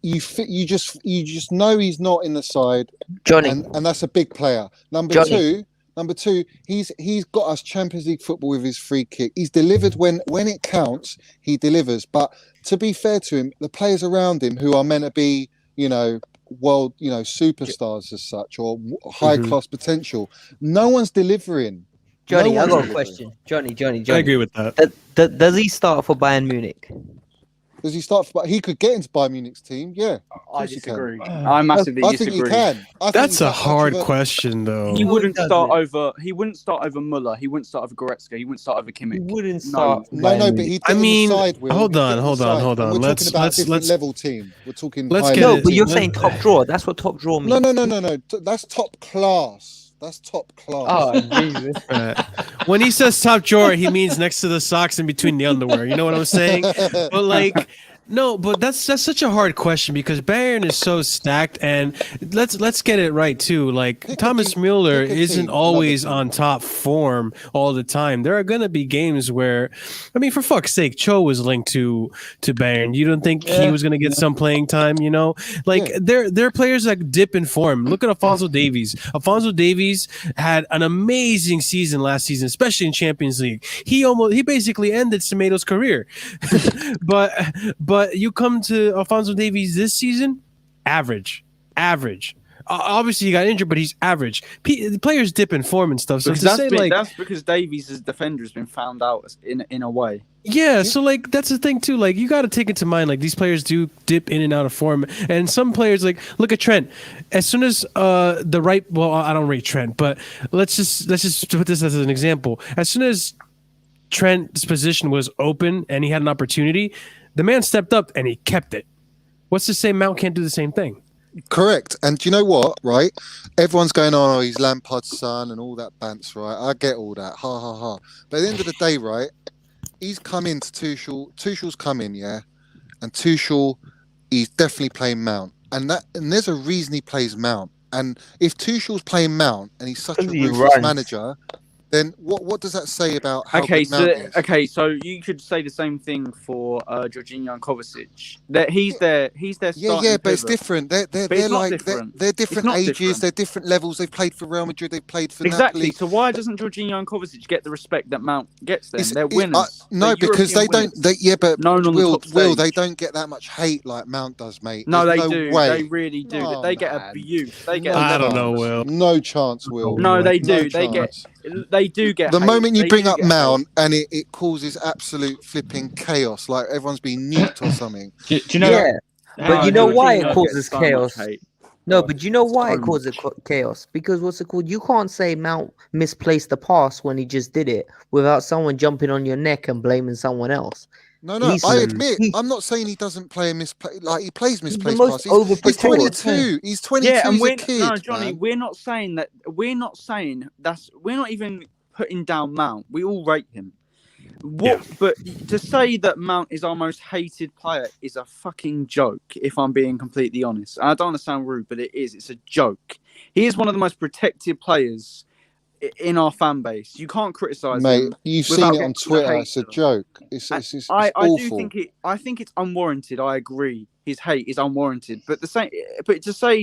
you just know he's not in the side, Johnny, and that's a big player. Number Number two, he's got us Champions League football with his free kick. He's delivered when it counts. He delivers. But to be fair to him, the players around him who are meant to be, world, superstars as such or high class potential, no one's delivering. Johnny, I got a question. Johnny. I agree with that. Does he start for Bayern Munich? Does he start? But he could get into Bayern Munich's team. Yeah, I disagree. I massively I disagree. think he can. That's a hard question, though. He wouldn't start over. He wouldn't start over Muller. He wouldn't start over Goretzka. He wouldn't start over Kimmich. He wouldn't start. No, but he'd get inside. Hold on. We're talking about a different level team. We're talking. No, but you're saying top drawer. That's what top drawer means. No. That's top class. That's top class. Oh, Jesus. When he says top drawer, he means next to the socks and between the underwear. You know what I'm saying? But no, but that's such a hard question because Bayern is so stacked, and let's get it right too. Thomas Müller isn't always on top form all the time. There are gonna be games where, for fuck's sake, Cho was linked to Bayern. You don't think he was gonna get some playing time? There are players that dip in form. Look at Alphonso Davies. Alphonso Davies had an amazing season last season, especially in Champions League. He basically ended Semedo's career, but you come to Alphonso Davies this season, average. Obviously, he got injured, but he's average. The players dip in form and stuff. So that's because Davies' defender has been found out in a way. Yeah, so that's the thing too. You got to take into mind these players do dip in and out of form, and some players look at Trent. As soon as I don't rate Trent, but let's just put this as an example. As soon as Trent's position was open and he had an opportunity, the man stepped up and he kept it. What's to say Mount can't do the same thing? Correct. And do you know what, right? Everyone's going on, he's Lampard's son and all that bants, right? I get all that. Ha, ha, ha. But at the end of the day, right, he's come into Tuchel. Tuchel's come in, yeah? And Tuchel, he's definitely playing Mount. And there's a reason he plays Mount. And if Tuchel's playing Mount and he's such a ruthless manager, then what does that say about how good Mount is? Okay, so you could say the same thing for Jorginho and Kovacic. That he's their yeah, but it's different. They're different. They're different ages. They're different levels. They've played for Real Madrid. They've played for exactly. Napoli. So why doesn't Jorginho and Kovacic get the respect that Mount gets? Then they're winners. No, because they don't. But Will they don't get that much hate like Mount does, mate. No, There's they do. Way. They really do. Oh, they get abuse. They get. I don't know, Will. No chance, Will. No, they do. They do get. The moment you bring up Mount and it causes absolute flipping chaos, like everyone's being nuked or something. Do you know? Yeah, but you know why it causes chaos? No, but you know why it causes chaos? Because what's it called? You can't say Mount misplaced the pass when he just did it without someone jumping on your neck and blaming someone else. No, I admit, I'm not saying he doesn't play he plays misplaced passes. He's 22. He's 22. Yeah, and he's a kid. No, Johnny, man. we're not saying that. We're not even putting down Mount. We all rate him. But to say that Mount is our most hated player is a fucking joke, if I'm being completely honest. And I don't want to sound rude, but it is. It's a joke. He is one of the most protected players in our fan base. You can't criticize him. Mate, you've seen it on Twitter. It's a joke. It's I awful. do think I think it's unwarranted. I agree. His hate is unwarranted. But to say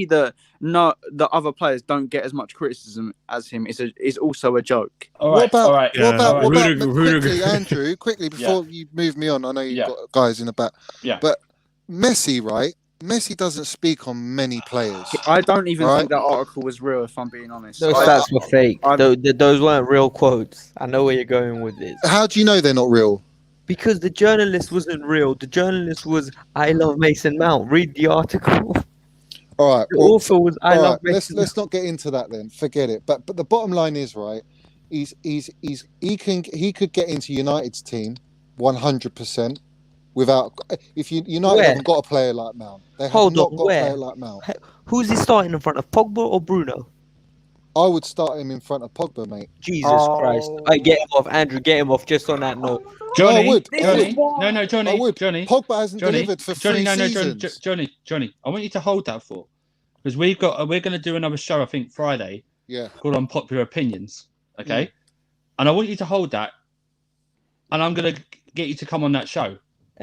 that the other players don't get as much criticism as him is also a joke. What about Rüdiger. Andrew? Quickly before you move me on. I know you've got guys in the back. Yeah. But Messi, right? Messi doesn't speak on many players. I don't even think that article was real, if I'm being honest. Those stats were fake. Those weren't real quotes. I know where you're going with this. How do you know they're not real? Because the journalist wasn't real. The journalist was, I love Mason Mount. Read the article. All right. The author was, I love Mason Let's not get into that then. Forget it. But the bottom line is, right, he could get into United's team 100%. Without, if United haven't got a player like Mount, they have not got a player like Mount. Who's he starting in front of, Pogba or Bruno? I would start him in front of Pogba, mate. Jesus Christ! I get him off, Andrew. Get him off. Just on that note, Johnny. I would. No, Johnny. I would. Johnny. Pogba hasn't delivered for 3 seasons. Johnny. I want you to hold that for, because we're going to do another show. I think Friday. Yeah. Called Unpopular Opinions. Okay. And I want you to hold that, and I'm going to get you to come on that show.